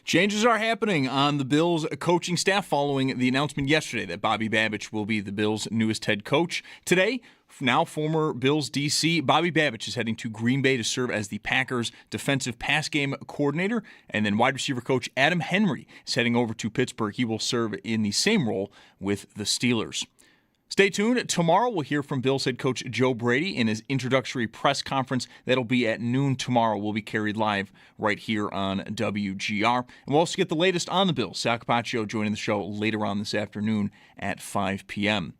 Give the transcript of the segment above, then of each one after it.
Changes are happening on the Bills coaching staff following the announcement yesterday that Bobby Babich will be the Bills' newest head coach. Today, now former Bills DC, Bobby Babich is heading to Green Bay to serve as the Packers' defensive pass game coordinator. And then wide receiver coach Adam Henry is heading over to Pittsburgh. He will serve in the same role with the Steelers. Stay tuned. Tomorrow we'll hear from Bills head coach Joe Brady in his introductory press conference. That'll be at noon tomorrow. Will be carried live right here on WGR. And we'll also get the latest on the Bills. Sal Capacio joining the show later on this afternoon at 5 p.m.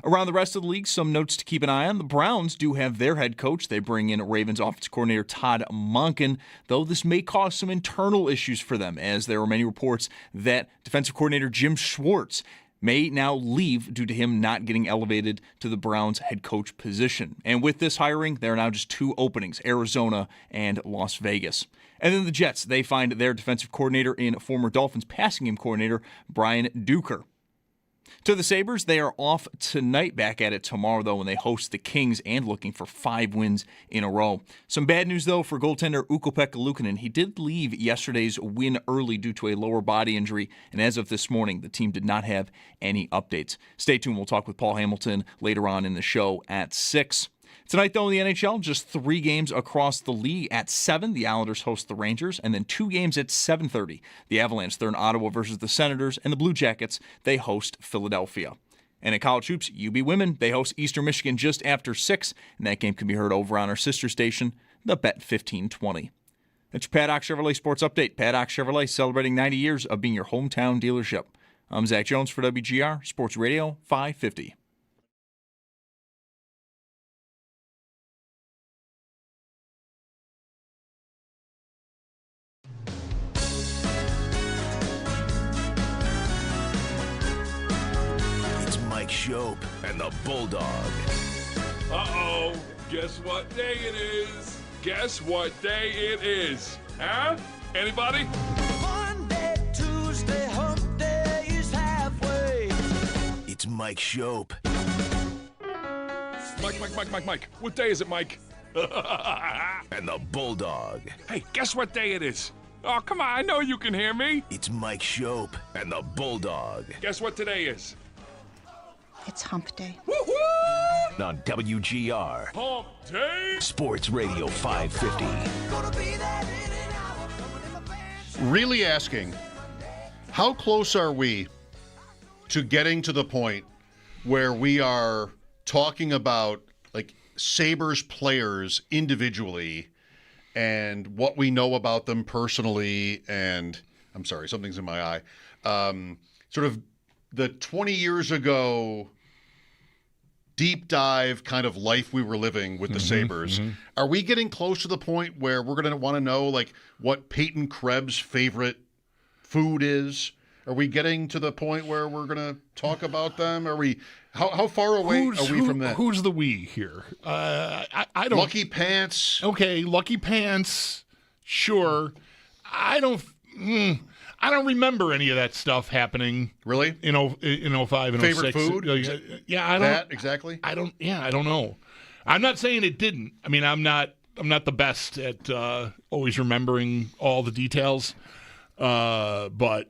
Around the rest of the league, some notes to keep an eye on. The Browns do have their head coach. They bring in Ravens offensive coordinator Todd Monken, though this may cause some internal issues for them, as there are many reports that defensive coordinator Jim Schwartz may now leave due to him not getting elevated to the Browns head coach position. And with this hiring, there are now just two openings, Arizona and Las Vegas. And then the Jets, they find their defensive coordinator in former Dolphins passing game coordinator Brian Duker. To the Sabres, they are off tonight, back at it tomorrow, though, when they host the Kings and looking for 5 wins in a row. Some bad news, though, for goaltender Ukko-Pekka Luukkonen. He did leave yesterday's win early due to a lower body injury, and as of this morning, the team did not have any updates. Stay tuned. We'll talk with Paul Hamilton later on in the show at 6. Tonight, though, in the NHL, just 3 games across the league. At 7, the Islanders host the Rangers, and then 2 games at 7:30. The Avalanche, they're in Ottawa versus the Senators, and the Blue Jackets, they host Philadelphia. And at college hoops, UB women, they host Eastern Michigan just after 6, and that game can be heard over on our sister station, the Bet 1520. That's your Paddock Chevrolet Sports Update. Paddock Chevrolet celebrating 90 years of being your hometown dealership. I'm Zach Jones for WGR Sports Radio 550. Schopp and the Bulldog. Uh-oh. Guess what day it is? Guess what day it is? Huh? Anybody? Monday, Tuesday, hump day is halfway. It's Mike Schopp. Mike. What day is it, Mike? And the Bulldog. Hey, guess what day it is? Oh, come on. I know you can hear me. It's Mike Schopp and the Bulldog. Guess what today is? It's Hump Day. Woo-hoo! On WGR. Hump Day! Sports Radio 550. Really asking, how close are we to getting to the point where we are talking about like Sabres players individually and what we know about them personally, and I'm sorry, something's in my eye. Sort of the 20 years ago deep dive kind of life we were living with the Sabres. Are we getting close to the point where we're going to want to know like what Peyton Krebs' favorite food is? Are we getting to the point where we're going to talk about them? Are we? How far away are we from that? Who's the we here? I don't. Lucky Pants. Okay, Lucky Pants. Sure. I don't remember any of that stuff happening. Really? In 05 and Favorite 06. food? Yeah, I don't. That exactly? I don't know. I'm not saying it didn't. I mean, I'm not the best at always remembering all the details. But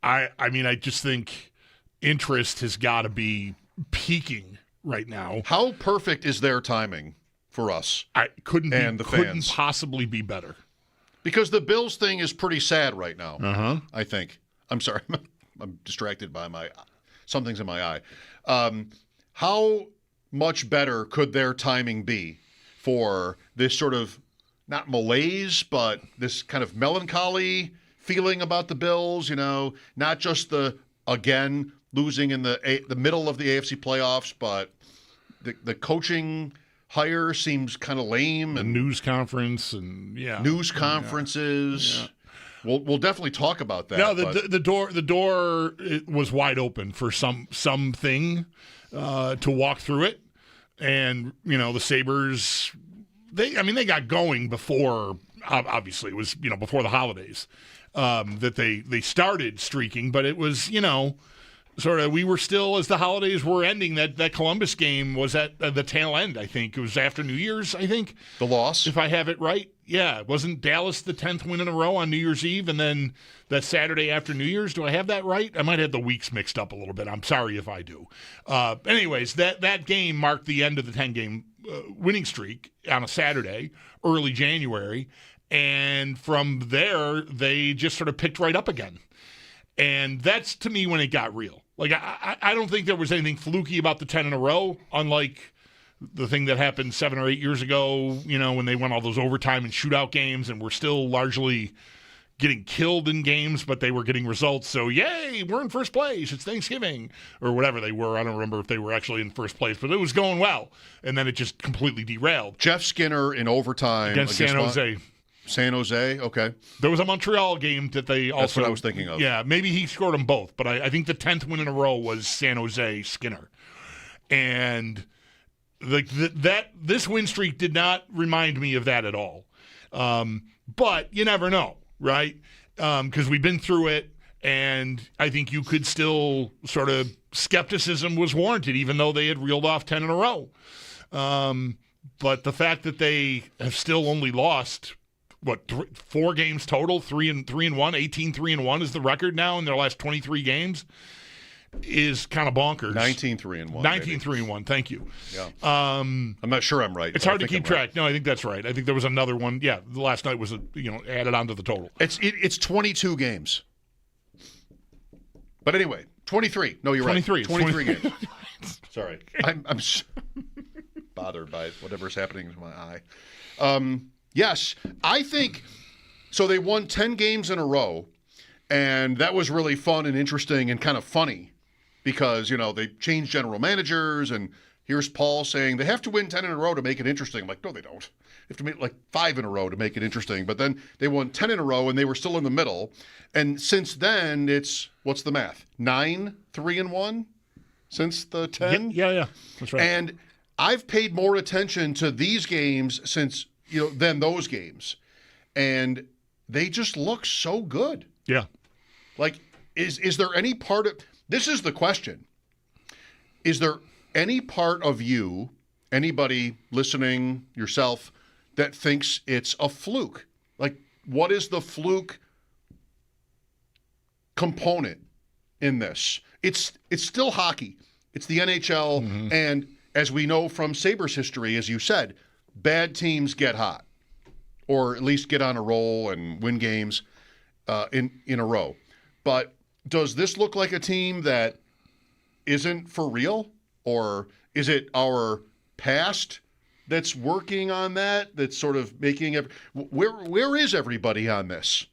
I mean, I just think interest has got to be peaking right now. How perfect is their timing for us? Couldn't fans? Possibly be better. Because the Bills thing is pretty sad right now, I think. I'm sorry. I'm distracted by something's in my eye. How much better could their timing be for this sort of, not malaise, but this kind of melancholy feeling about the Bills, not just again, losing in the middle of the AFC playoffs, but the coaching hire seems kind of lame. The news conference news conferences. Yeah. We'll definitely talk about that. No, the door was wide open for something to walk through it, and the Sabres they got going before. Obviously, it was before the holidays that they started streaking, but it was sort of, we were still, as the holidays were ending, that Columbus game was at the tail end, I think. It was after New Year's, I think. The loss? If I have it right. Yeah. Wasn't Dallas the 10th win in a row on New Year's Eve and then that Saturday after New Year's? Do I have that right? I might have the weeks mixed up a little bit. I'm sorry if I do. Anyways, that game marked the end of the 10-game winning streak on a Saturday, early January. And from there, they just sort of picked right up again. And that's, to me, when it got real. Like, I don't think there was anything fluky about the 10 in a row, unlike the thing that happened 7 or 8 years ago, when they won all those overtime and shootout games and were still largely getting killed in games, but they were getting results. So, yay, we're in first place. It's Thanksgiving or whatever they were. I don't remember if they were actually in first place, but it was going well. And then it just completely derailed. Jeff Skinner in overtime against San Jose. San Jose, okay. There was a Montreal game that they also... That's what I was thinking of. Yeah, maybe he scored them both, but I think the 10th win in a row was San Jose Skinner. And this win streak did not remind me of that at all. But you never know, right? Because we've been through it, and I think you could still sort of... Skepticism was warranted, even though they had reeled off 10 in a row. But the fact that they have still only lost... 4 games total, 3-1, 18-3-1 is the record now in their last 23 games, is kind of bonkers. 19-3-1. 19-3-1, thank you. Yeah. I'm not sure I'm right. It's hard to keep track. Right. No, I think that's right. I think there was another one. Yeah, the last night was added onto the total. It's 22 games. But anyway, 23. No, you're 23. Right. 23 games. Sorry. I'm bothered by whatever's happening to my eye. Yes, I think so. They won 10 games in a row, and that was really fun and interesting and kind of funny because, they changed general managers, and here's Paul saying they have to win 10 in a row to make it interesting. I'm like, no, they don't. They have to make like 5 in a row to make it interesting. But then they won 10 in a row, and they were still in the middle. And since then, it's, what's the math? 9, 3-1 since the 10? Yeah, that's right. And I've paid more attention to these games since than those games. And they just look so good. Yeah. Like, is there any part of, this is the question. Is there any part of you, anybody listening, yourself, that thinks it's a fluke? Like, what is the fluke component in this? It's still hockey. It's the NHL. Mm-hmm. And as we know from Sabres history, as you said, bad teams get hot, or at least get on a roll and win games in a row. But does this look like a team that isn't for real? Or is it our past that's working on that, that's sort of making it? Where is everybody on this?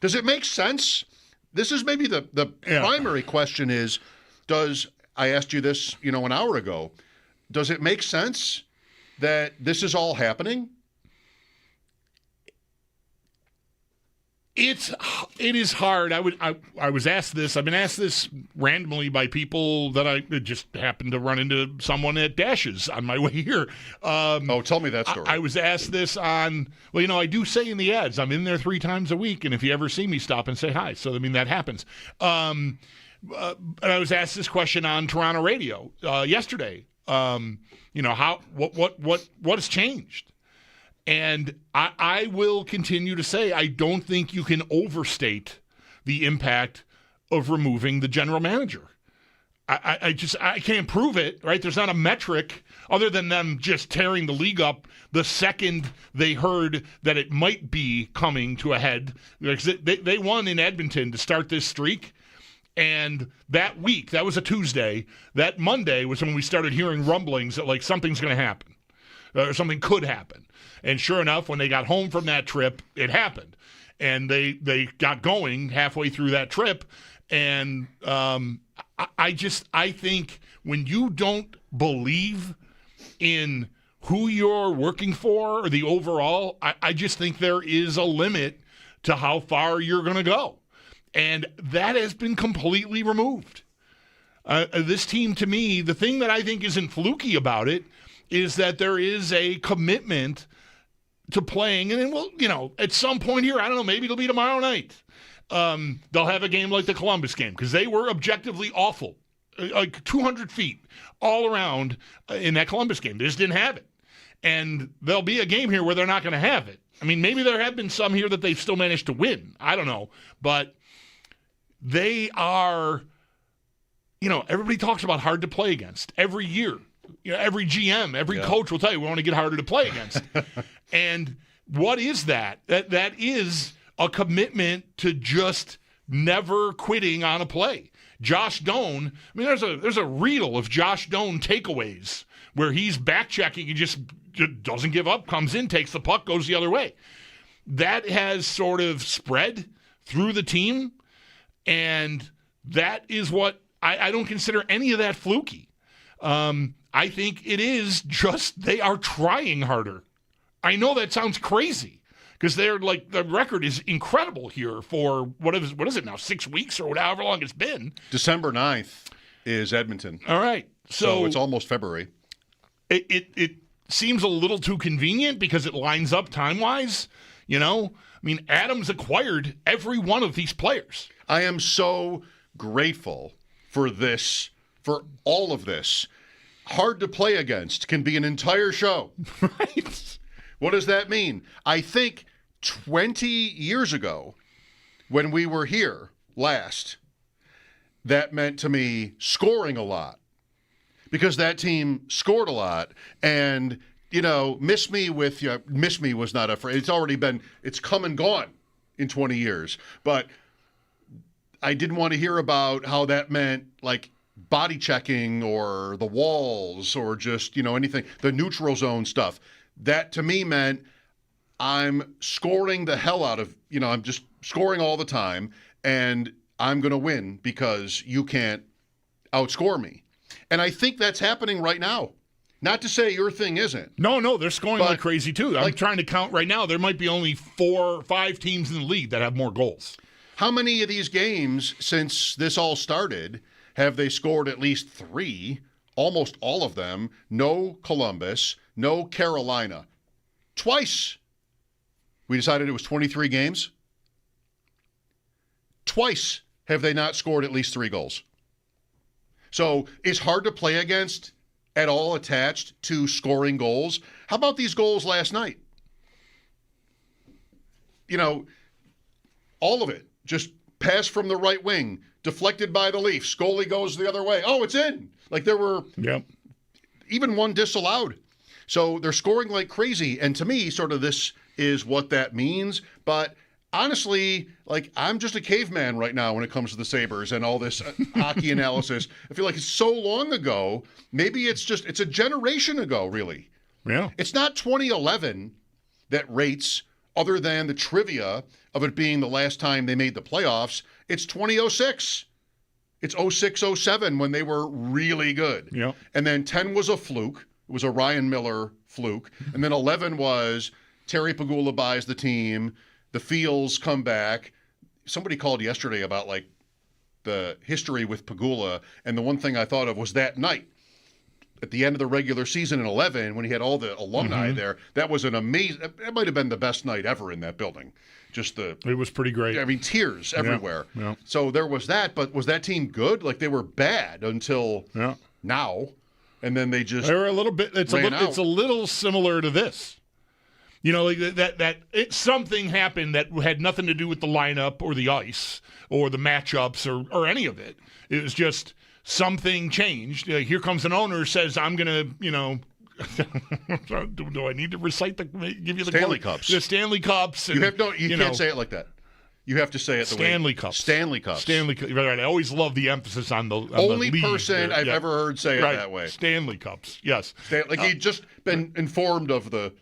Does it make sense? This is maybe the primary question is, I asked you this, an hour ago, does it make sense that this is all happening? It is hard. I was asked this. I've been asked this randomly by people that I just happened to run into someone at Dashes on my way here. Tell me that story. I was asked this on, I do say in the ads, I'm in there 3 times a week, and if you ever see me, stop and say hi. So, that happens. And I was asked this question on Toronto radio yesterday. What has changed? And I will continue to say I don't think you can overstate the impact of removing the general manager. I can't prove it, right? There's not a metric other than them just tearing the league up the second they heard that it might be coming to a head. They won in Edmonton to start this streak. And that week, that was a Tuesday, that Monday was when we started hearing rumblings that something's going to happen or something could happen. And sure enough, when they got home from that trip, it happened. And they got going halfway through that trip. And I think when you don't believe in who you're working for or the overall, I just think there is a limit to how far you're going to go. And that has been completely removed. This team, to me, the thing that I think isn't fluky about it is that there is a commitment to playing. And then, at some point here, I don't know, maybe it'll be tomorrow night. they'll have a game like the Columbus game because they were objectively awful, like 200 feet all around in that Columbus game. They just didn't have it. And there'll be a game here where they're not going to have it. I mean, maybe there have been some here that they've still managed to win. I don't know. But they are, everybody talks about hard to play against every year. Every GM, every coach will tell you we want to get harder to play against. And what is that? That is a commitment to just never quitting on a play. Josh Doan, I mean, there's a reel of Josh Doan takeaways where he's back checking, he just doesn't give up, comes in, takes the puck, goes the other way. That has sort of spread through the team, and that is what I don't consider any of that fluky. I think it is just they are trying harder. I know that sounds crazy because they're like the record is incredible here for what is it now, 6 weeks or however long it's been. December 9th is Edmonton. All right. So it's almost February. It seems a little too convenient because it lines up time-wise. I mean, Adams acquired every one of these players. I am so grateful for this, for all of this. Hard to play against can be an entire show. Right. What does that mean? I think 20 years ago, when we were here last, that meant to me scoring a lot. Because that team scored a lot, and, miss me was not a phrase. It's come and gone in 20 years. But I didn't want to hear about how that meant, like, body checking or the walls or just, anything, the neutral zone stuff. That to me meant I'm scoring the hell out of, I'm just scoring all the time, and I'm going to win because you can't outscore me. And I think that's happening right now. Not to say your thing isn't. No, they're scoring like crazy too. I'm trying to count right now. There might be only 4 or 5 teams in the league that have more goals. How many of these games since this all started have they scored at least 3? Almost all of them. No Columbus, no Carolina. Twice. We decided it was 23 games. Twice have they not scored at least 3 goals. So is hard to play against at all attached to scoring goals? How about these goals last night? All of it. Just pass from the right wing, deflected by the Leafs. Goalie goes the other way. Oh, it's in. Like there were even one disallowed. So they're scoring like crazy. And to me, sort of this is what that means. But honestly, like I'm just a caveman right now when it comes to the Sabres and all this hockey analysis. I feel like it's so long ago. Maybe it's a generation ago, really. Yeah. It's not 2011 that rates, other than the trivia of it being the last time they made the playoffs. It's 2006. It's 06-07 when they were really good. Yeah. And then 10 was a fluke. It was a Ryan Miller fluke. And then 11 was Terry Pegula buys the team. The Fields come back. Somebody called yesterday about like the history with Pegula, and the one thing I thought of was that night at the end of the regular season in 11 when he had all the alumni there. That was an amazing. It might have been the best night ever in that building. It was pretty great. I mean, tears everywhere. Yeah. So there was that, but was that team good? Like they were bad until now, and then they were a little bit. It's a little similar to this. Like that something happened that had nothing to do with the lineup or the ice or the matchups or any of it. It was just something changed. Here comes an owner who says, I'm going to, do I need to recite give you the Stanley Cups? The Stanley Cups. And, you can't say it like that. You have to say it the way Stanley Cups. Stanley Cups. Stanley Cups. Right. I always love the emphasis on the only the person I've ever heard say it that way. Stanley Cups. Yes. He'd just been informed of the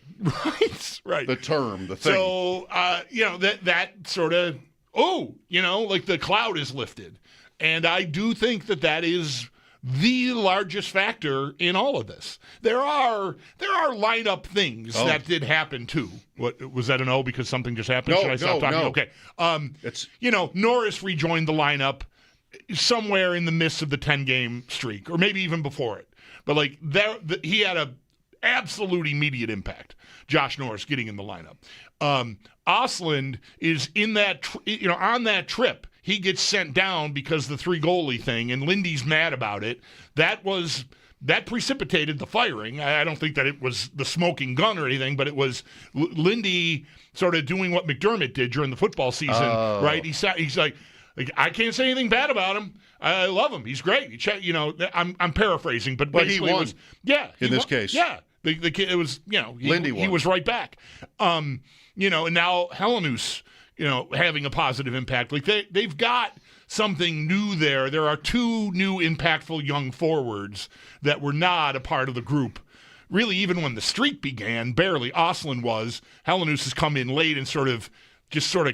right. The term, the thing. So that sort of like the cloud is lifted, and I do think that is the largest factor in all of this. There are lineup things that did happen too. What was that an O because something just happened? Should I stop talking? No. Okay. Norris rejoined the lineup somewhere in the midst of the 10-game streak, or maybe even before it. But like he had a absolute immediate impact. Josh Norris getting in the lineup. Osland is in that, on that trip. He gets sent down because of the 3-goalie thing, and Lindy's mad about it. That precipitated the firing. I don't think that it was the smoking gun or anything, but it was Lindy sort of doing what McDermott did during the football season, right? He's like, I can't say anything bad about him. I love him. He's great. I'm paraphrasing, but he basically won. it was, in this case. Yeah. The kid, it was, Lindy won. He was right back. And now Helenius, having a positive impact. Like they've got something new there. There are 2 new impactful young forwards that were not a part of the group. Really, even when the streak began, barely. Osland was. Helenius has come in late and sort of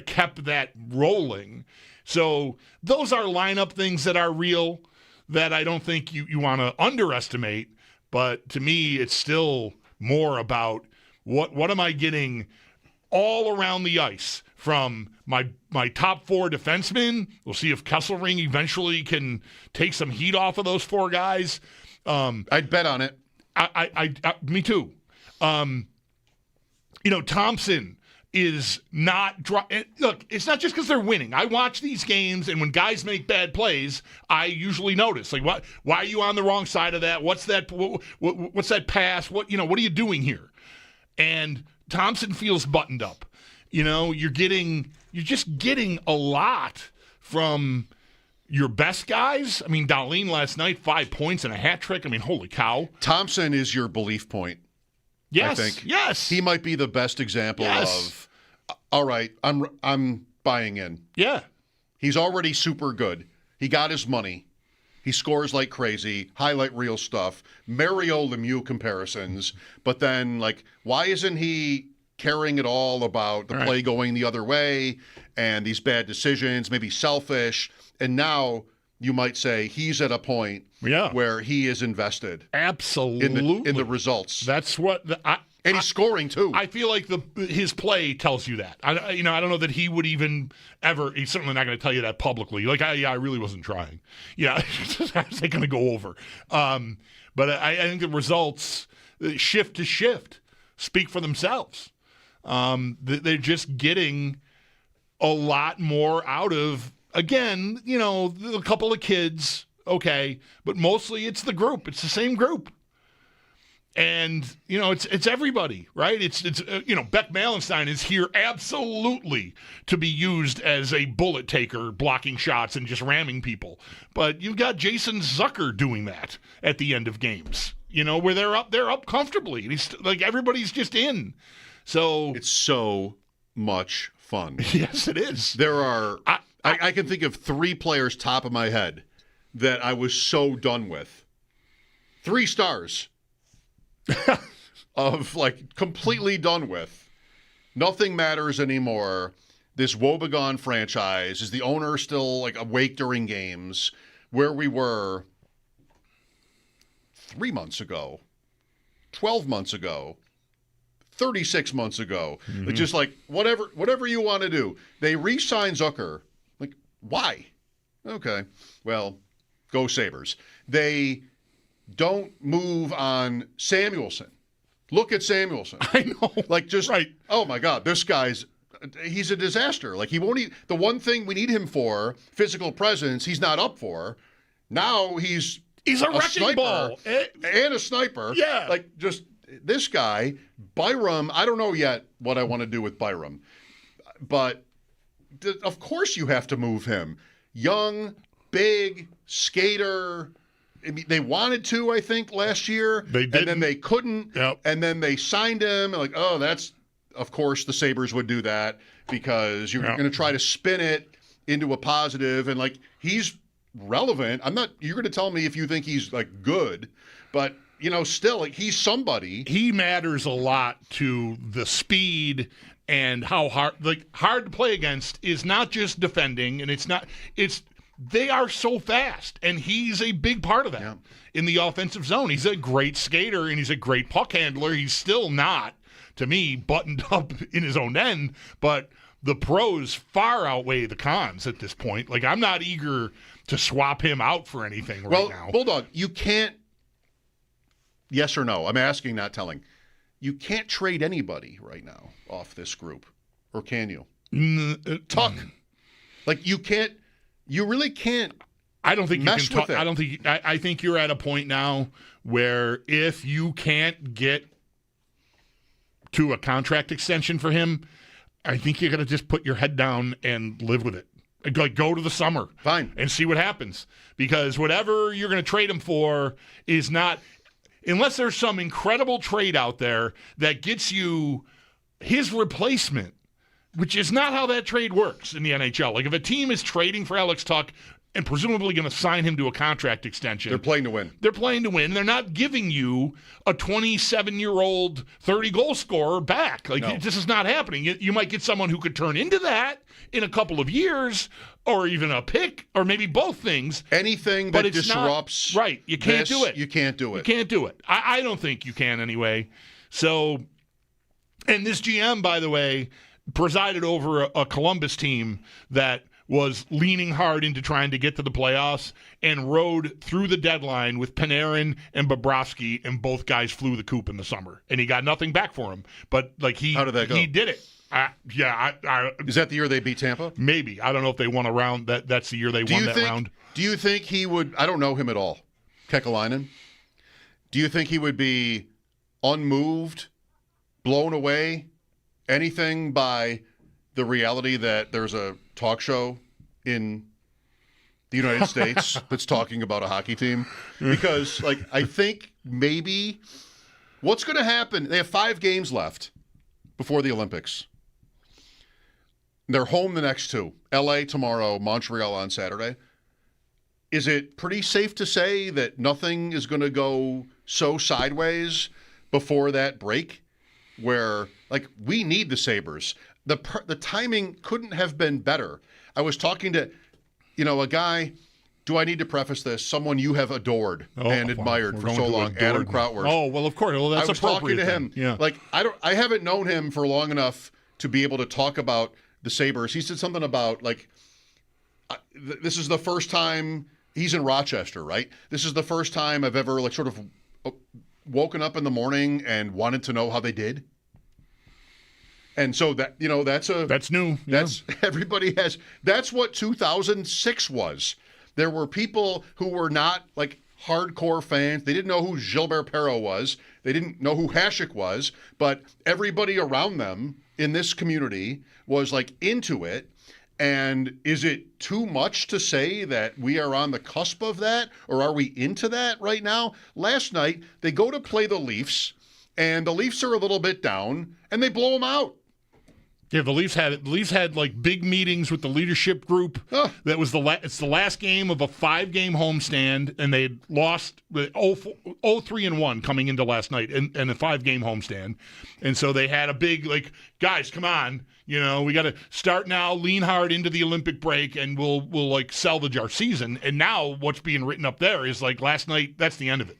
kept that rolling. So those are lineup things that are real that I don't think you want to underestimate. But to me, it's still more about what am I getting all around the ice from my top 4 defensemen. We'll see if Kesselring eventually can take some heat off of those 4 guys. I'd bet on it. Me too. Thompson is not look, it's not just because they're winning. I watch these games, and when guys make bad plays, I usually notice, like, why are you on the wrong side of that? What's that? What's that pass? What are you doing here? And Thompson feels buttoned up. You're just getting a lot from your best guys. I mean, Dahlin last night, 5 points and a hat trick. I mean, holy cow. Thompson is your belief point. Yes, I think. yes. He might be the best example of, all right, I'm buying in. Yeah. He's already super good. He got his money. He scores like crazy, highlight reel stuff, Mario Lemieux comparisons, but then, why isn't he caring at all about the play going the other way and these bad decisions, maybe selfish, and now you might say he's at a point where he is invested. Absolutely. In the results. That's what and he's scoring too. I feel like his play tells you that. I don't know that he would even ever. He's certainly not going to tell you that publicly. I really wasn't trying. Yeah, I was going to go over. But I think the results, shift to shift, speak for themselves. They're just getting a lot more out of. Again, a couple of kids, okay, but mostly it's the group. It's the same group. And, it's everybody, right? It's Beck Malenstein is here absolutely to be used as a bullet taker, blocking shots and just ramming people. But you've got Jason Zucker doing that at the end of games, where they're up comfortably. And he's everybody's just in. So it's so much fun. Yes, it is. There are... I can think of 3 players top of my head that I was so done with. 3 stars of completely done with. Nothing matters anymore. This woebegone franchise. Is the owner still awake during games? Where we were 3 months ago, 12 months ago, 36 months ago. Mm-hmm. Just whatever you want to do. They re-sign Zucker. Why? Okay. Well, go Sabres. They don't move on Samuelson. Look at Samuelson. I know. Right. Oh my God, he's a disaster. He won't the one thing we need him for, physical presence, he's not up for. Now he's a wrecking sniper ball. And a sniper. Yeah. This guy, Byram, I don't know yet what I want to do with Byram. But of course you have to move him. Young, big, skater. I mean, they wanted to, I think, last year. They didn't. And then they couldn't. Yep. And then they signed him. That's, of course, the Sabres would do that because you're going to try to spin it into a positive. And, he's relevant. You're going to tell me if you think he's, good. But, still, he's somebody. He matters a lot to the speed and how hard to play against is not just defending, and they are so fast, and he's a big part of that in the offensive zone. He's a great skater, and he's a great puck handler. He's still not, to me, buttoned up in his own end, but the pros far outweigh the cons at this point. I'm not eager to swap him out for anything right now. Bulldog, you can't Yes or no? I'm asking, not telling. You can't trade anybody right now off this group, or can you? Tuck. Like, you can't. You really can't. I don't think you mess can talk. with it. I don't think. I think you're at a point now where if you can't get to a contract extension for him, I think you're going to just put your head down and live with it. Like, go to the summer. Fine. And see what happens. Because whatever you're going to trade him for is not, unless there's some incredible trade out there that gets you his replacement, which is not how that trade works in the NHL. Like, if a team is trading for Alex Tuck and presumably going to sign him to a contract extension. They're playing to win. They're playing to win. They're not giving you a 27-year-old 30-goal scorer back. Like, No. this is not happening. You might get someone who could turn into that in a couple of years, or even a pick, or maybe both things. Anything But that it's disrupts. not, right. You can't this, do it. You can't do it. You can't do it. I don't think you can anyway. So, and this GM, by the way, presided over a Columbus team that was leaning hard into trying to get to the playoffs and rode through the deadline with Panarin and Bobrovsky, and both guys flew the coop in the summer. And he got nothing back for him. But, like, How did that go? He did it. Is that the year they beat Tampa? Maybe. I don't know if they won a round. That's the year they won that round. Do you think he would? I don't know him at all. Kekalainen. Do you think he would be unmoved, blown away, anything by the reality that there's a talk show in the United States that's talking about a hockey team? Because, like, I think maybe what's going to happen, they have 5 games left before the Olympics. They're home the next 2. LA tomorrow, Montreal on Saturday. Is it pretty safe to say that nothing is going to go so sideways before that break where, like, we need the Sabres? The timing couldn't have been better. I was talking to, a guy, do I need to preface this? Someone you have adored and admired for so long, Adam Krautwurst. Oh, well, of course. Well, that's I was appropriate talking to him. then. Yeah. Like, I haven't known him for long enough to be able to talk about the Sabres. He said something about, like, this is the first time he's in Rochester, right? This is the first time I've ever, like, sort of woken up in the morning and wanted to know how they did. And so that, that's new. That's everybody has. That's what 2006 was. There were people who were not, like, hardcore fans. They didn't know who Gilbert Perreault was. They didn't know who Hasek was. But everybody around them in this community was, like, into it. And is it too much to say that we are on the cusp of that? Or are we into that right now? Last night, they go to play the Leafs, and the Leafs are a little bit down, and they blow them out. Yeah, the Leafs had like big meetings with the leadership group. That was it's the last game of a 5-game homestand, and they had lost 0-3-1 coming into last night and a 5-game homestand. And so they had a big, like, guys, come on, we got to start now, lean hard into the Olympic break, and we'll like salvage our season. And now what's being written up there is, like, last night, that's the end of it.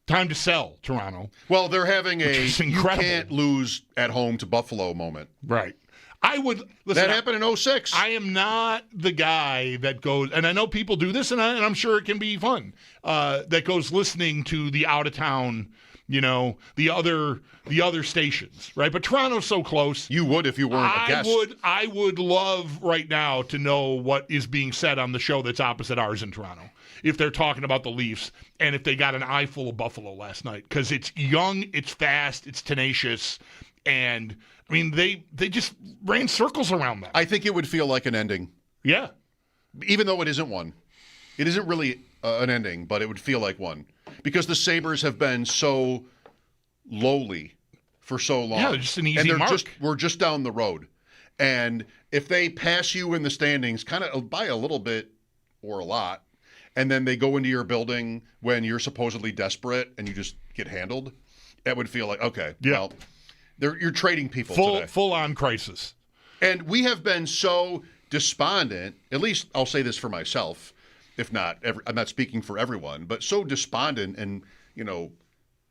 Time to sell, Toronto. Well, they're having a you incredible. Can't lose at home to Buffalo moment. Right. I would listen. That happened in 06. I am not the guy that goes, and I know people do this, and I'm sure it can be fun. That goes listening to the out of town, the other stations, right? But Toronto's so close. You would if you weren't a guest. I would love right now to know what is being said on the show that's opposite ours in Toronto, if they're talking about the Leafs and if they got an eye full of Buffalo last night, because it's young, it's fast, it's tenacious, and I mean they just ran circles around them. I think it would feel like an ending. Yeah. Even though it isn't one. It isn't really an ending, but it would feel like one. Because the Sabres have been so lowly for so long. Yeah, they're just an easy mark. We're just down the road. And if they pass you in the standings kind of by a little bit or a lot, and then they go into your building when you're supposedly desperate and you just get handled, that would feel like, okay, well, you're trading people today. Full-on crisis. And we have been so despondent, at least I'll say this for myself, if not, I'm not speaking for everyone, but so despondent and,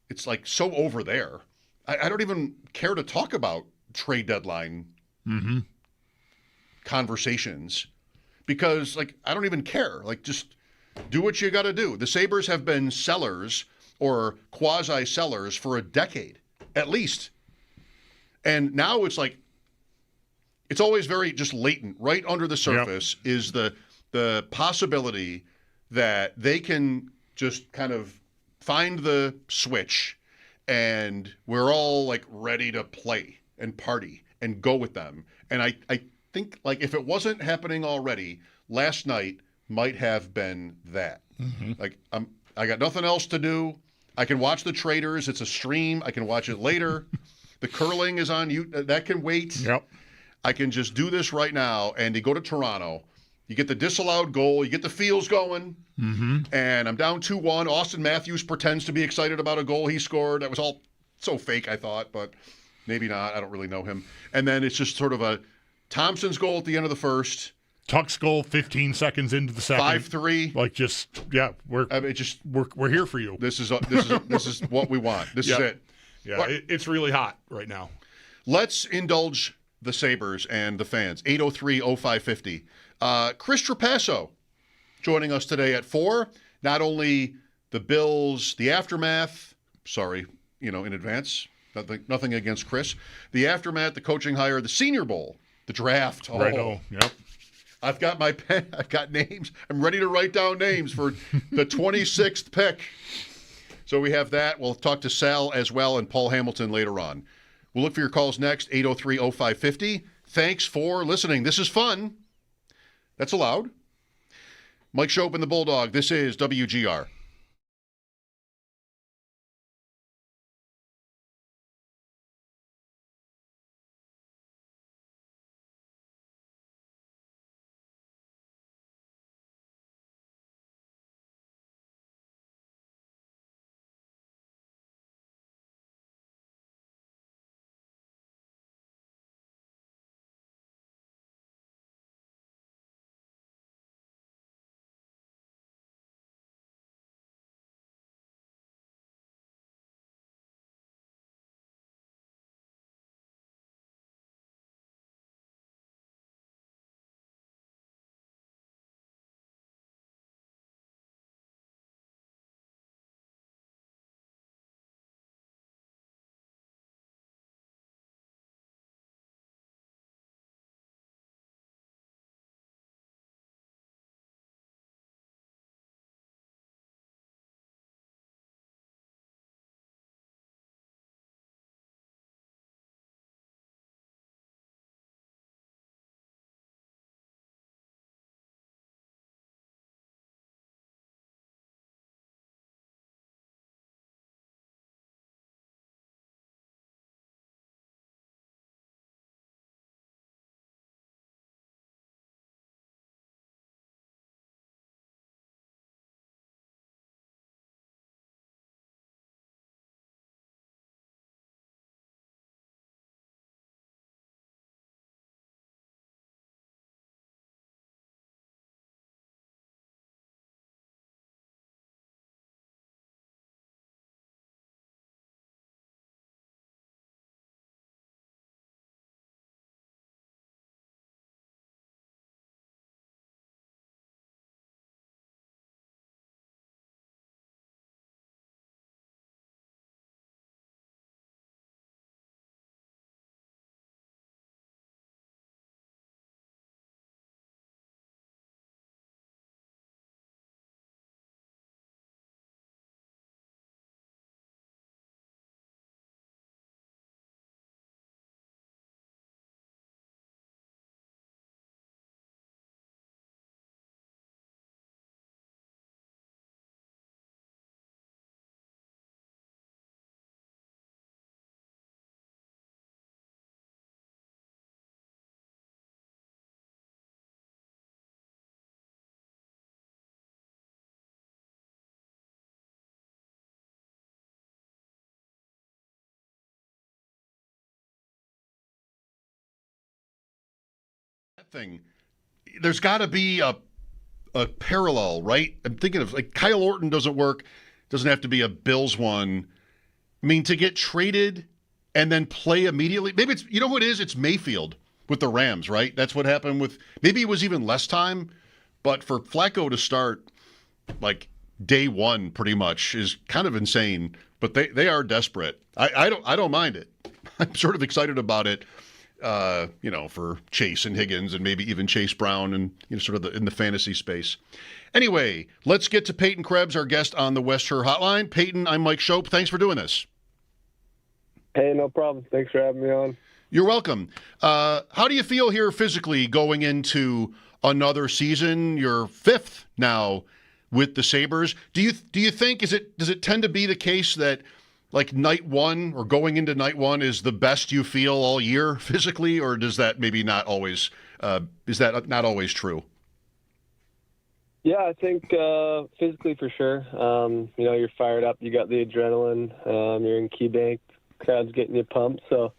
it's like so over there. I don't even care to talk about trade deadline conversations because, like, I don't even care. Like, just do what you got to do. The Sabres have been sellers or quasi-sellers for a decade, at least. And now it's like, it's always very just latent. Right under the surface is the possibility that they can just kind of find the switch and we're all like ready to play and party and go with them. And I think like if it wasn't happening already, last night might have been that. Like I got nothing else to do. I can watch the Traders. It's a stream. I can watch it later. The curling is on you. That can wait. Yep. I can just do this right now. And you go to Toronto. You get the disallowed goal. You get the feels going. And I'm down 2-1. Austin Matthews pretends to be excited about a goal he scored. That was all so fake, I thought, but maybe not. I don't really know him. And then it's just sort of a Thompson's goal at the end of the first. Tuck's goal 15 seconds into the second. 5-3. Like we're here for you. This is what we want. This is it. Yeah, it's really hot right now. Let's indulge the Sabres and the fans. 803-0550. Chris Trapaso joining us today at 4. Not only the Bills, the aftermath. Sorry, in advance. Nothing against Chris. The aftermath, the coaching hire, the Senior Bowl, the draft. Oh. Right. Oh, yep. I've got my pen. I've got names. I'm ready to write down names for the 26th pick. So we have that. We'll talk to Sal as well and Paul Hamilton later on. We'll look for your calls next, 803-0550. Thanks for listening. This is fun. That's allowed. Mike Schopp and the Bulldog. This is WGR. Thing, there's got to be a parallel, right? I'm thinking of like Kyle Orton doesn't work, doesn't have to be a Bills one. I mean, to get traded and then play immediately. Maybe it's, who it is? It's Mayfield with the Rams, right? That's what happened with, maybe it was even less time, but for Flacco to start like day one pretty much is kind of insane, but they are desperate. I don't mind it. I'm sort of excited about it, for Chase and Higgins and maybe even Chase Brown and sort of in the fantasy space. Anyway, let's get to Peyton Krebs, our guest on the West Her Hotline. Peyton, I'm Mike Schopp. Thanks for doing this. Hey, no problem. Thanks for having me on. You're welcome. How do you feel here physically going into another season? Your fifth now with the Sabres. Do you think does it tend to be the case that like night one or going into night one is the best you feel all year physically, or does that maybe not always is that not always true? Yeah, I think physically for sure. You're fired up. You got the adrenaline. You're in Key Bank. Crowd's getting you pumped. So,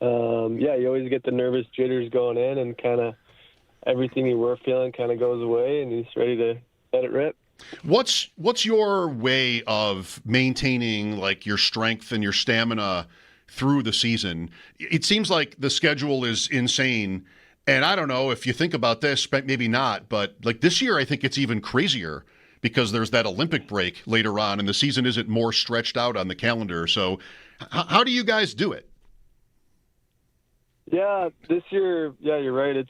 you always get the nervous jitters going in, and kind of everything you were feeling kind of goes away, and you're just ready to let it rip. What's your way of maintaining like your strength and your stamina through the season? It seems like the schedule is insane. And I don't know if you think about this, maybe not, but like this year, I think it's even crazier because there's that Olympic break later on and the season isn't more stretched out on the calendar. So how do you guys do it? Yeah, this year, you're right. It's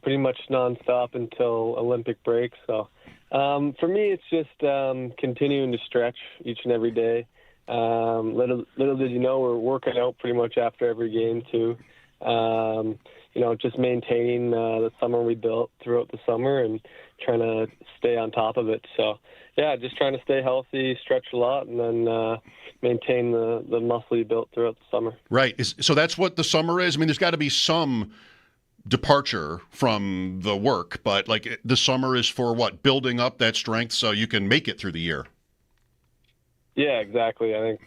pretty much nonstop until Olympic break. So for me, it's just continuing to stretch each and every day. Little did you know, we're working out pretty much after every game too. Just maintaining the summer we built throughout the summer and trying to stay on top of it. So, just trying to stay healthy, stretch a lot, and then maintain the muscle you built throughout the summer. Right. So that's what the summer is? I mean, there's got to be some departure from the work, but like the summer is for what? Building up that strength so you can make it through the year. Yeah, exactly. I think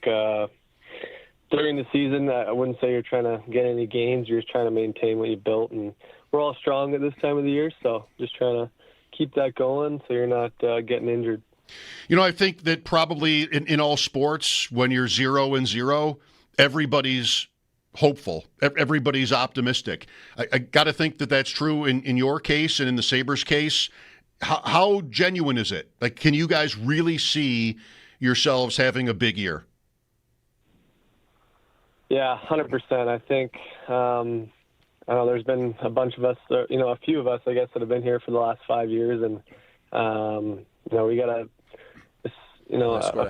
during the season, I wouldn't say you're trying to get any gains. You're just trying to maintain what you built, and we're all strong at this time of the year, so just trying to keep that going so you're not getting injured. I think that probably in all sports, when you're 0-0, everybody's hopeful. Everybody's optimistic. I got to think that that's true in your case and in the Sabres case. How genuine is it? Like, can you guys really see yourselves having a big year? Yeah, 100%. I think, there's been a bunch of us, a few of us, I guess, that have been here for the last 5 years. And, we got a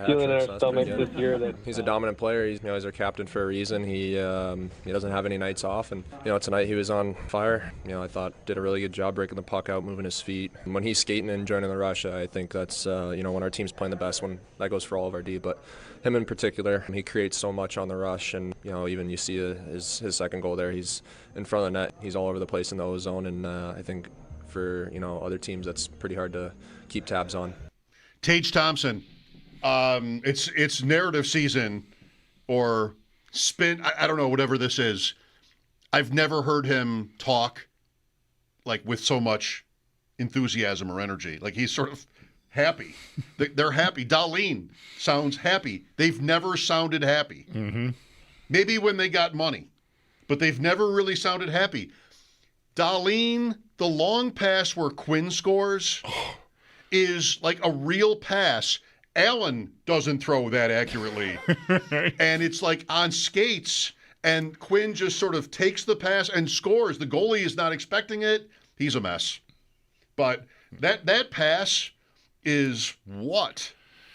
feeling in our stomachs this year that he's a dominant player. He's our captain for a reason. He doesn't have any nights off, and tonight he was on fire. I thought did a really good job breaking the puck out, moving his feet. And when he's skating and joining the rush, I think that's when our team's playing the best, when that goes for all of our D. But him in particular, he creates so much on the rush, and even you see his second goal there. He's in front of the net. He's all over the place in the O zone, and I think for other teams that's pretty hard to keep tabs on. Tage Thompson. It's narrative season or spin. I don't know, whatever this is. I've never heard him talk like with so much enthusiasm or energy. Like he's sort of happy. They're happy. Darlene sounds happy. They've never sounded happy. Mm-hmm. Maybe when they got money, but they've never really sounded happy. Darlene, the long pass where Quinn scores is like a real pass. Allen doesn't throw that accurately. And it's like on skates, and Quinn just sort of takes the pass and scores. The goalie is not expecting it. He's a mess. But that pass is what?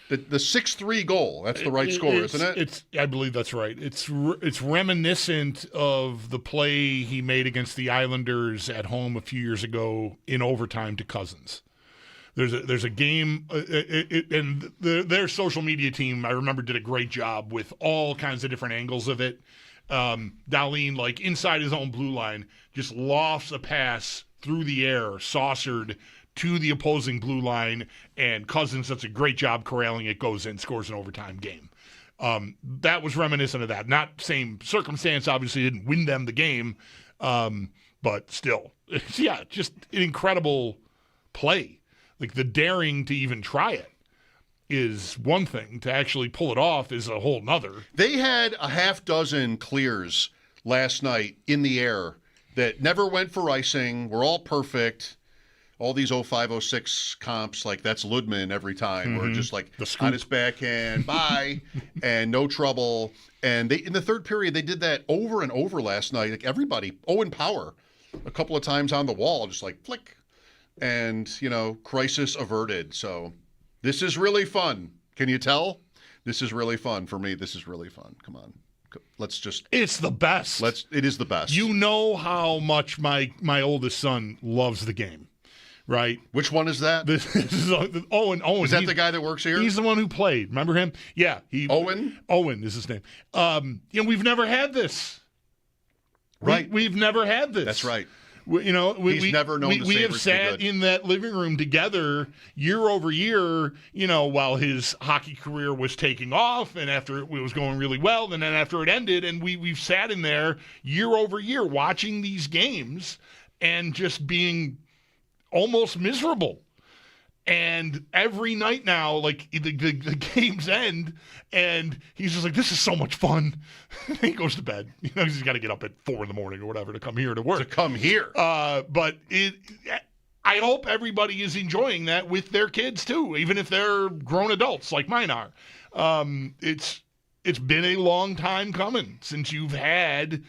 The 6-3 goal. That's the right score, isn't it? I believe that's right. It's reminiscent of the play he made against the Islanders at home a few years ago in overtime to Cousins. There's a game, and their social media team, I remember, did a great job with all kinds of different angles of it. Darlene, like inside his own blue line, just lofts a pass through the air, saucered to the opposing blue line, and Cousins does a great job corralling it, goes in, scores an overtime game. That was reminiscent of that. Not same circumstance, obviously didn't win them the game, but still. Yeah, just an incredible play. Like the daring to even try it is one thing. To actually pull it off is a whole nother. They had a half dozen clears last night in the air that never went for icing, were all perfect. all these 05-06 comps, like that's Ludman every time, or just like on his backhand, bye, and no trouble. And they in the third period, they did that over and over last night. Like everybody, Owen Power, a couple of times on the wall, just like flick, and crisis averted. So this is really fun. Can you tell? This is really fun for me. This is really fun. Come on. Let's just. It's the best. It is the best. You know how much my oldest son loves the game, right? Which one is that? This is Owen. Is that the guy that works here? He's the one who played. Remember him? Yeah. Owen? Owen is his name. We've never had this. Right. We've never had this. That's right. He's never known the we have Sabres sat to be good. in that living room together year over year, while his hockey career was taking off and after it was going really well, and then after it ended, and we've sat in there year over year watching these games and just being almost miserable. And every night now, like the games end, and he's just like, "This is so much fun." And he goes to bed. He's got to get up at 4 a.m. or whatever to come here to work. But I hope everybody is enjoying that with their kids too, even if they're grown adults like mine are. It's been a long time coming since you've had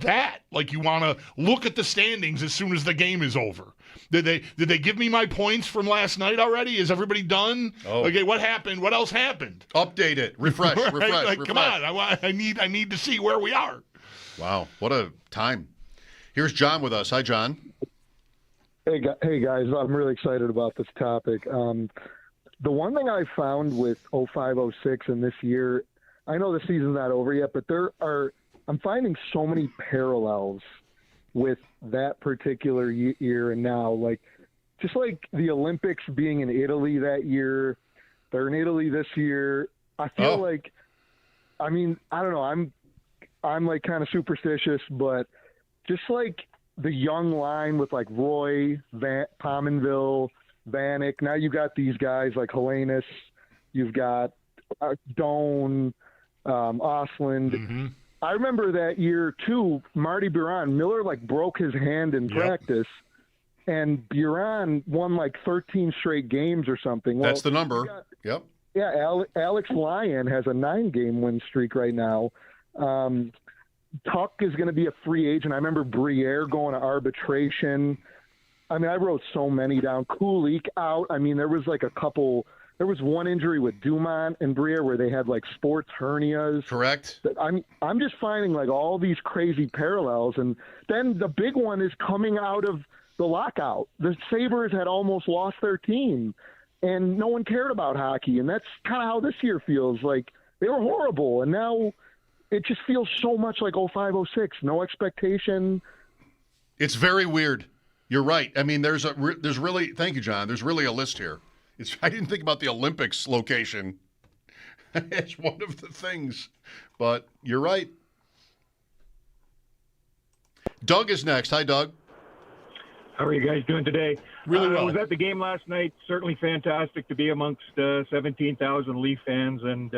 that. Like, you want to look at the standings as soon as the game is over. Did they give me my points from last night already? Is everybody done? Oh. Okay, what happened? What else happened? Update it. Refresh. Right? Refresh. Come on. I need to see where we are. Wow, what a time. Here's John with us. Hi, John. Hey guys, I'm really excited about this topic. The one thing I found with 05-06 and this year, I know the season's not over yet, but I'm finding so many parallels with that particular year and now, just like the Olympics being in Italy that year, they're in Italy this year. I feel like, I don't know, I'm like kind of superstitious, but just like the young line with like Roy, Pominville, Vanek. Now you got these guys like Helenius, you've got Doan, Osland. Mm-hmm. I remember that year too. Marty Biron, Miller broke his hand in practice, and Biron won 13 straight games or something. Well, that's the number. Yep. Yeah, Alex Lyon has a 9-game win streak right now. Tuck is going to be a free agent. I remember Briere going to arbitration. I wrote so many down. Kulik out. There was there was one injury with Dumont and Briere where they had sports hernias. Correct. I'm just finding all these crazy parallels. And then the big one is coming out of the lockout. The Sabres had almost lost their team, and no one cared about hockey. And that's kind of how this year feels. They were horrible, and now it just feels so much like 05-06. No expectation. It's very weird. You're right. There's really, thank you, John. There's really a list here. I didn't think about the Olympics location as one of the things, but you're right. Doug is next. Hi, Doug. How are you guys doing today? Really well. I was at the game last night. Certainly fantastic to be amongst 17,000 Leaf fans and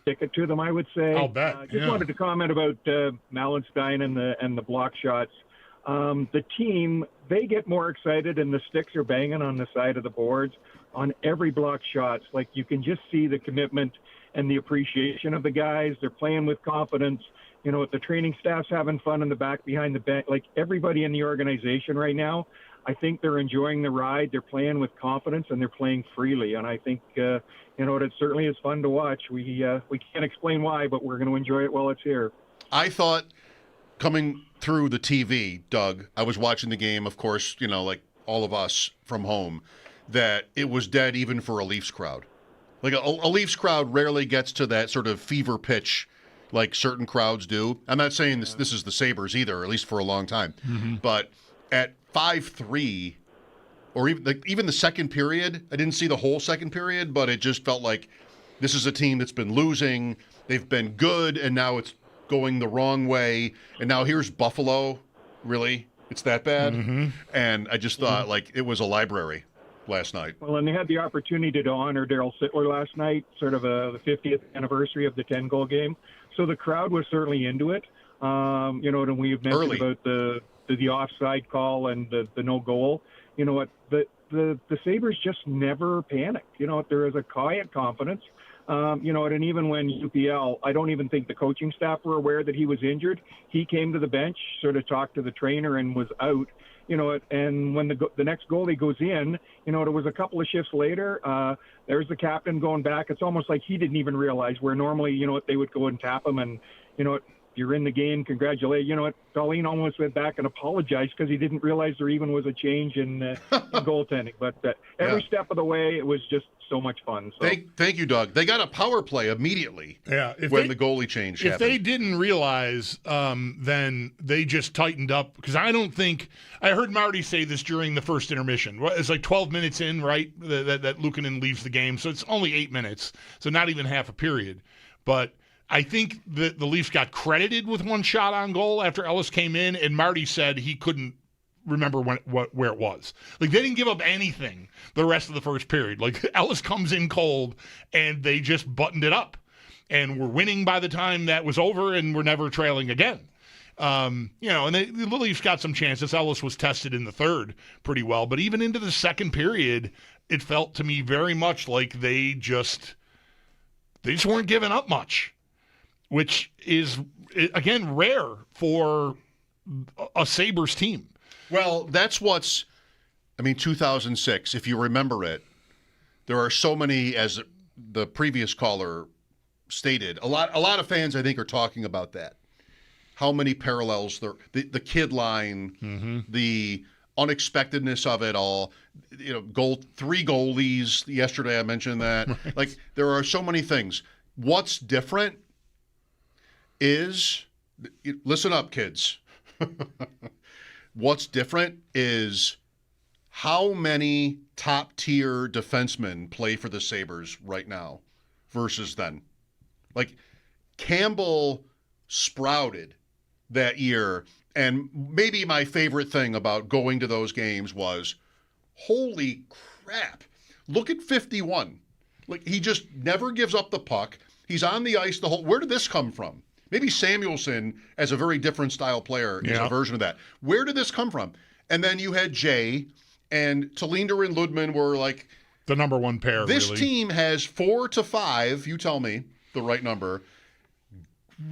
stick it to them, I would say. I'll bet. Just wanted to comment about Malenstein and the block shots. The team, they get more excited and the sticks are banging on the side of the boards on every block shots. You can just see the commitment and the appreciation of the guys. They're playing with confidence. The training staff's having fun in the back behind the bench. Everybody in the organization right now, I think they're enjoying the ride. They're playing with confidence and they're playing freely. And I think, it certainly is fun to watch. We can't explain why, but we're going to enjoy it while it's here. I thought coming through the TV, Doug, I was watching the game, of course, like all of us from home, that it was dead even for a Leafs crowd. A Leafs crowd rarely gets to that sort of fever pitch like certain crowds do. I'm not saying this is the Sabres either, at least for a long time. Mm-hmm. But at 5-3, or even the second period, I didn't see the whole second period, but it just felt like this is a team that's been losing. They've been good, and now it's going the wrong way. And now here's Buffalo. Really? It's that bad? Mm-hmm. And I just thought, it was a library last night. Well, and they had the opportunity to honor Darryl Sittler last night, sort of the 50th anniversary of the 10-goal game. So the crowd was certainly into it. And we've mentioned about the offside call and the no goal. you know what, the Sabres just never panicked. You know, there is a quiet confidence. You know, and even when UPL, I don't even think the coaching staff were aware that he was injured. He came to the bench, sort of talked to the trainer, and was out. You know, and when the next goalie goes in, you know, it was a couple of shifts later. There's the captain going back. It's almost like he didn't even realize where normally, you know what, they would go and tap him, and you know what, you're in the game, congratulate. You know what, Darlene almost went back and apologized because he didn't realize there even was a change in goaltending. But every step of the way, it was just so much fun. So. Thank you, Doug. They got a power play immediately when the goalie change happened. If they didn't realize, then they just tightened up. Because I don't think – I heard Marty say this during the first intermission. It's like 12 minutes in, right, that Luukkonen leaves the game. So it's only 8 minutes, so not even half a period. But – I think the Leafs got credited with one shot on goal after Ellis came in, and Marty said he couldn't remember where it was. Like, they didn't give up anything the rest of the first period. Like, Ellis comes in cold, and they just buttoned it up. And we're winning by the time that was over, and we're never trailing again. You know, and the Leafs got some chances. Ellis was tested in the third pretty well. But even into the second period, it felt to me very much like they just weren't giving up much. Which is, again, rare for a Sabres team. Well, that's 2006, if you remember it, there are so many, as the previous caller stated, a lot of fans, I think, are talking about that. How many parallels, the kid line, the unexpectedness of it all, you know, 3 goalies. Yesterday I mentioned that. Right. Like, there are so many things. What's different is, listen up, kids. What's different is how many top-tier defensemen play for the Sabres right now versus then. Like, Campbell sprouted that year, and maybe my favorite thing about going to those games was, holy crap, look at 51. Like, he just never gives up the puck. He's on the ice the whole – where did this come from? Maybe Samuelson, as a very different style player, is a version of that. Where did this come from? And then you had Jay, and Talinder and Ludman were like the number one pair. This team has 4 to 5. You tell me the right number.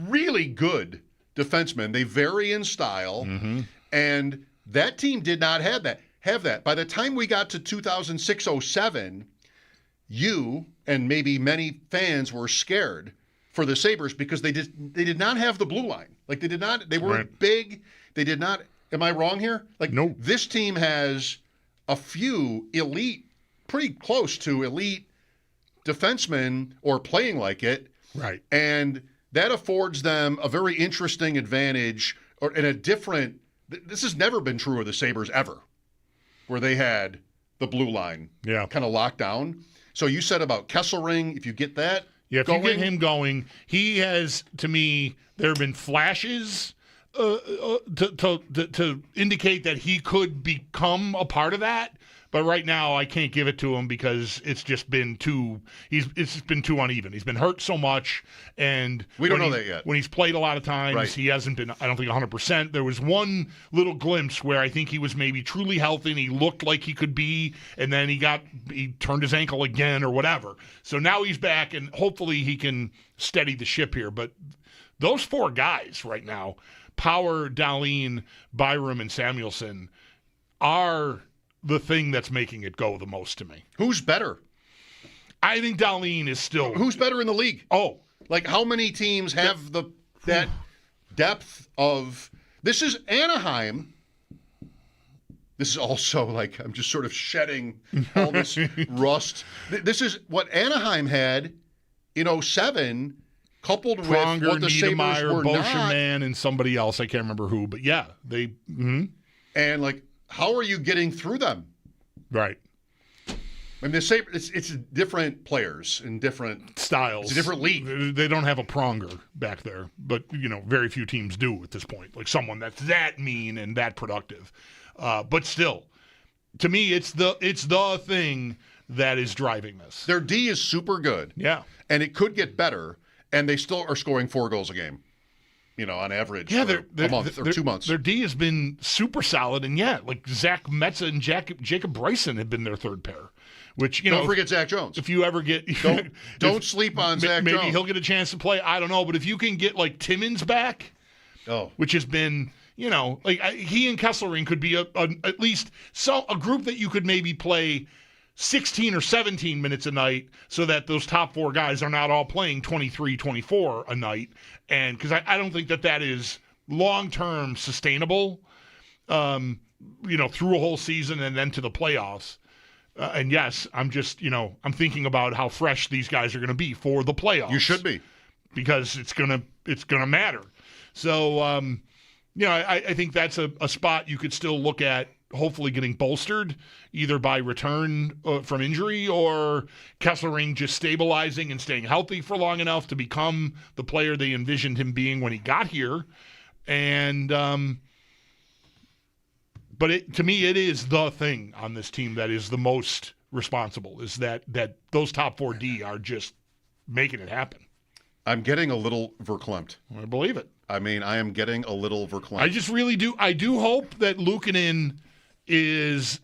Really good defensemen. They vary in style, and that team did not have that. By the time we got to 2006-07, you and maybe many fans were scared for the Sabres because they did not have the blue line. Like, they weren't big. They did not. Am I wrong here? Like, no. This team has a few elite, pretty close to elite defensemen or playing like it. Right. And that affords them a very interesting advantage and a different, this has never been true of the Sabres ever, where they had the blue line kind of locked down. So you said about Kesselring, if you get that, if you get him going, he has, to me, there have been flashes to indicate that he could become a part of that. But right now, I can't give it to him because it's just been too uneven. He's been hurt so much, and we don't know that yet. When he's played a lot of times, he hasn't been, I don't think, 100%. There was one little glimpse where I think he was maybe truly healthy and he looked like he could be, and then he turned his ankle again or whatever. So now he's back, and hopefully he can steady the ship here. But those 4 guys right now, Power, Dahlin, Byram, and Samuelson, are the thing that's making it go the most to me. Who's better? I think Dahlin is still. Who's better in the league? Oh, like how many teams have that depth of? This is Anaheim. This is also like I'm just sort of shedding all this rust. This is what Anaheim had in 2007, coupled Pronger, with what the Sabres were Beauchemin, and somebody else. I can't remember who, but yeah, they. And like. How are you getting through them? Right. I mean, the Sabres, it's different players and different styles. It's a different league. They don't have a Pronger back there, but very few teams do at this point. Like someone that's that mean and that productive. But still, to me, it's the thing that is driving this. Their D is super good. Yeah, and it could get better, and they still are scoring 4 goals a game. on average Yeah, for a month or 2 months. Their D has been super solid, and like Zach Metza and Jacob Bryson have been their third pair. Which don't forget Zach Jones. If you ever get don't sleep on Zach maybe Jones. Maybe he'll get a chance to play. I don't know, but if you can get like Timmins back, which has been he and Kesselring could be at least a group that you could maybe play 16 or 17 minutes a night, so that those top four guys are not all playing 23, 24 a night, and because I don't think that is long term sustainable, through a whole season and then to the playoffs. And yes, I'm just, I'm thinking about how fresh these guys are going to be for the playoffs. You should be, because it's gonna matter. So, I think that's a spot you could still look at, hopefully getting bolstered either by return from injury or Kesselring just stabilizing and staying healthy for long enough to become the player they envisioned him being when he got here. And But to me, it is the thing on this team that is the most responsible, is that those top 4D are just making it happen. I'm getting a little verklempt. I believe it. I mean, I am getting a little verklempt. I just really do. I do hope that Luukkonen is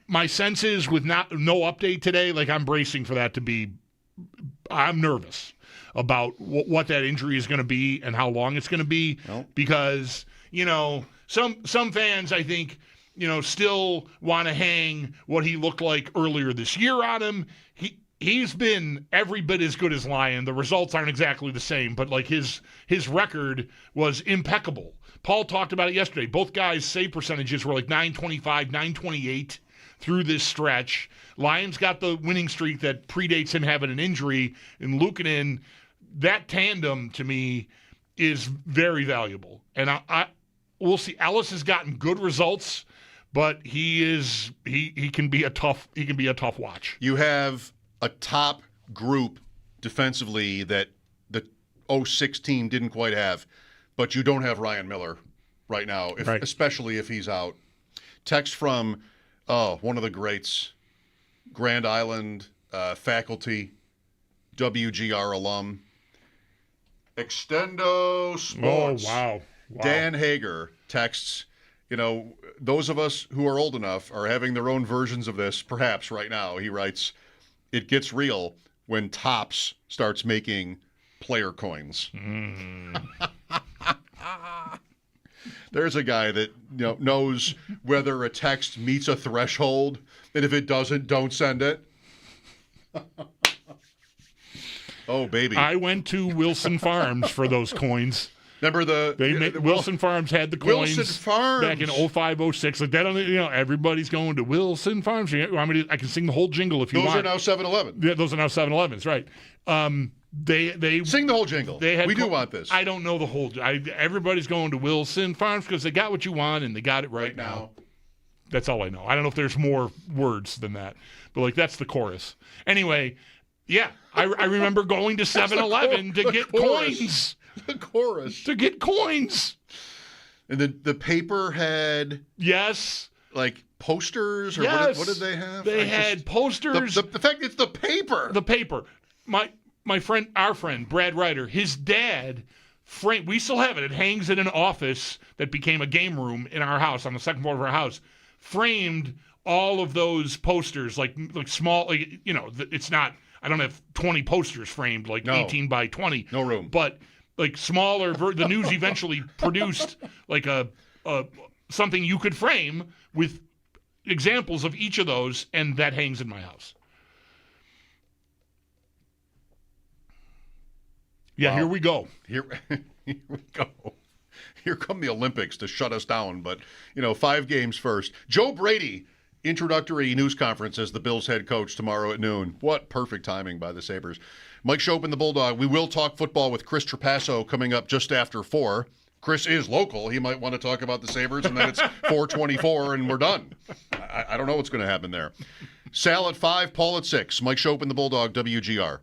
my sense is with no update today, like I'm bracing for that to be – I'm nervous about what that injury is going to be and how long it's going to be because, some fans, I think – still want to hang what he looked like earlier this year on him. He's been every bit as good as Lyon. The results aren't exactly the same, but like his record was impeccable. Paul talked about it yesterday. Both guys' save percentages were like 925, 928 through this stretch. Lyon's got the winning streak that predates him having an injury. And Luukkonen, that tandem to me is very valuable. And we'll see. Ellis has gotten good results, but he can be a tough watch. You have a top group defensively that the 06 team didn't quite have, but you don't have Ryan Miller right now, especially if he's out. Text from one of the greats, Grand Island faculty, WGR alum, Extendo Sports. Oh, wow. Dan Hager texts, those of us who are old enough are having their own versions of this, perhaps right now. He writes, it gets real when Topps starts making player coins. There's a guy that knows whether a text meets a threshold, and if it doesn't, don't send it. Oh, baby. I went to Wilson Farms for those coins. Remember Wilson Farms had the coins Wilson Farms back in 05, 06. Like that, everybody's going to Wilson Farms. I can sing the whole jingle if you want. Those are now 7-Eleven. Yeah, those are now 7-Elevens, right? They sing the whole jingle. We do want this. I don't know the whole. Everybody's going to Wilson Farms because they got what you want and they got it right now. That's all I know. I don't know if there's more words than that, but that's the chorus. Anyway, yeah, I remember going to 7-Eleven to get coins. The chorus. To get coins. And the paper had like posters or what did they have? They had posters. The fact it's the paper. The paper. My friend, our friend, Brad Ryder, his dad framed, we still have it. It hangs in an office that became a game room in our house, on the second floor of our house, framed all of those posters, like small, it's not, I don't have 20 posters framed, 18 by 20. No room. But smaller, the news eventually produced a something you could frame with examples of each of those, and that hangs in my house. Yeah, wow. Here we go. Here we go. Here come the Olympics to shut us down, but 5 games first. Joe Brady, introductory news conference as the Bills head coach tomorrow at noon. What perfect timing by the Sabres. Mike Schopp and the Bulldog. We will talk football with Chris Trapaso coming up just after 4. Chris is local. He might want to talk about the Sabres, and then it's 4:24 and we're done. I don't know what's going to happen there. Sal at 5, Paul at 6. Mike Schopp and the Bulldog, WGR.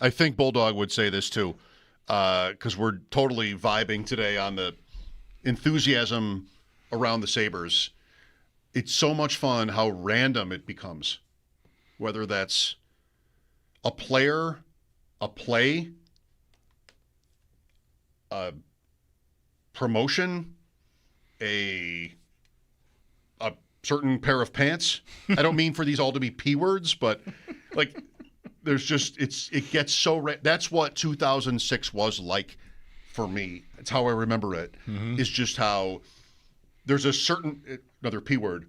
I think Bulldog would say this too, because we're totally vibing today on the enthusiasm around the Sabres. It's so much fun how random it becomes, whether that's a player, a play, a promotion, a certain pair of pants. I don't mean for these all to be P words, but like there's just it gets so that's what 2006 was like for me. It's how I remember it. Is just how there's a certain another P word.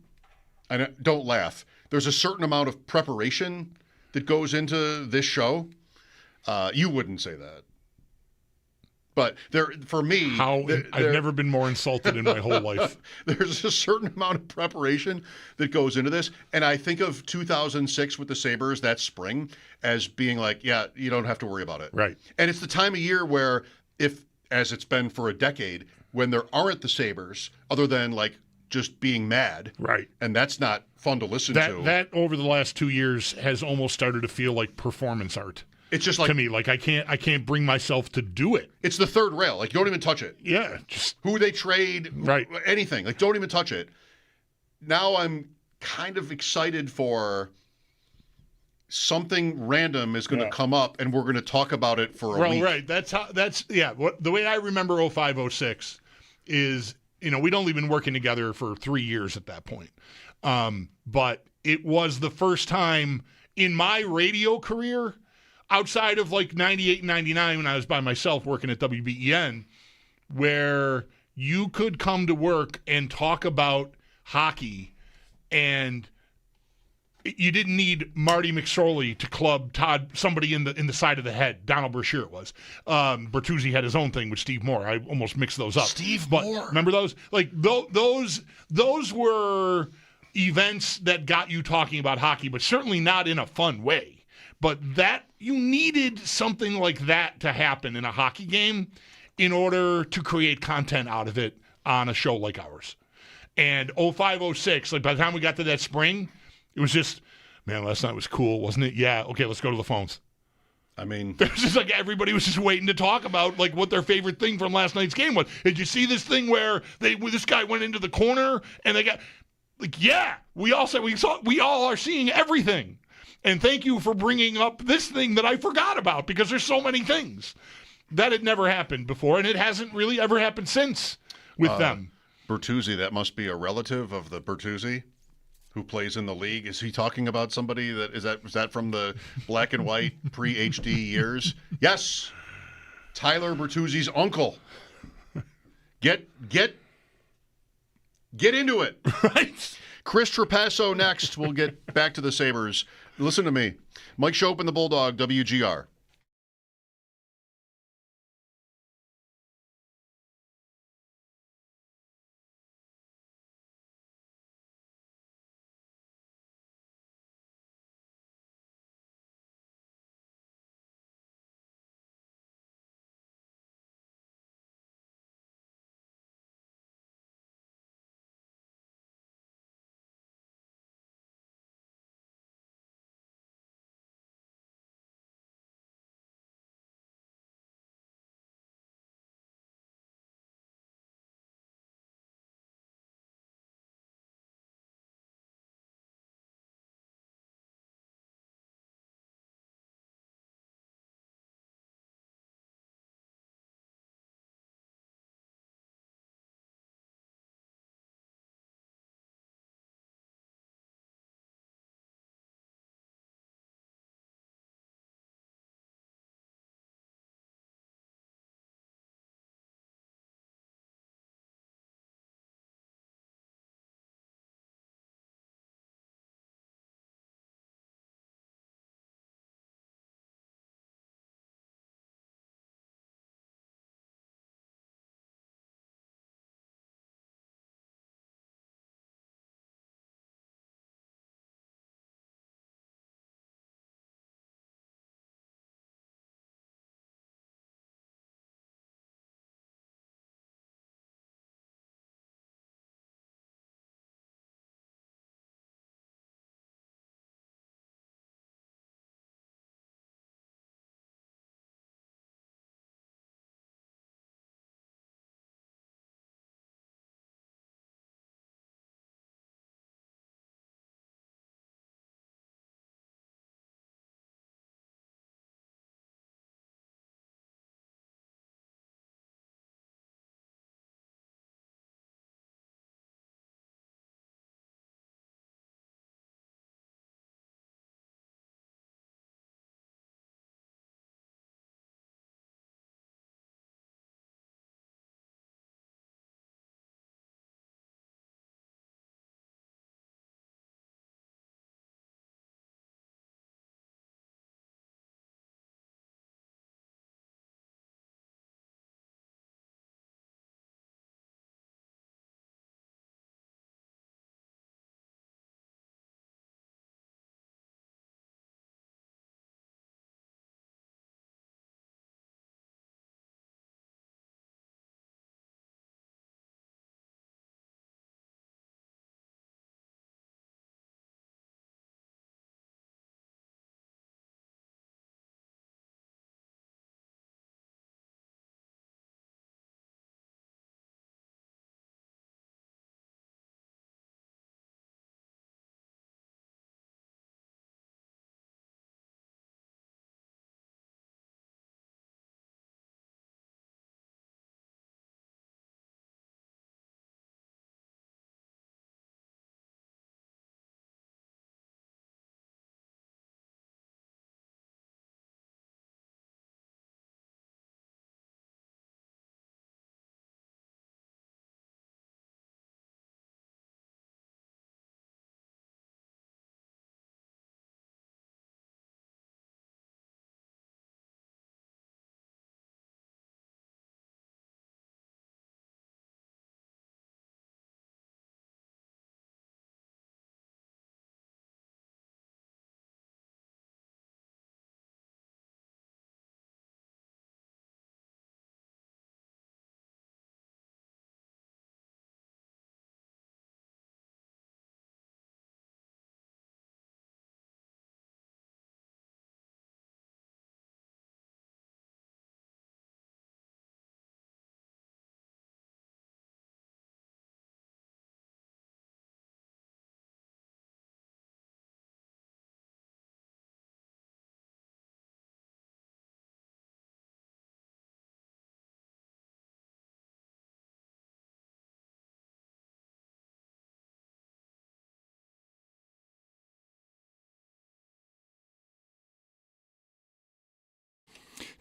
And don't laugh. There's a certain amount of preparation that goes into this show. You wouldn't say that. But for me, I've never been more insulted in my whole life. There's a certain amount of preparation that goes into this, and I think of 2006 with the Sabres that spring as being like, yeah, you don't have to worry about it, right? And it's the time of year where, if as it's been for a decade, when there aren't the Sabres, other than like just being mad, right? And that's not fun to listen to. That over the last 2 years has almost started to feel like performance art. It's just like to me, like I can't bring myself to do it. It's the third rail. Like, don't even touch it. Yeah, just who they trade, right? Anything. Like, don't even touch it. Now I'm kind of excited for something random is going to come up, and we're going to talk about it for a week. Right. That's the way I remember 05-06 is, we'd only been working together for 3 years at that point, but it was the first time in my radio career, outside of like 98 and 99 when I was by myself working at WBEN, where you could come to work and talk about hockey and you didn't need Marty McSorley to club somebody in the side of the head. Donald Brashear it was. Bertuzzi had his own thing with Steve Moore. I almost mixed those up. Moore. Remember those? Like those were events that got you talking about hockey, but certainly not in a fun way. But that you needed something like that to happen in a hockey game in order to create content out of it on a show like ours. And 05-06, like by the time we got to that spring, it was just, man, last night was cool, wasn't it? Yeah, okay, let's go to the phones. I mean, there's just like everybody was just waiting to talk about like what their favorite thing from last night's game was. Did you see this thing where this guy went into the corner and they got like, yeah, we all are seeing everything. And thank you for bringing up this thing that I forgot about, because there's so many things that had never happened before, and it hasn't really ever happened since with them. Bertuzzi, that must be a relative of the Bertuzzi who plays in the league. Is he talking about somebody was that from the black and white pre-HD years? Yes, Tyler Bertuzzi's uncle. Get into it, right? Chris Trapaso next. We'll get back to the Sabres. Listen to me. Mike Schopp and the Bulldog, WGR.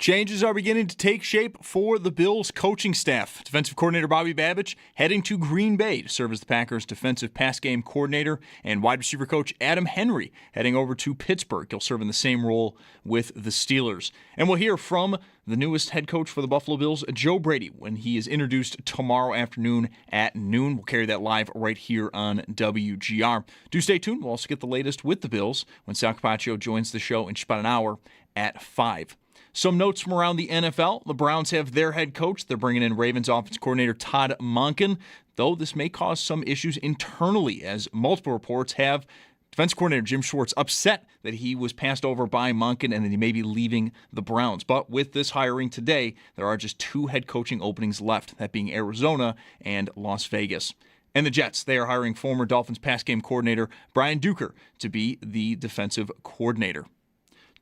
Changes are beginning to take shape for the Bills coaching staff. Defensive coordinator Bobby Babich heading to Green Bay to serve as the Packers' defensive pass game coordinator, and wide receiver coach Adam Henry heading over to Pittsburgh. He'll serve in the same role with the Steelers. And we'll hear from the newest head coach for the Buffalo Bills, Joe Brady, when he is introduced tomorrow afternoon at noon. We'll carry that live right here on WGR. Do stay tuned. We'll also get the latest with the Bills when Sal Capacio joins the show in just about an hour at 5. Some notes from around the NFL. The Browns have their head coach. They're bringing in Ravens offense coordinator Todd Monken, though this may cause some issues internally, as multiple reports have defense coordinator Jim Schwartz upset that he was passed over by Monken and that he may be leaving the Browns. But with this hiring today, there are just 2 head coaching openings left, that being Arizona and Las Vegas. And the Jets, they are hiring former Dolphins pass game coordinator Brian Duker to be the defensive coordinator.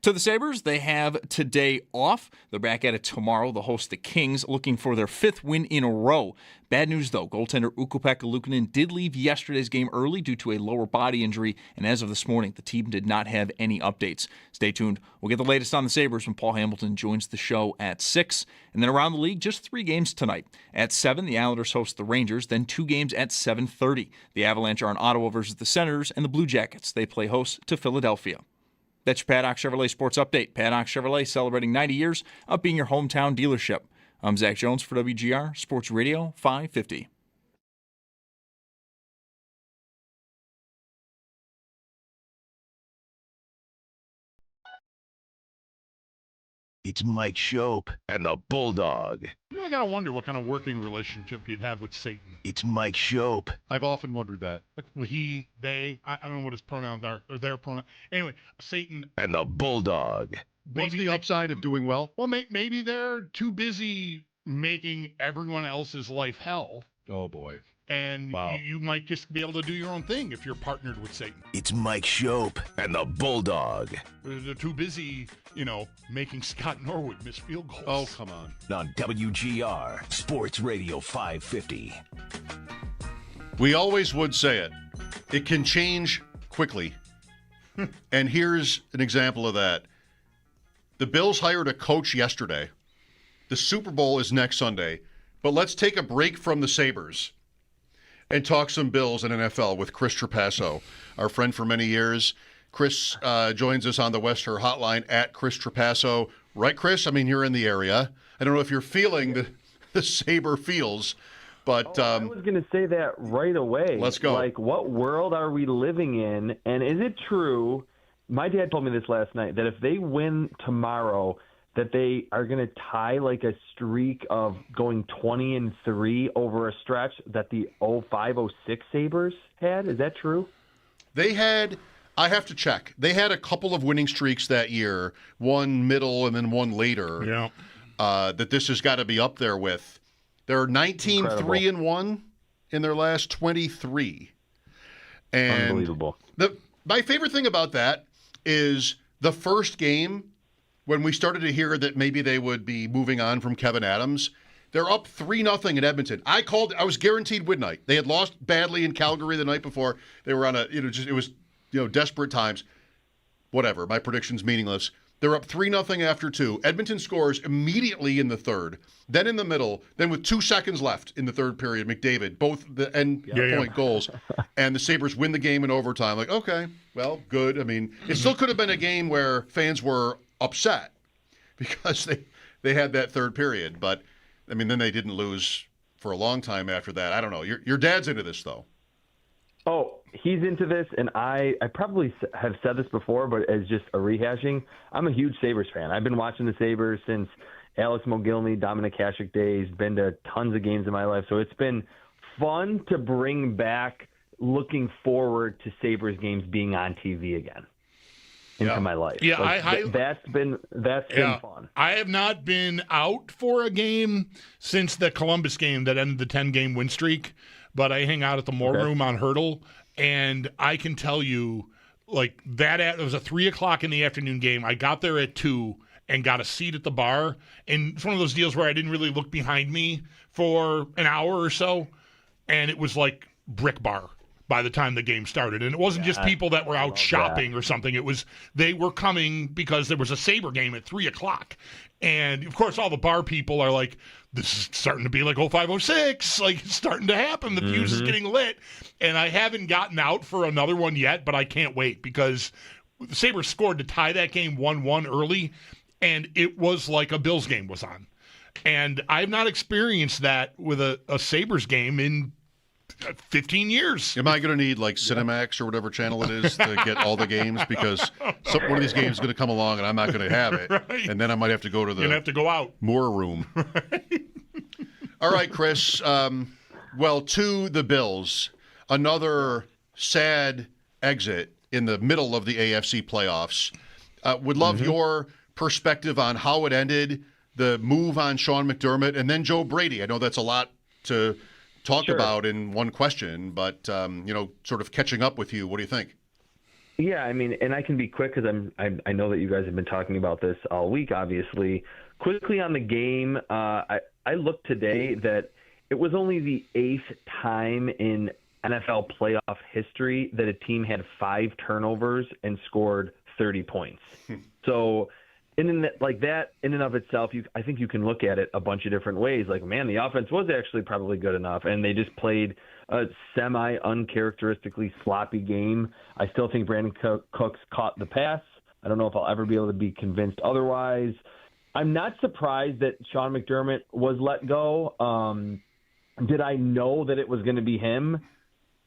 To the Sabres, they have today off. They're back at it tomorrow. They'll host the Kings, looking for their 5th win in a row. Bad news, though. Goaltender Ukko-Pekka Luukkonen did leave yesterday's game early due to a lower body injury, and as of this morning, the team did not have any updates. Stay tuned. We'll get the latest on the Sabres when Paul Hamilton joins the show at 6. And then around the league, just 3 games tonight. At 7, the Islanders host the Rangers, then 2 games at 7:30. The Avalanche are in Ottawa versus the Senators, and the Blue Jackets, they play host to Philadelphia. That's your Paddock Chevrolet Sports Update. Paddock Chevrolet celebrating 90 years of being your hometown dealership. I'm Zach Jones for WGR Sports Radio 550. It's Mike Schopp and the Bulldog. I gotta wonder what kind of working relationship you'd have with Satan. It's Mike Schopp. I've often wondered that. Well, he, they, I don't know what his pronouns are, or their pronouns. Anyway, Satan. And the Bulldog. What's the upside of doing well? Well, maybe they're too busy making everyone else's life hell. Oh, boy. And Wow. you might just be able to do your own thing if you're partnered with Satan. It's Mike Schopp and the Bulldog. They're too busy, making Scott Norwood miss field goals. Oh, come on. On WGR Sports Radio 550. We always would say it. It can change quickly. And here's an example of that. The Bills hired a coach yesterday. The Super Bowl is next Sunday. But let's take a break from the Sabres and talk some Bills and NFL with Chris Trapaso, our friend for many years. Chris joins us on the Wester hotline at Chris Trapaso. Right, Chris? I mean, you're in the area. I don't know if you're feeling the Sabre feels, but... I was going to say that right away. Let's go. Like, what world are we living in? And is it true, my dad told me this last night, that if they win tomorrow, that they are going to tie like a streak of going 20-3 over a stretch that the 05-06 Sabres had? Is that true? They had, I have to check, they had a couple of winning streaks that year, one middle and then one later, that this has got to be up there with. They're 19-3-1 in their last 23. And unbelievable. My favorite thing about that is the first game, when we started to hear that maybe they would be moving on from Kevin Adams, they're up 3-0 in Edmonton. I was guaranteed midnight. They had lost badly in Calgary the night before. They were on it was desperate times. Whatever. My prediction's meaningless. They're up 3-0 after 2. Edmonton scores immediately in the third, then in the middle, then with 2 seconds left in the third period, McDavid, both the end point goals, and the Sabres win the game in overtime. Like, okay, well, good. I mean, it still could have been a game where fans were upset because they had that third period. But, I mean, then they didn't lose for a long time after that. I don't know. Your dad's into this, though. Oh, he's into this, and I probably have said this before, but as just a rehashing, I'm a huge Sabres fan. I've been watching the Sabres since Alex Mogilny, Dominic Hasek days, been to tons of games in my life. So it's been fun to bring back looking forward to Sabres games being on TV again into my life. Yeah, like, that's been fun. I have not been out for a game since the Columbus game that ended the 10-game win streak, but I hang out at the Moore Room on Hurdle, and I can tell you, like, it was a 3 o'clock in the afternoon game. I got there at 2 and got a seat at the bar, and it's one of those deals where I didn't really look behind me for an hour or so, and it was like brick bar. by the time the game started. And it wasn't just people that were out shopping or something. It was they were coming because there was a Sabre game at 3 o'clock. And, of course, all the bar people are like, this is starting to be like 0506. Like, it's starting to happen. The fuse is getting lit. And I haven't gotten out for another one yet, but I can't wait because the Sabres scored to tie that game 1-1 early, and it was like a Bills game was on. And I've not experienced that with a Sabres game in 15 years. Am I going to need like Cinemax or whatever channel it is to get all the games? Because one of these games is going to come along and I'm not going to have it. Right. And then I might have to go to the You're going to have to go out. Moore room. Right. All right, Chris. Well, to the Bills, another sad exit in the middle of the AFC playoffs. Would love your perspective on how it ended, the move on Sean McDermott, and then Joe Brady. I know that's a lot to talk about in one question, but, sort of catching up with you. What do you think? Yeah, I mean, and I can be quick because I know that you guys have been talking about this all week, obviously. Quickly on the game, I looked today that it was only the 8th time in NFL playoff history that a team had 5 turnovers and scored 30 points. So in and of itself, I think you can look at it a bunch of different ways. Like, man, the offense was actually probably good enough, and they just played a semi-uncharacteristically sloppy game. I still think Brandon Cooks caught the pass. I don't know if I'll ever be able to be convinced otherwise. I'm not surprised that Sean McDermott was let go. Did I know that it was going to be him?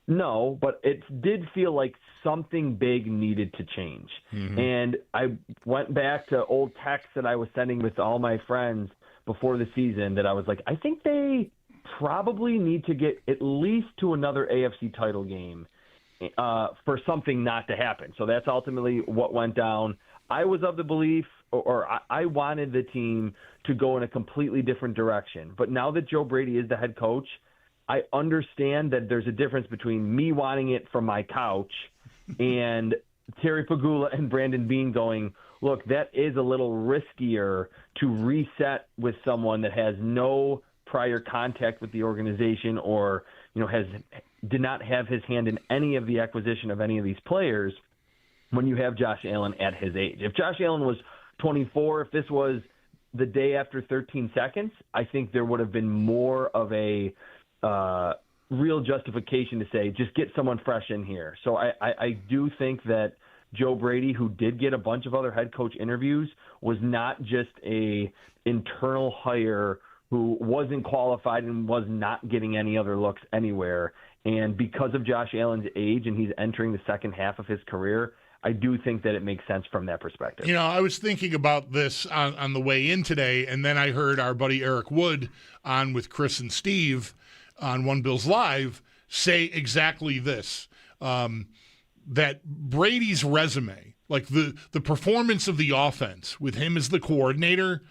No, but it did feel like something big needed to change. And I went back to old texts that I was sending with all my friends before the season that I was like, I think they probably need to get at least to another AFC title game for something not to happen. So that's ultimately what went down. I was of the belief, or I wanted the team to go in a completely different direction. But now that Joe Brady is the head coach, I understand that there's a difference between me wanting it from my couch and Terry Pagula and Brandon Beane going, look, that is a little riskier to reset with someone that has no prior contact with the organization or, did not have his hand in any of the acquisition of any of these players when you have Josh Allen at his age. If Josh Allen was 24, if this was the day after 13 seconds, I think there would have been more of a real justification to say, just get someone fresh in here. So I do think that Joe Brady, who did get a bunch of other head coach interviews, was not just a internal hire who wasn't qualified and was not getting any other looks anywhere. And because of Josh Allen's age and he's entering the second half of his career, I do think that it makes sense from that perspective. I was thinking about this on the way in today, and then I heard our buddy Eric Wood on with Chris and Steve on One Bills Live say exactly this, that Brady's resume, like the performance of the offense with him as the coordinator,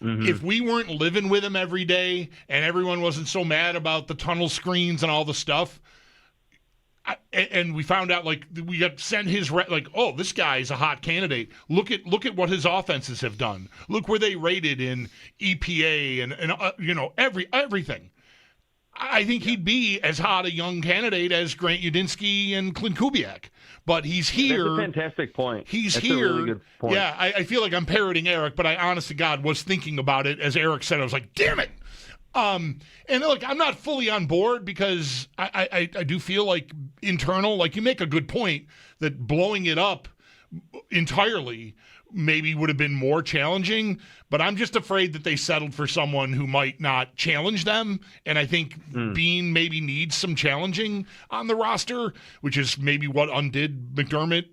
if we weren't living with him every day and everyone wasn't so mad about the tunnel screens and all the stuff, and we found out like we got sent his this guy's a hot candidate. Look at what his offenses have done. Look where they rated in EPA and everything. I think he'd be as hot a young candidate as Grant Udinski and Clint Kubiak. But he's here. That's a fantastic point. He's That's here. A really good point. Yeah, I feel like I'm parroting Eric, but I honest to God was thinking about it as Eric said. I was like, damn it. And look, I'm not fully on board because I do feel like internal, like you make a good point that blowing it up entirely maybe would have been more challenging, but I'm just afraid that they settled for someone who might not challenge them. And I think Bean maybe needs some challenging on the roster, which is maybe what undid McDermott,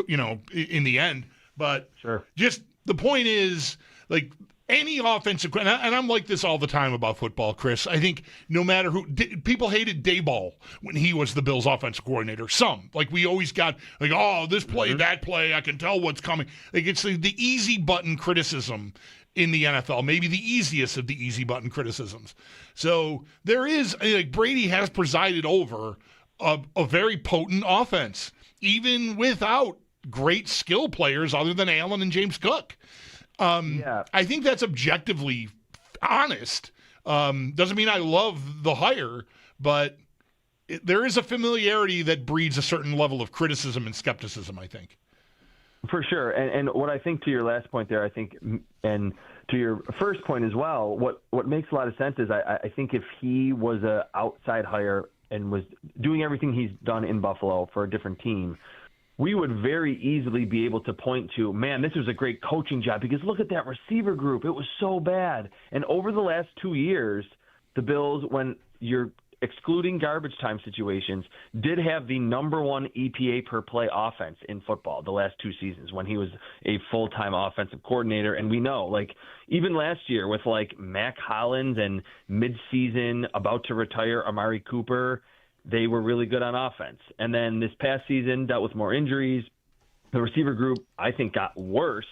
in the end. But just the point is, like, any offensive, and I'm like this all the time about football, Chris. I think no matter who, people hated Dayball when he was the Bills' offensive coordinator. Some, like we always got like, oh, this play, that play, I can tell what's coming. Like it's the easy button criticism in the NFL, maybe the easiest of the easy button criticisms. So there is, like Brady has presided over a very potent offense, even without great skill players other than Allen and James Cook. I think that's objectively honest. Doesn't mean I love the hire, but there is a familiarity that breeds a certain level of criticism and skepticism, I think. For sure. And what I think, to your last point there, I think, and to your first point as well, what makes a lot of sense is I think if he was an outside hire and was doing everything he's done in Buffalo for a different team, we would very easily be able to point to, man, this was a great coaching job because look at that receiver group. It was so bad. And over the last 2 years, the Bills, when you're excluding garbage time situations, did have the number one EPA per play offense in football the last 2 seasons when he was a full-time offensive coordinator. And we know, like, even last year with, like, Mac Hollins and mid-season about to retire Amari Cooper, they were really good on offense. And then this past season dealt with more injuries. The receiver group, I think, got worse,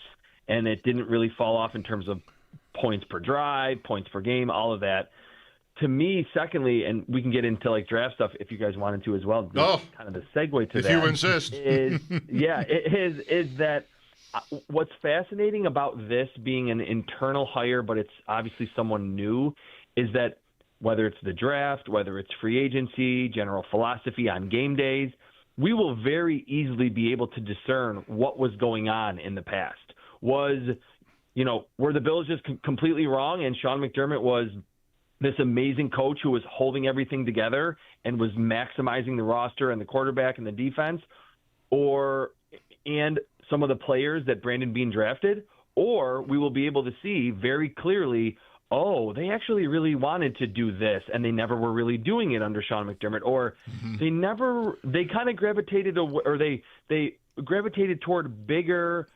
and it didn't really fall off in terms of points per drive, points per game, all of that. To me, secondly, and we can get into like draft stuff if you guys wanted to as well. Kind of the segue to if that. If you insist. Is that what's fascinating about this being an internal hire, but it's obviously someone new, is that whether it's the draft, whether it's free agency, general philosophy on game days, we will very easily be able to discern what was going on in the past. Were the Bills just completely wrong and Sean McDermott was this amazing coach who was holding everything together and was maximizing the roster and the quarterback and the defense, and some of the players that Brandon Beane drafted? Or we will be able to see very clearly, oh, they actually really wanted to do this and they never were really doing it under Sean McDermott, or they kind of gravitated, or they gravitated toward bigger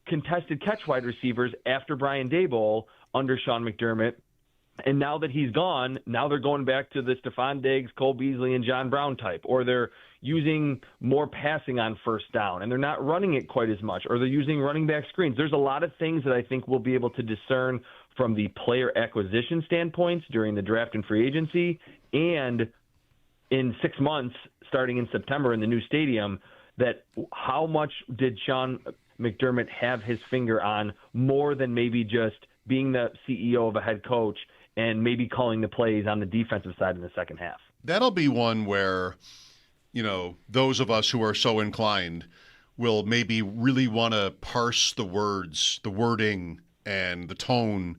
contested catch wide receivers after Brian Daboll under Sean McDermott. And now that he's gone, now they're going back to the Stephon Diggs, Cole Beasley, and John Brown type, or they're using more passing on first down, and they're not running it quite as much, or they're using running back screens. There's a lot of things that I think we'll be able to discern from the player acquisition standpoints during the draft and free agency, and in 6 months, starting in September in the new stadium, that how much did Sean McDermott have his finger on more than maybe just being the CEO of a head coach and maybe calling the plays on the defensive side in the second half. That'll be one where, those of us who are so inclined will maybe really want to parse the words, the wording, and the tone.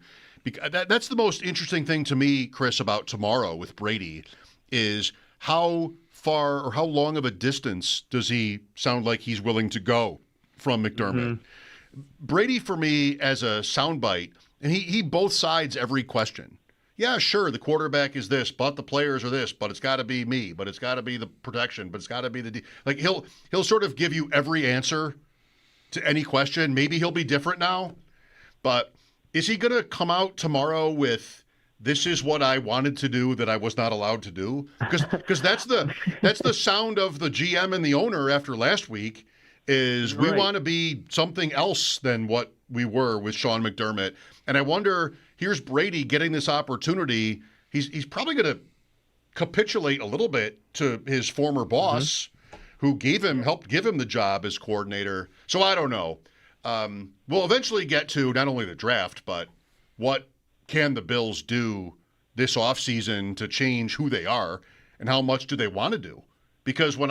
That's the most interesting thing to me, Chris, about tomorrow with Brady, is how far or how long of a distance does he sound like he's willing to go from McDermott? Brady, for me, as a soundbite, and he both sides every question. Yeah, sure, the quarterback is this, but the players are this, but it's got to be me, but it's got to be the protection, but it's got to be the he'll sort of give you every answer to any question. Maybe he'll be different now, but is he going to come out tomorrow with this is what I wanted to do that I was not allowed to do? Because that's the sound of the GM and the owner after last week is we want to be something else than what we were with Sean McDermott. And I wonder, here's Brady getting this opportunity. He's probably going to capitulate a little bit to his former boss who helped give him the job as coordinator. So I don't know. We'll eventually get to not only the draft, but what can the Bills do this offseason to change who they are and how much do they want to do? Because when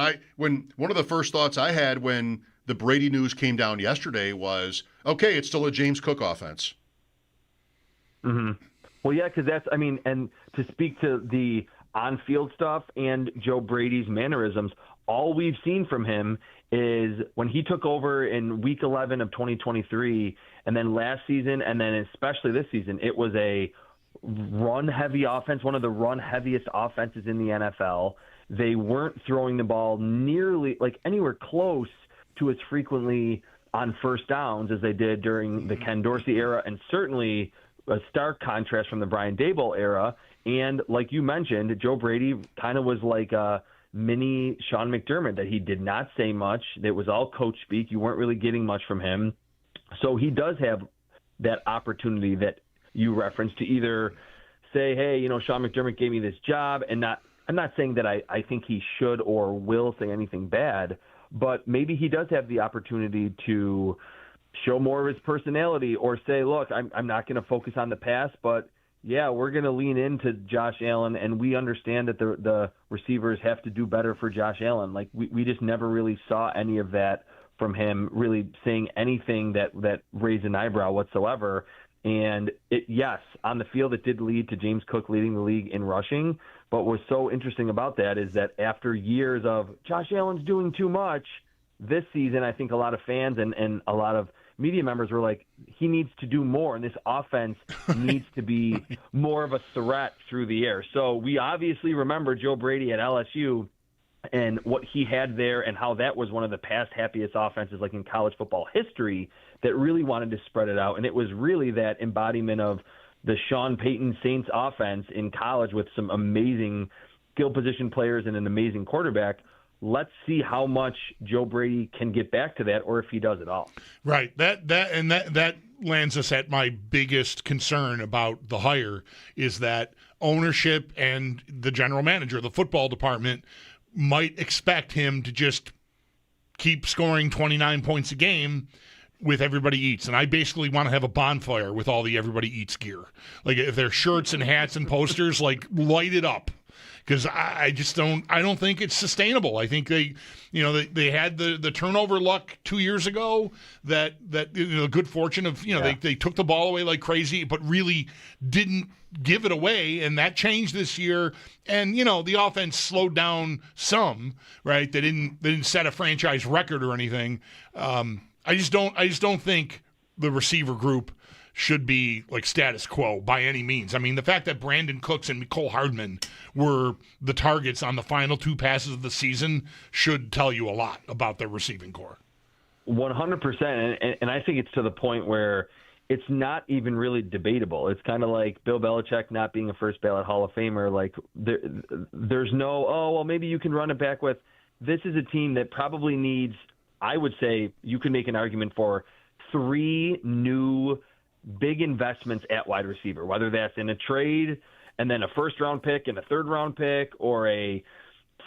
one of the first thoughts I had when the Brady news came down yesterday was, okay, it's still a James Cook offense. Well, yeah, because and to speak to the on-field stuff and Joe Brady's mannerisms, all we've seen from him is when he took over in Week 11 of 2023, and then last season, and then especially this season, it was a run-heavy offense, one of the run-heaviest offenses in the NFL. They weren't throwing the ball nearly anywhere close to as frequently on first downs as they did during the Ken Dorsey era, and certainly a stark contrast from the Brian Daboll era. And like you mentioned, Joe Brady kind of was like a mini Sean McDermott, that he did not say much. It was all coach speak. You weren't really getting much from him. So he does have that opportunity that you referenced to either say, hey, Sean McDermott gave me this job, and I'm not saying that I think he should or will say anything bad, but maybe he does have the opportunity to show more of his personality or say, look, I'm not going to focus on the past, but, yeah, we're going to lean into Josh Allen, and we understand that the receivers have to do better for Josh Allen. Like, we just never really saw any of that from him really saying anything that raised an eyebrow whatsoever. And yes, on the field, it did lead to James Cook leading the league in rushing. But what's so interesting about that is that after years of Josh Allen's doing too much, this season, I think a lot of fans and a lot of media members were like, he needs to do more, and this offense needs to be more of a threat through the air. So we obviously remember Joe Brady at LSU and what he had there and how that was one of the past happiest offenses like in college football history that really wanted to spread it out. And it was really that embodiment of the Sean Payton Saints offense in college with some amazing skill position players and an amazing quarterback. Let's see how much Joe Brady can get back to that, or if he does at all. Right. That lands us at my biggest concern about the hire is that ownership and the general manager, the football department, might expect him to just keep scoring 29 points a game with Everybody Eats. And I basically want to have a bonfire with all the Everybody Eats gear. Like, if there's shirts and hats and posters, like, light it up. Because I don't think it's sustainable. I think they had the turnover luck 2 years ago that good fortune of they took the ball away like crazy, but really didn't give it away, and that changed this year. And the offense slowed down some, right? They didn't set a franchise record or anything. I just don't think the receiver group should be like status quo by any means. I mean, the fact that Brandon Cooks and Mecole Hardman were the targets on the final two passes of the season should tell you a lot about their receiving core. 100%. And I think it's to the point where it's not even really debatable. It's kind of like Bill Belichick not being a first ballot Hall of Famer. Like there's no, maybe you can run it back with. This is a team that probably needs, I would say you can make an argument for 3 new big investments at wide receiver, whether that's in a trade and then a first-round pick and a third-round pick, or a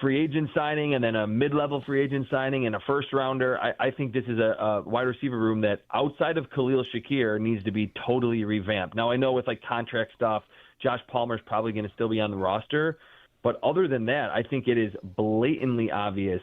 free agent signing and then a mid-level free agent signing and a first-rounder. I think this is a wide receiver room that outside of Khalil Shakir needs to be totally revamped. Now, I know with like contract stuff, Josh Palmer's probably going to still be on the roster, but other than that, I think it is blatantly obvious,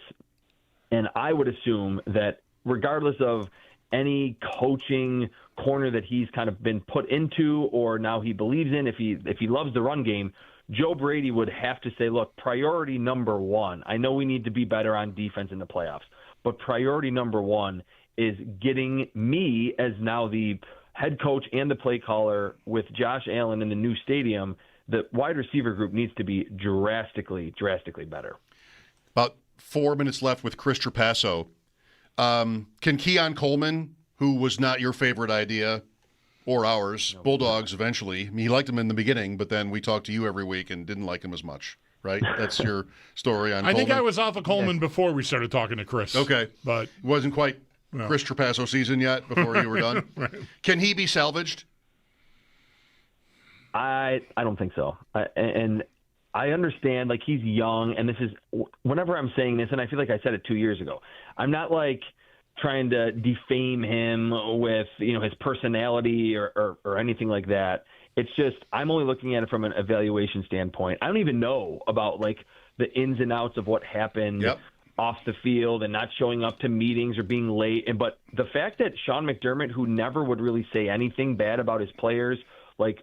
and I would assume that regardless of any coaching corner that he's kind of been put into or now he believes in, if he loves the run game, Joe Brady would have to say, look, priority number 1, I know we need to be better on defense in the playoffs, but priority number 1 is getting me as now the head coach and the play caller with Josh Allen in the new stadium. The wide receiver group needs to be drastically better. About 4 minutes left with Chris Trapaso. Can Keon Coleman, who was not your favorite idea or ours, Bulldogs eventually, I mean, he liked him in the beginning, but then we talked to you every week and didn't like him as much, right? That's your story on Coleman. I think I was off of Coleman before we started talking to Chris. Okay. But it wasn't quite Chris Trapaso season yet before you were done. Right. Can he be salvaged? I don't think so. And I understand, like, he's young, and this is whenever I'm saying this, and I feel like I said it 2 years ago, I'm not like trying to defame him with his personality or anything like that. It's just I'm only looking at it from an evaluation standpoint. I don't even know about like the ins and outs of what happened off the field and not showing up to meetings or being late. But the fact that Sean McDermott, who never would really say anything bad about his players, like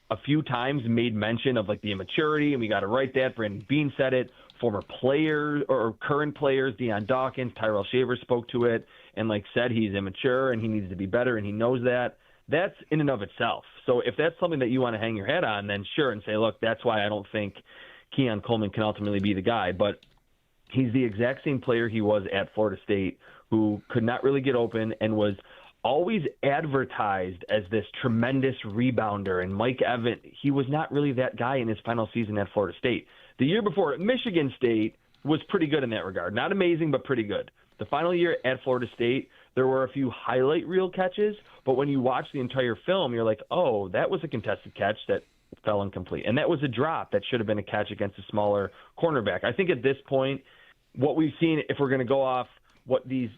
a few times made mention of like the immaturity, and we got to write that. Brandon Beane said it. Former players or current players, Deion Dawkins, Tyrell Shaver spoke to it and like said he's immature and he needs to be better and he knows that. That's in and of itself. So if that's something that you want to hang your head on, then sure, and say, look, that's why I don't think Keon Coleman can ultimately be the guy. But he's the exact same player he was at Florida State, who could not really get open and was always advertised as this tremendous rebounder. And Mike Evans, he was not really that guy in his final season at Florida State. The year before at Michigan State was pretty good in that regard. Not amazing, but pretty good. The final year at Florida State, there were a few highlight reel catches, but when you watch the entire film, you're like, oh, that was a contested catch that fell incomplete. And that was a drop that should have been a catch against a smaller cornerback. I think at this point, what we've seen, if we're going to go off what these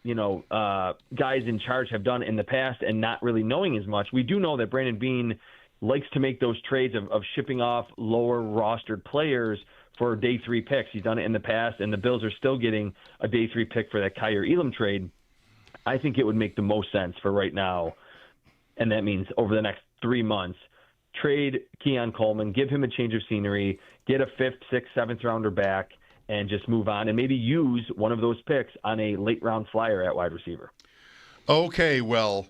guys in charge have done in the past and not really knowing as much, we do know that Brandon Beane likes to make those trades of shipping off lower rostered players for day 3 picks. He's done it in the past, and the Bills are still getting a day 3 pick for that Kyer Elam trade. I think it would make the most sense for right now, and that means over the next 3 months, trade Keon Coleman, give him a change of scenery, get a 5th, 6th, 7th rounder back, and just move on, and maybe use one of those picks on a late-round flyer at wide receiver. Okay, well,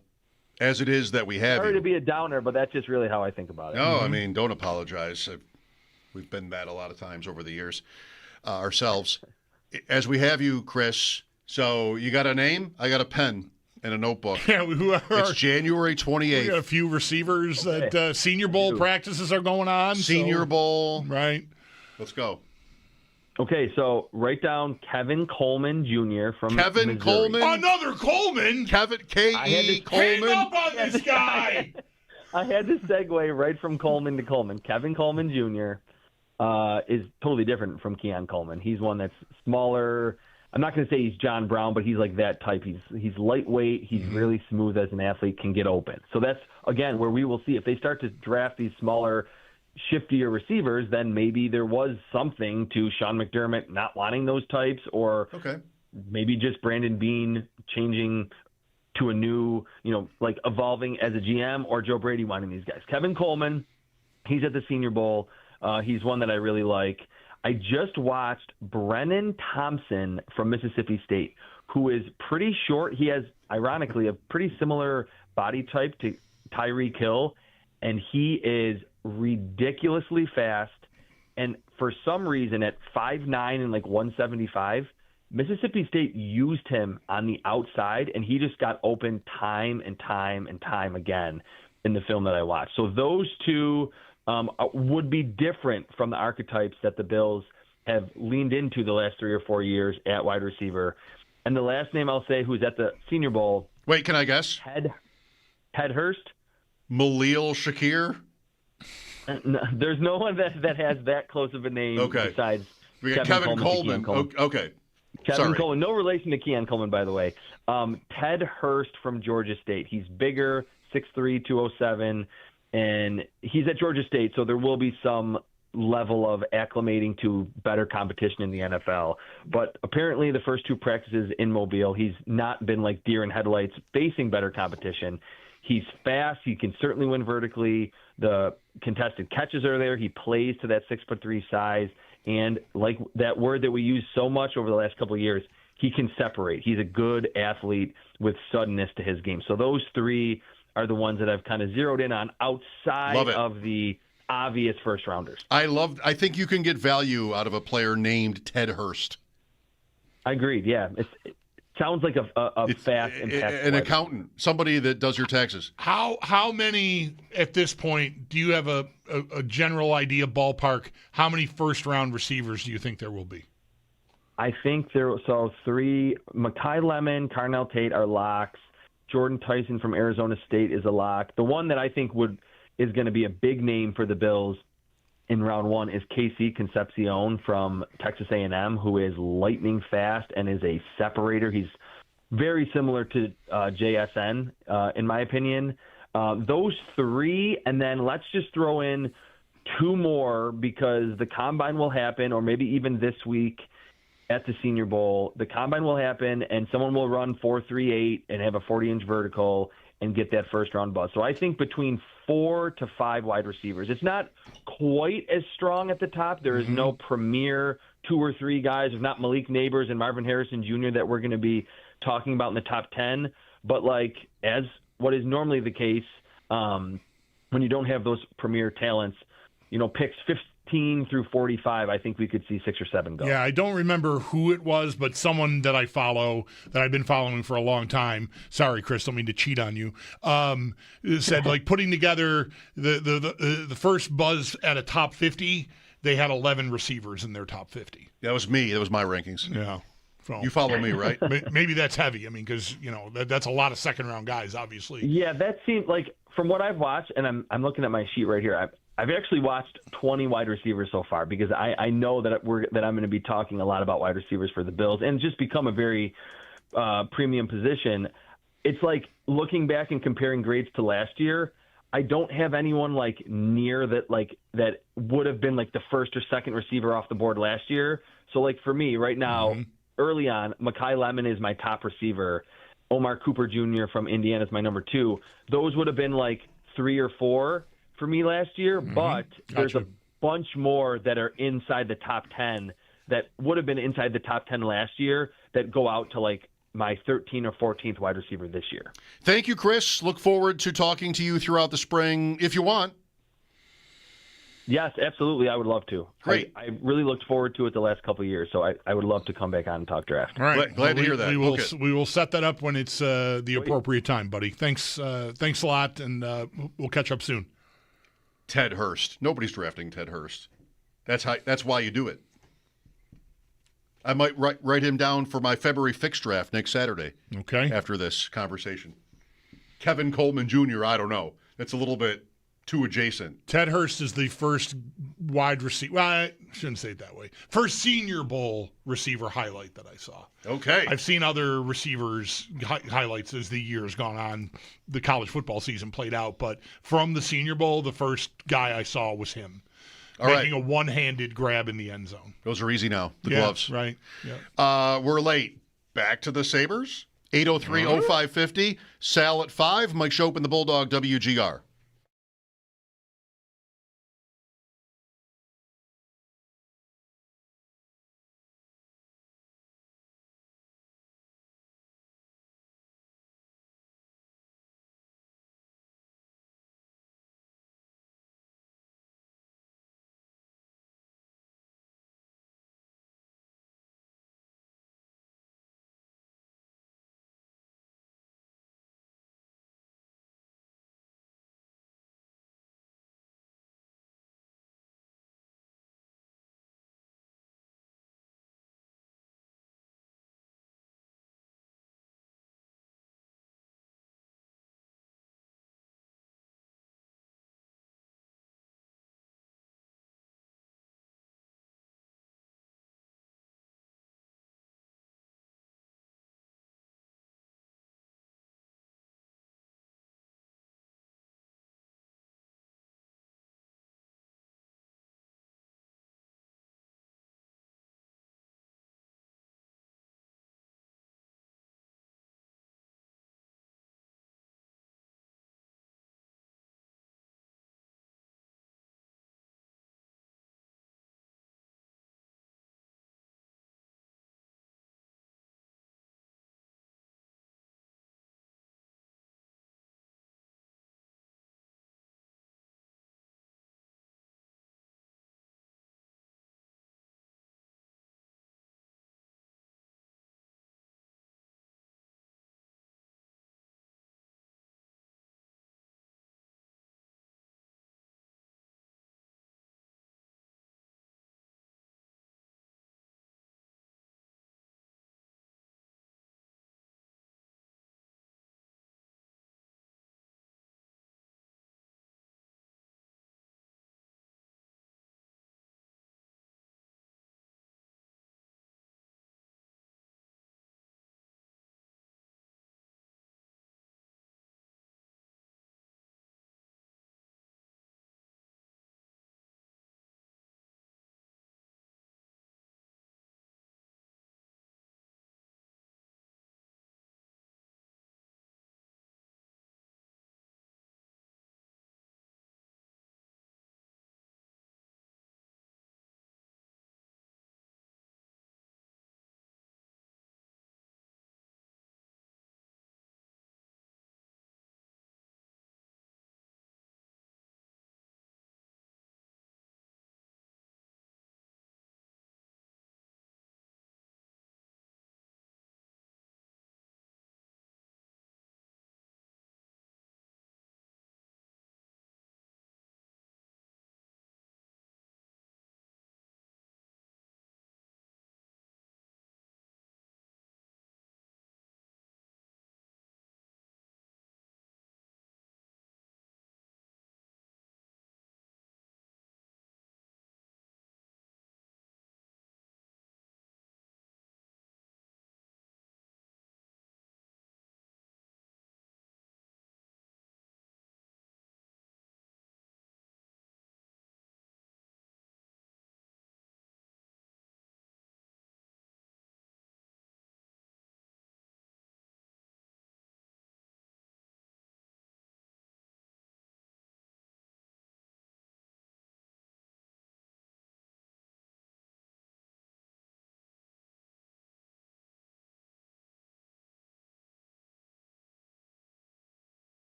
as it is that we have Sorry you. to be a downer, but that's just really how I think about it. No, I mean, don't apologize. We've been that a lot of times over the years ourselves. As we have you, Chris, so you got a name? I got a pen and a notebook. Yeah, it's January 28th. We got a few receivers that Senior Bowl practices are going on. Senior Bowl. Right. Let's go. Okay, so write down Kevin Coleman Jr. from Kevin Missouri. Coleman? Another Coleman? Kevin K.E. Hang Coleman? up on this guy! I had to segue right from Coleman to Coleman. Kevin Coleman Jr. Is totally different from Keon Coleman. He's one that's smaller. I'm not going to say he's John Brown, but he's like that type. He's lightweight. He's really smooth as an athlete, can get open. So that's, again, where we will see if they start to draft these smaller, shiftier receivers, then maybe there was something to Sean McDermott not wanting those types, or maybe just Brandon Beane changing to a new, like evolving as a GM, or Joe Brady wanting these guys. Kevin Coleman, he's at the Senior Bowl. He's one that I really like. I just watched Brennan Thompson from Mississippi State, who is pretty short. He has, ironically, a pretty similar body type to Tyreek Hill, and he is ridiculously fast. And for some reason, at 5'9" and like 175, Mississippi State used him on the outside, and he just got open time and time and time again in the film that I watched. So those two would be different from the archetypes that the Bills have leaned into the last 3 or 4 years at wide receiver. And the last name I'll say, who's at the Senior Bowl. Wait, can I guess? Ted Hurst? Malil Shakir? No, there's no one that has that close of a name besides we got Kevin Coleman. Okay. Kevin Coleman. No relation to Keon Coleman, by the way. Ted Hurst from Georgia State. He's bigger, 6'3", 207. And he's at Georgia State, so there will be some level of acclimating to better competition in the NFL. But apparently the first 2 practices in Mobile, he's not been like deer in headlights facing better competition. He's fast. He can certainly win vertically. The contested catches are there. He plays to that 6'3" size. And like that word that we use so much over the last couple of years, he can separate. He's a good athlete with suddenness to his game. So those 3 are the ones that I've kind of zeroed in on outside of the obvious first rounders. I think you can get value out of a player named Ted Hurst. I agreed. Yeah. It sounds like a fast impact. An accountant, somebody that does your taxes. How many at this point, do you have a general idea, ballpark, how many first round receivers do you think there will be? I think 3, Mekhi Lemon, Carnell Tate are locks. Jordan Tyson from Arizona State is a lock. The one that I think is going to be a big name for the Bills in round 1 is KC Concepcion from Texas A&M, who is lightning fast and is a separator. He's very similar to JSN, in my opinion. Those 3, and then let's just throw in 2 more because the Combine will happen, or maybe even this week at the Senior Bowl. The Combine will happen, and someone will run 4.38 and have a 40-inch vertical and get that first-round buzz. So I think between 4 to 5 wide receivers. It's not quite as strong at the top. There is no premier 2 or 3 guys. There's not Malik Neighbors and Marvin Harrison Jr. that we're going to be talking about in the top 10. But like as what is normally the case when you don't have those premier talents, picks 15 through 45, I think we could see 6 or 7 go. Yeah, I don't remember who it was, but someone that I follow, that I've been following for a long time. Sorry, Chris, don't mean to cheat on you. Said like putting together the first buzz at a top 50, they had 11 receivers in their top 50. That was me. That was my rankings. Yeah. So, you follow me, right? Maybe that's heavy. I mean, because that's a lot of second-round guys, obviously. Yeah, that seems like from what I've watched, and I'm looking at my sheet right here. I've actually watched 20 wide receivers so far because I know that I'm going to be talking a lot about wide receivers for the Bills, and just become a very premium position. It's like looking back and comparing grades to last year. I don't have anyone like near that, like that would have been like the first or second receiver off the board last year. So like for me right now, early on, Mekhi Lemon is my top receiver. Omar Cooper Jr. from Indiana is my number 2. Those would have been like 3 or 4 for me last year, but there's a bunch more that are inside the top 10 that would have been inside the top 10 last year that go out to like my 13th or 14th wide receiver this year. Thank you, Chris. Look forward to talking to you throughout the spring if you want. Yes, absolutely. I would love to. Great. I really looked forward to it the last couple of years, so I would love to come back on and talk draft. All right. Glad to hear that. We will set that up when it's the appropriate time, buddy. Thanks a lot, and we'll catch up soon. Ted Hurst. Nobody's drafting Ted Hurst. That's why you do it. I might write him down for my February fixed draft next Saturday. Okay. After this conversation. Kevin Coleman Jr., I don't know. It's a little bit too adjacent. Ted Hurst is the first wide receiver. Well, I shouldn't say it that way. First Senior Bowl receiver highlight that I saw. Okay. I've seen other receivers highlights as the years gone on. The college football season played out, but from the Senior Bowl, the first guy I saw was him. Making a one-handed grab in the end zone. Those are easy now, the gloves. Right. Yeah. We're late. Back to the Sabres. 803-0550. Sal at 5. Mike Schopp and the Bulldog, WGR.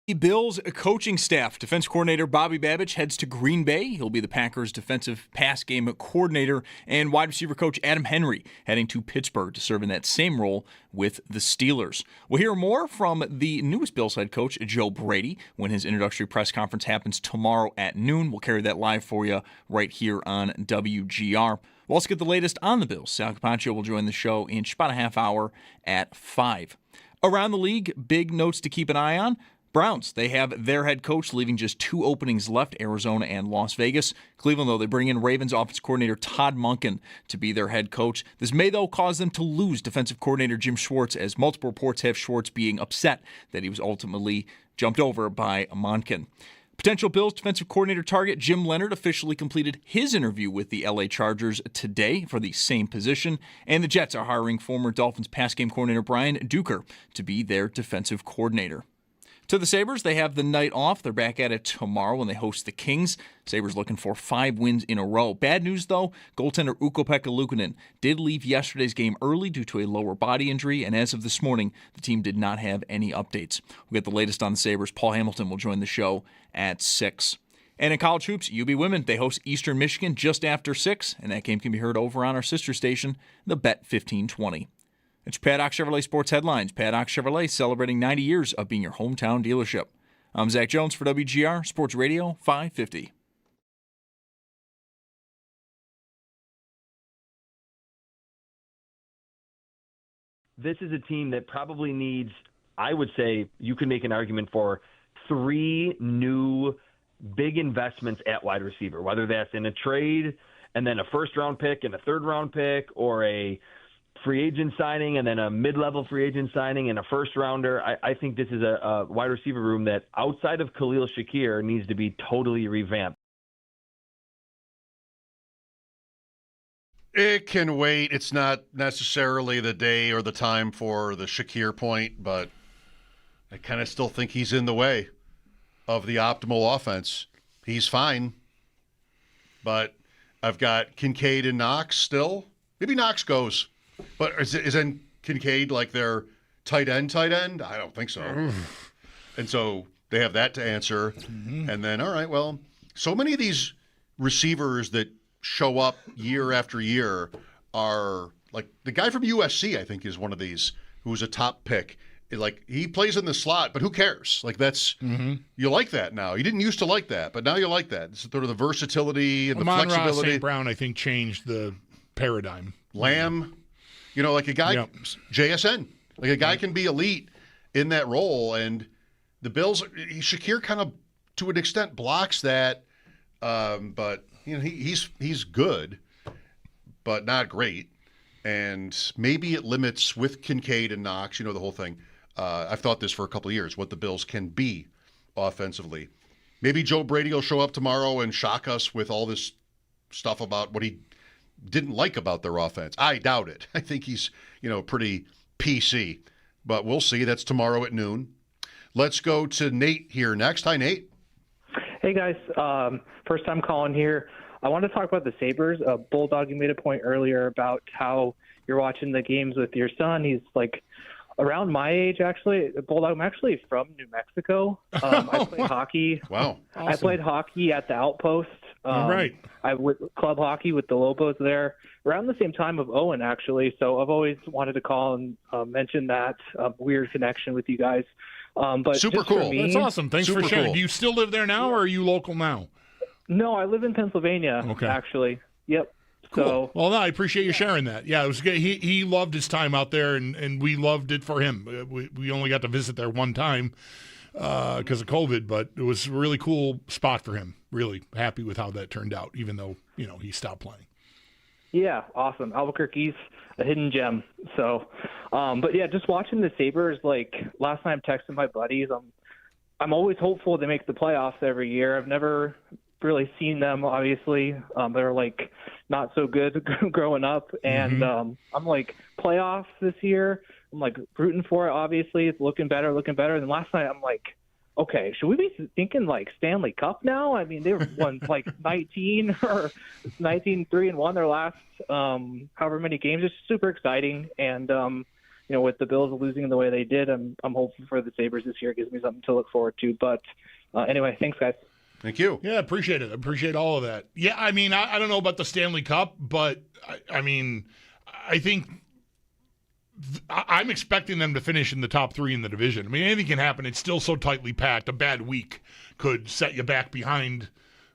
The Bills coaching staff, defense coordinator Bobby Babich heads to Green Bay. He'll be the Packers' defensive pass game coordinator, and wide receiver coach Adam Henry heading to Pittsburgh to serve in that same role with the Steelers. We'll hear more from the newest Bills head coach, Joe Brady, when his introductory press conference happens tomorrow at noon. We'll carry that live for you right here on WGR. We'll also get the latest on the Bills. Sal Capacio will join the show in just about a half hour at 5. Around the league, big notes to keep an eye on. Browns, they have their head coach leaving just 2 openings left, Arizona and Las Vegas. Cleveland, though, they bring in Ravens offensive coordinator Todd Monken to be their head coach. This may, though, cause them to lose defensive coordinator Jim Schwartz, as multiple reports have Schwartz being upset that he was ultimately jumped over by Monken. Potential Bills defensive coordinator target Jim Leonard officially completed his interview with the LA Chargers today for the same position, and the Jets are hiring former Dolphins pass game coordinator Brian Duker to be their defensive coordinator. To the Sabres, they have the night off. They're back at it tomorrow when they host the Kings. Sabres looking for 5 wins in a row. Bad news, though, goaltender Ukko-Pekka Luukkonen did leave yesterday's game early due to a lower body injury, and as of this morning, the team did not have any updates. We'll get the latest on the Sabres. Paul Hamilton will join the show at 6. And in college hoops, UB women, they host Eastern Michigan just after 6, and that game can be heard over on our sister station, the Bet 1520. It's Paddock Chevrolet Sports Headlines. Paddock Chevrolet celebrating 90 years of being your hometown dealership. I'm Zach Jones for WGR Sports Radio 550. This is a team that probably needs, I would say, you can make an argument for 3 new big investments at wide receiver, whether that's in a trade and then a first-round pick and a third-round pick, or a free agent signing and then a mid-level free agent signing and a first-rounder. I think this is a wide receiver room that, outside of Khalil Shakir, needs to be totally revamped. It can wait. It's not necessarily the day or the time for the Shakir point, but I kind of still think he's in the way of the optimal offense. He's fine, but I've got Kincaid and Knox still. Maybe Knox goes. But isn't Kincaid like their tight end? I don't think so. And so they have that to answer. Mm-hmm. And then, all right, well, so many of these receivers that show up year after year are like the guy from USC, I think, is one of these who's a top pick. Like, he plays in the slot, but who cares? Like, that's you like that now. You didn't used to like that, but now you like that. It's sort of the versatility and the flexibility. St. Brown, I think, changed the paradigm. Lamb. You know, like a guy, JSN, like a guy can be elite in that role. And the Bills, Shakir kind of, to an extent, blocks that. But, you know, he's good, but not great. And maybe it limits with Kincaid and Knox, you know, the whole thing. I've thought this for a couple of years, what the Bills can be offensively. Maybe Joe Brady will show up tomorrow and shock us with all this stuff about what he didn't like about their offense. I doubt it. I think he's, you know, pretty PC. But we'll see. That's tomorrow at noon. Let's go to Nate here next. Hi, Nate. Hey, guys. First time calling here. I want to talk about the Sabres. Bulldog, you made a point earlier about how you're watching the games with your son. He's like around my age, actually. Bulldog, I'm actually from New Mexico. I played hockey. Wow. Awesome. I played hockey at the Outpost. Right. I went club hockey with the Lobos there around the same time of Owen, actually. So I've always wanted to call and mention that weird connection with you guys. But super cool. That's awesome. Thanks for sharing. Cool. Do you still live there now, or are you local now? No, I live in Pennsylvania, actually. Yep. Cool. So, well, no, I appreciate you sharing that. Yeah, it was good. He loved his time out there, and we loved it for him. We only got to visit there one time because of COVID, but it was a really cool spot for him. Really happy with how that turned out, even though, you know, he stopped playing. Yeah, awesome. Albuquerque's a hidden gem. So, but yeah, just watching the Sabres, like last night I'm texting my buddies. I'm always hopeful they make the playoffs every year. I've never really seen them, obviously. They're like not so good growing up. And I'm like, playoffs this year. I'm like rooting for it, obviously. It's looking better. And then last night I'm like, okay, should we be thinking like Stanley Cup now? I mean, they won like 19 or 19-3-1 their last however many games. It's super exciting. And with the Bills losing the way they did, I'm hopeful for the Sabres this year. It gives me something to look forward to. But anyway, thanks, guys. Thank you. Yeah, appreciate it. Appreciate all of that. Yeah, I mean, I don't know about the Stanley Cup, but I mean, I think I'm expecting them to finish in the top 3 in the division. I mean, anything can happen. It's still so tightly packed. A bad week could set you back behind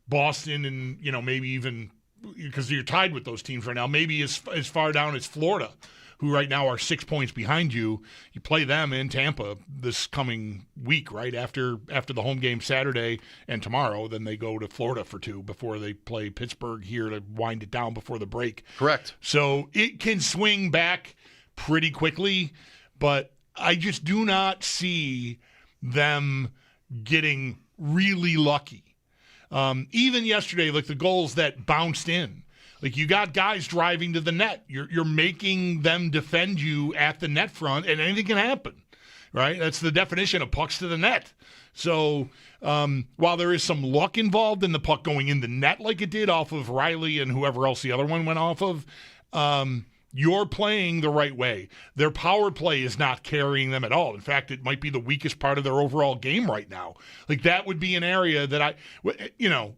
Boston and, maybe even because you're tied with those teams right now, maybe as far down as Florida, who right now are 6 points behind you. You play them in Tampa this coming week, right? After the home game Saturday and tomorrow, then they go to Florida for 2 before they play Pittsburgh here to wind it down before the break. Correct. So it can swing back pretty quickly, but I just do not see them getting really lucky. Even yesterday, like the goals that bounced in, like you got guys driving to the net. You're making them defend you at the net front, and anything can happen, right? That's the definition of pucks to the net. So while there is some luck involved in the puck going in the net like it did off of Riley and whoever else the other one went off of, you're playing the right way. Their power play is not carrying them at all. In fact, it might be the weakest part of their overall game right now. Like that would be an area that I,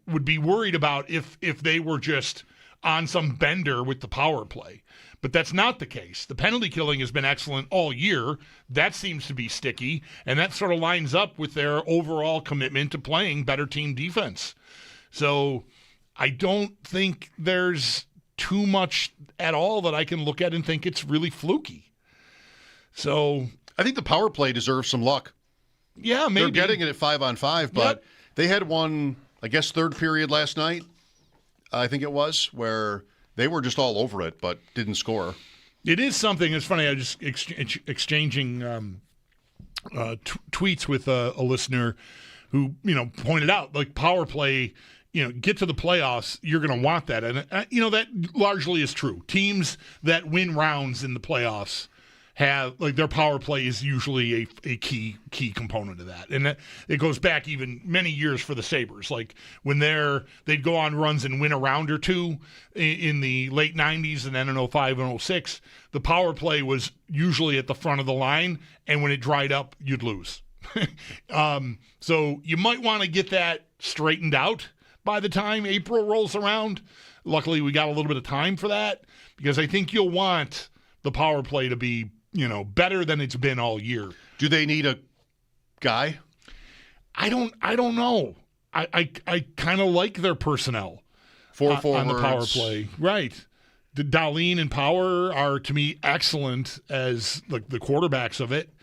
would be worried about if they were just on some bender with the power play. But that's not the case. The penalty killing has been excellent all year. That seems to be sticky, and that sort of lines up with their overall commitment to playing better team defense. So I don't think there's too much at all that I can look at and think it's really fluky. So I think the power play deserves some luck. Yeah, maybe. They're getting it at 5-on-5, but they had one, I guess, third period last night, I think it was, where they were just all over it but didn't score. It is something. It's funny. I was just exchanging tweets with a listener who, pointed out, like, power play, get to the playoffs, you're going to want that. And, that largely is true. Teams that win rounds in the playoffs have, like, their power play is usually a key component of that. And it goes back even many years for the Sabres. Like, when they'd go on runs and win a round or two in the late 90s and then in 05 and 06, the power play was usually at the front of the line, and when it dried up, you'd lose. So you might want to get that straightened out by the time April rolls around. Luckily, we got a little bit of time for that, because I think you'll want the power play to be, better than it's been all year. Do they need a guy? I don't know. I kind of like their personnel. 4 forwards. On the power play. Right. The Dahlin and Power are, to me, excellent as the quarterbacks of it.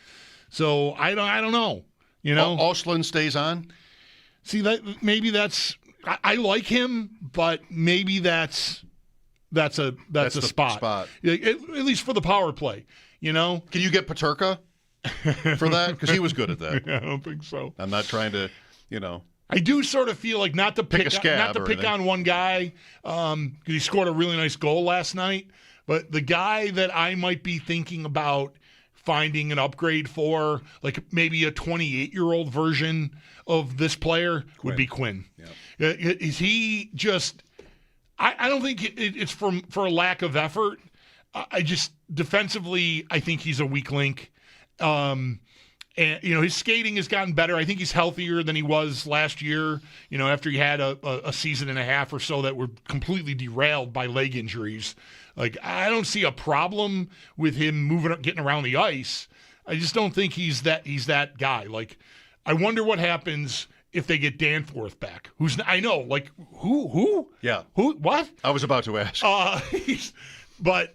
So I don't know. Oshland stays on? See, I like him, but maybe that's a spot. At least for the power play, Can you get Paterka for that? Because he was good at that. I don't think so. I'm not trying to, I do sort of feel like not to pick on one guy, because he scored a really nice goal last night, but the guy that I might be thinking about finding an upgrade for, like maybe a 28-year-old version of this player, would be Quinn. Yeah. Is he just – I don't think it's for a lack of effort. I just – defensively, I think he's a weak link. And, his skating has gotten better. I think he's healthier than he was last year, after he had a season and a half or so that were completely derailed by leg injuries. Like, I don't see a problem with him getting around the ice. I just don't think he's that guy. Like, I wonder what happens if they get Danforth back. Who? Yeah. Who? What? I was about to ask. But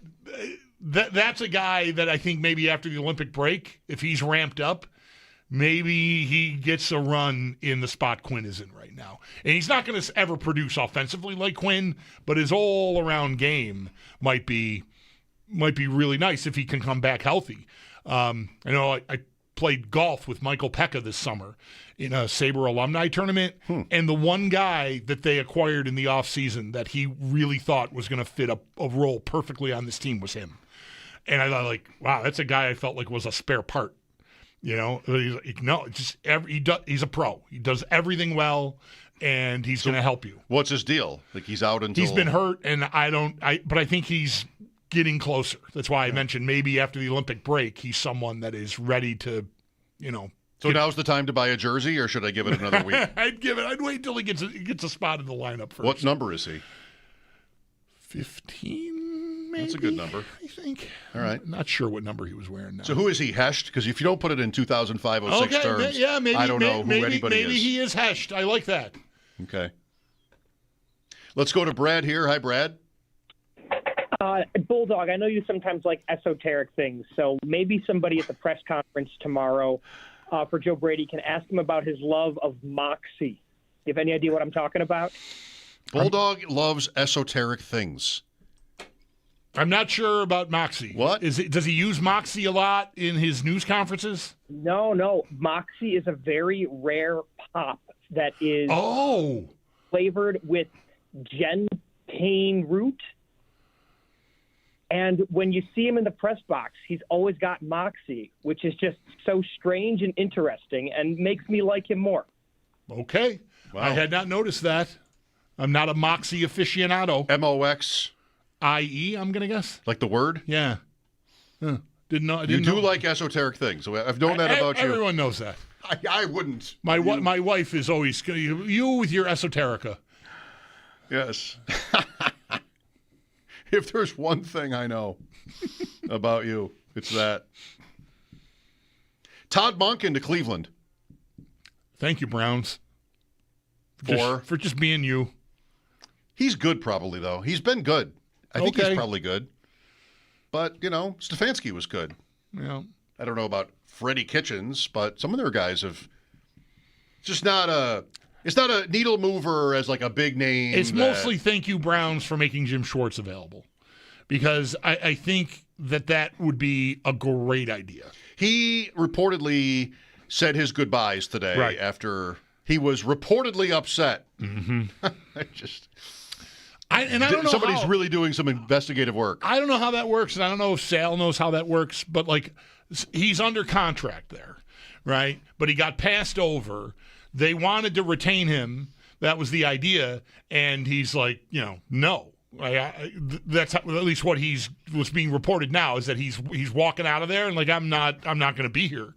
that's a guy that I think maybe after the Olympic break, if he's ramped up, maybe he gets a run in the spot Quinn is in right now. And he's not going to ever produce offensively like Quinn, but his all-around game might be really nice if he can come back healthy. I know I played golf with Michael Pekka this summer in a Sabre alumni tournament, and the one guy that they acquired in the offseason that he really thought was going to fit a role perfectly on this team was him. And I thought, like, wow, that's a guy I felt like was a spare part. He's a pro. He does everything well, and he's going to help you. What's his deal? Like, he's out until he's been hurt, and but I think he's getting closer. That's why I mentioned maybe after the Olympic break, he's someone that is ready to, So now's the time to buy a jersey, or should I give it another week? I'd wait until he gets a spot in the lineup first. What number is he? 15, maybe. That's a good number, I think. All right. I'm not sure what number he was wearing now. So who is he, Heshed? Because if you don't put it in 2005-06 terms, maybe, I don't know who anybody is. Maybe he is Heshed. I like that. Okay. Let's go to Brad here. Hi, Brad. Bulldog, I know you sometimes like esoteric things, so maybe somebody at the press conference tomorrow for Joe Brady can ask him about his love of moxie. You have any idea what I'm talking about? Bulldog loves esoteric things. I'm not sure about moxie. What? Does he use moxie a lot in his news conferences? No. Moxie is a very rare pop that is flavored with gentian root. And when you see him in the press box, he's always got moxie, which is just so strange and interesting and makes me like him more. Okay. Wow. I had not noticed that. I'm not a moxie aficionado. M-O-X-I-E, I'm going to guess. Like the word? Yeah. Didn't know. You do like esoteric things. I've known that about you. Everyone knows that. I wouldn't. My wife is always, you with your esoterica. Yes. If there's one thing I know about you, it's that. Todd Monken to Cleveland. Thank you, Browns. For just being you. He's good probably, though. He's been good. I think he's probably good. But, Stefanski was good. Yeah. I don't know about Freddie Kitchens, but some of their guys have just not a... It's not a needle mover as like a big name. It's mostly thank you, Browns, for making Jim Schwartz available. Because I think that would be a great idea. He reportedly said his goodbyes today after he was reportedly upset. Mm-hmm. I don't know. Somebody's really doing some investigative work. I don't know how that works, and I don't know if Sal knows how that works, but he's under contract there, right? But he got passed over. They wanted to retain him. That was the idea. And he's like, no. That's at least what what's being reported now is that he's walking out of there and I'm not going to be here.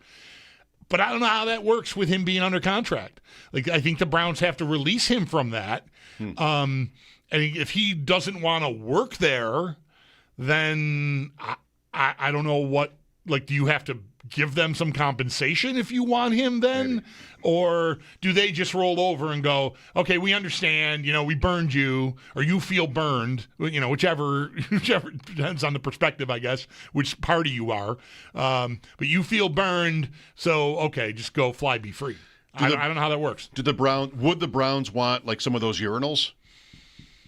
But I don't know how that works with him being under contract. I think the Browns have to release him from that. And if he doesn't want to work there, then I don't know what. Do you have to give them some compensation if you want him then? Maybe. Or do they just roll over and go, okay, we understand, we burned you, or you feel burned, whichever depends on the perspective, I guess, which party you are. But you feel burned, so, okay, just go fly, be free. I don't know how that works. Would the Browns want, some of those urinals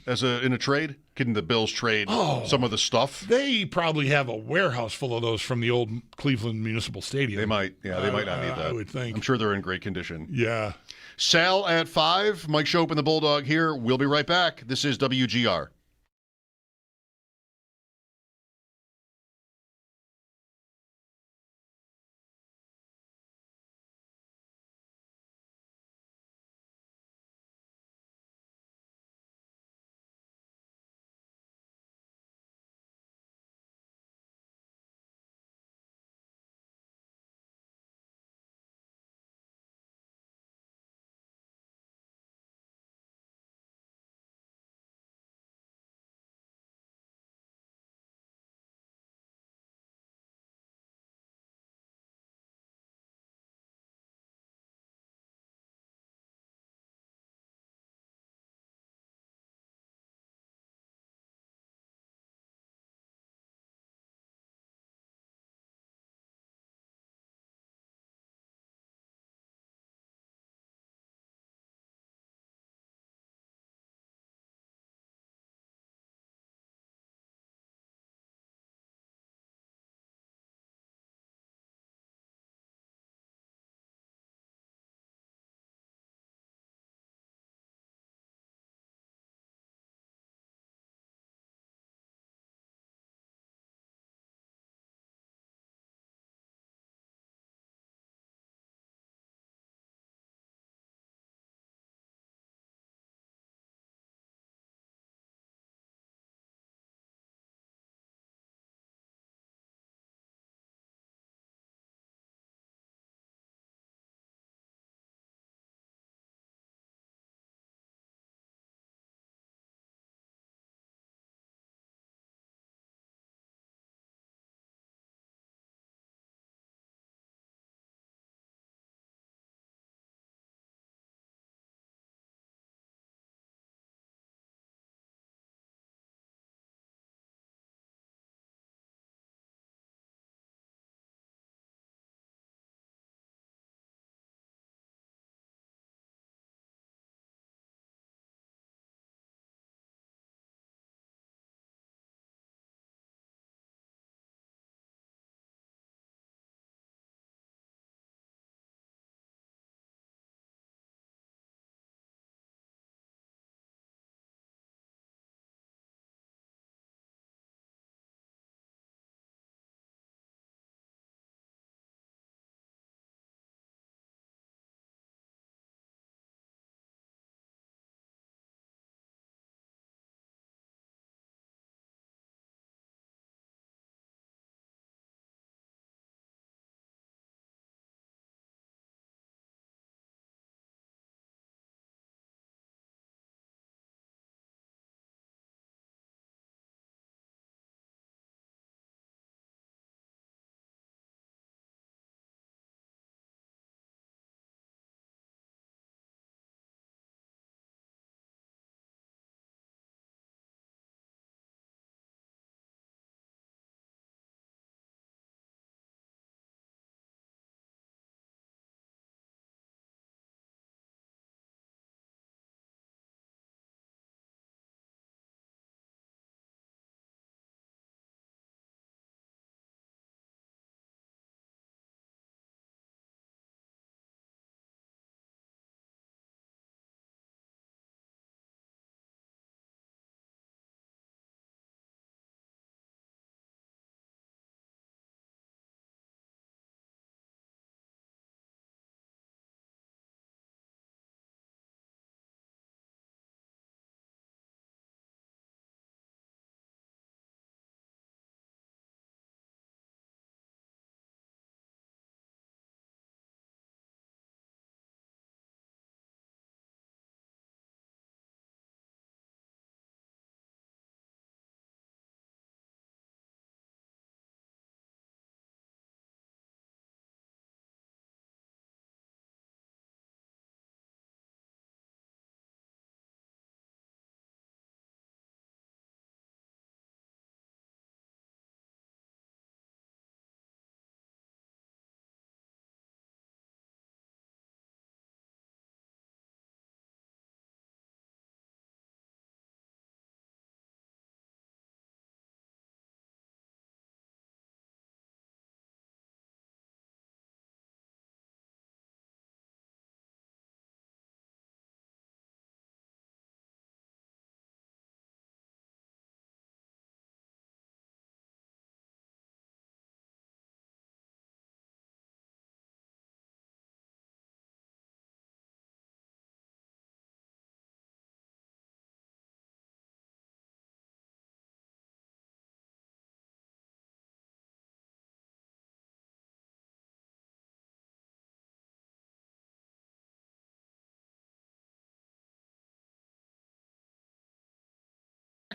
in a trade? Can the Bills trade some of the stuff? They probably have a warehouse full of those from the old Cleveland Municipal Stadium. They might. Yeah, they might not need that. I would think. I'm sure they're in great condition. Yeah. Sal at 5. Mike Schopp and the Bulldog here. We'll be right back. This is WGR.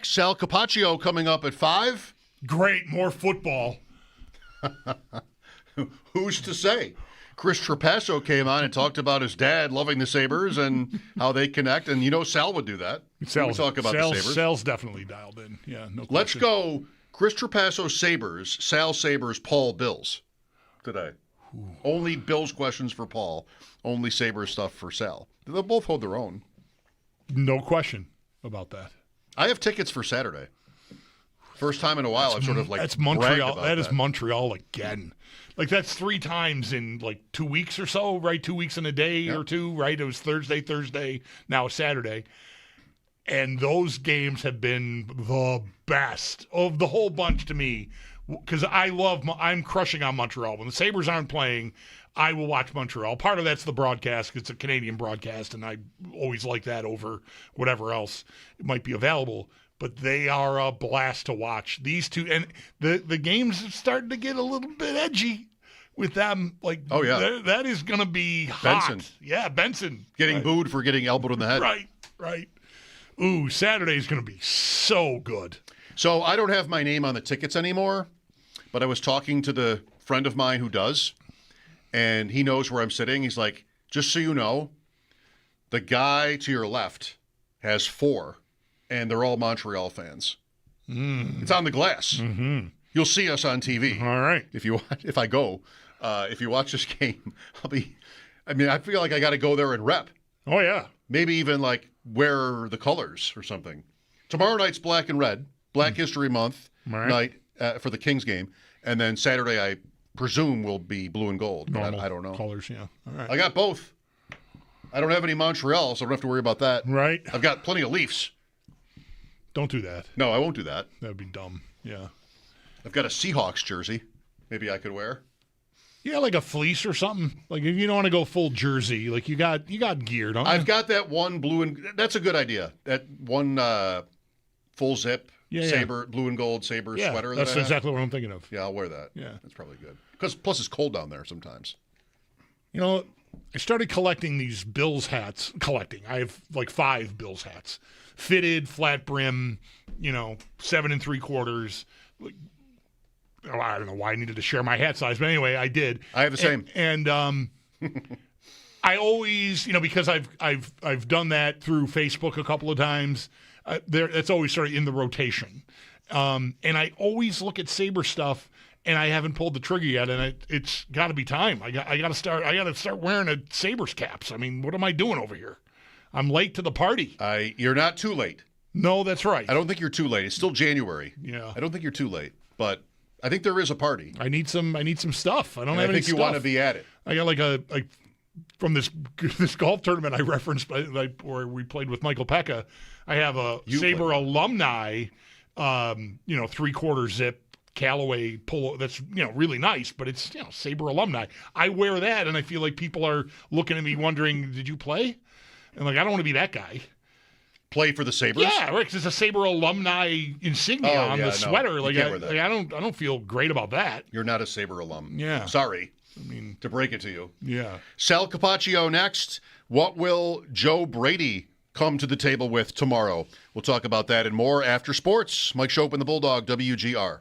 next. Sal Capacio coming up at 5. Great, more football. Who's to say? Chris Trapaso came on and talked about his dad loving the Sabres and how they connect. And Sal would do that. We talk about the Sabres. Sal's definitely dialed in. Yeah, no question. Let's go Chris Trapaso Sabres, Sal Sabres, Paul Bills today. Ooh. Only Bills questions for Paul. Only Sabres stuff for Sal. They'll both hold their own. No question about that. I have tickets for Saturday. First time in a while I've sort of that's Montreal. That is Montreal again. Like that's 3 times in like 2 weeks or so, right? 2 weeks in a day or two, right? It was Thursday, now it's Saturday. And those games have been the best of the whole bunch to me because I'm crushing on Montreal. When the Sabres aren't playing, I will watch Montreal. Part of that's the broadcast. It's a Canadian broadcast, and I always like that over whatever else might be available. But they are a blast to watch. These two, and the games are starting to get a little bit edgy with them. Like, oh yeah, that is going to be hot. Benson. Yeah, Benson getting booed for getting elbowed in the head. Right. Ooh, Saturday is going to be so good. So I don't have my name on the tickets anymore, but I was talking to the friend of mine who does, and he knows where I'm sitting. He's like, just so you know, the guy to your left has 4. And they're all Montreal fans. It's on the glass. Mm-hmm. You'll see us on TV. All right. If I go, if you watch this game, I feel like I got to go there and rep. Oh, yeah. Maybe even like wear the colors or something. Tomorrow night's black and red, Black History Month night for the Kings game. And then Saturday, I presume, will be blue and gold. But I don't know. Colors, yeah. All right. I got both. I don't have any Montreal, so I don't have to worry about that. Right. I've got plenty of Leafs. Don't do that. No, I won't do that. That would be dumb. Yeah. I've got a Seahawks jersey. Maybe I could wear. Yeah, like a fleece or something. Like if you don't want to go full jersey, like you got gear, don't you? I've got that one blue and that's a good idea. That one full zip Sabre blue and gold Sabre sweater. That's exactly what I'm thinking of. Yeah, I'll wear that. Yeah, that's probably good. Plus it's cold down there sometimes. I started collecting these Bills hats. I have like 5 Bills hats. Fitted, flat brim, 7 3/4. I don't know why I needed to share my hat size, but anyway, I did. I have the same. And I always, because I've done that through Facebook a couple of times. That's always sort of in the rotation. And I always look at Sabre stuff, and I haven't pulled the trigger yet. And it's got to be time. I got to start wearing a Sabres caps. I mean, what am I doing over here? I'm late to the party. You're not too late. No, that's right. I don't think you're too late. It's still January. Yeah. I don't think you're too late, but I think there is a party. I need some stuff. I don't have any stuff. I think you want to be at it. I got like from this golf tournament I referenced where we played with Michael Pekka. I have a Sabre alumni 3/4 zip Callaway polo that's really nice, but it's Sabre alumni. I wear that and I feel like people are looking at me wondering, did you play? And I don't want to be that guy. Play for the Sabres? Yeah, right. Because it's a Sabre alumni insignia on the sweater. No, I don't feel great about that. You're not a Sabre alum. Yeah. Sorry. To break it to you. Yeah. Sal Capacio next. What will Joe Brady come to the table with tomorrow? We'll talk about that and more after sports. Mike Schopp and the Bulldog, WGR.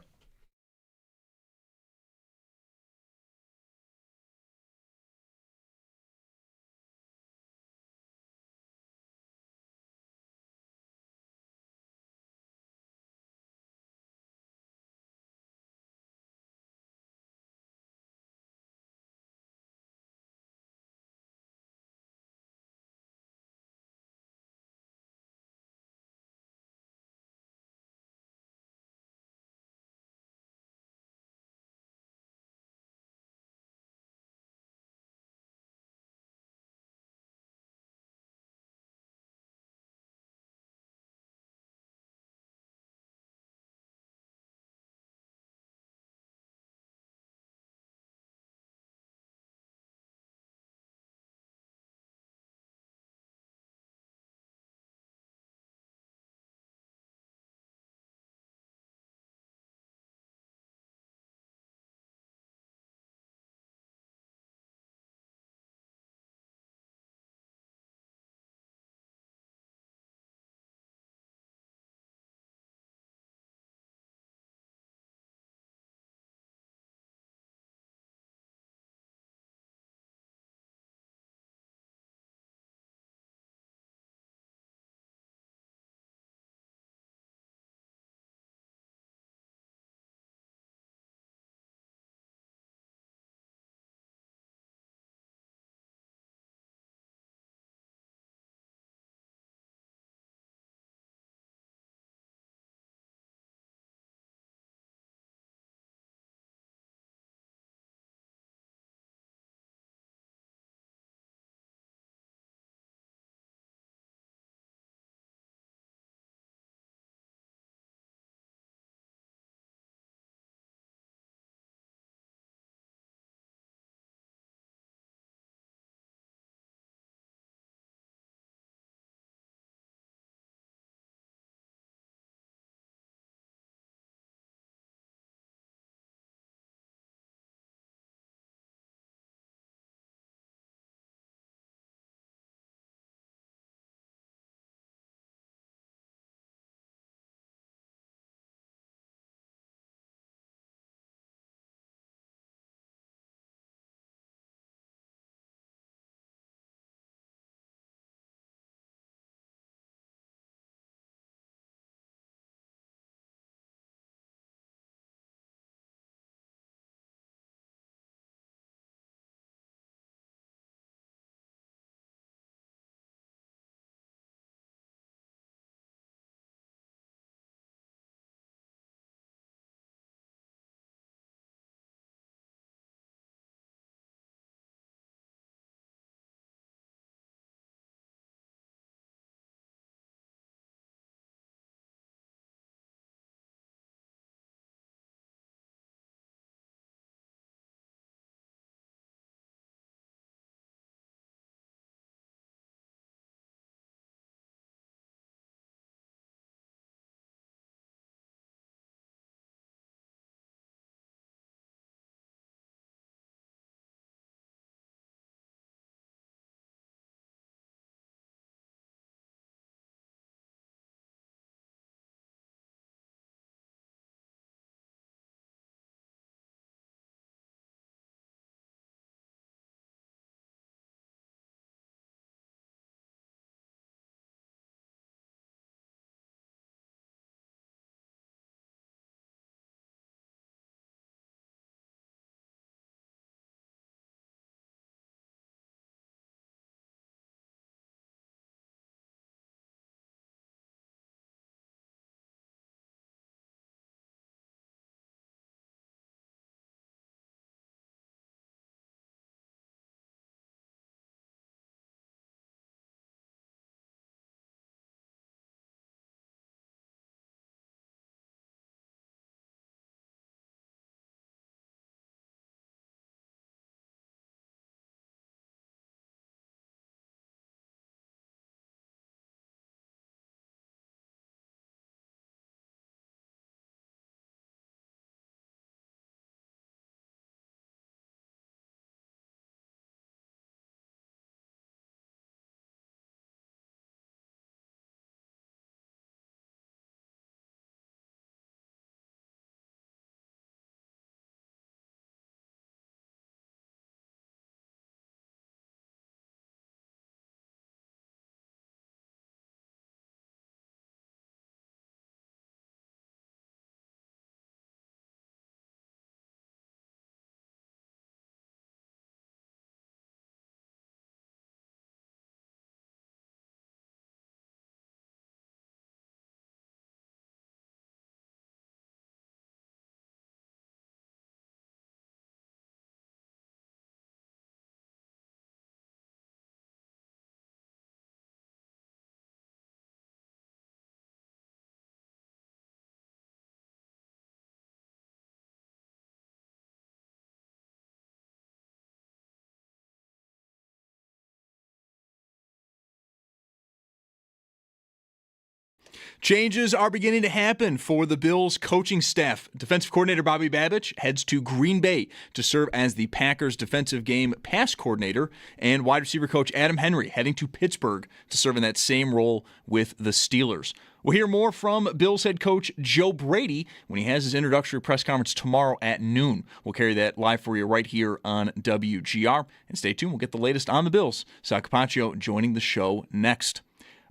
Changes are beginning to happen for the Bills coaching staff. Defensive coordinator Bobby Babich heads to Green Bay to serve as the Packers defensive game pass coordinator, and wide receiver coach Adam Henry heading to Pittsburgh to serve in that same role with the Steelers. We'll hear more from Bills head coach Joe Brady when he has his introductory press conference tomorrow at noon. We'll carry that live for you right here on WGR. And stay tuned, we'll get the latest on the Bills. Sal Capacio joining the show next.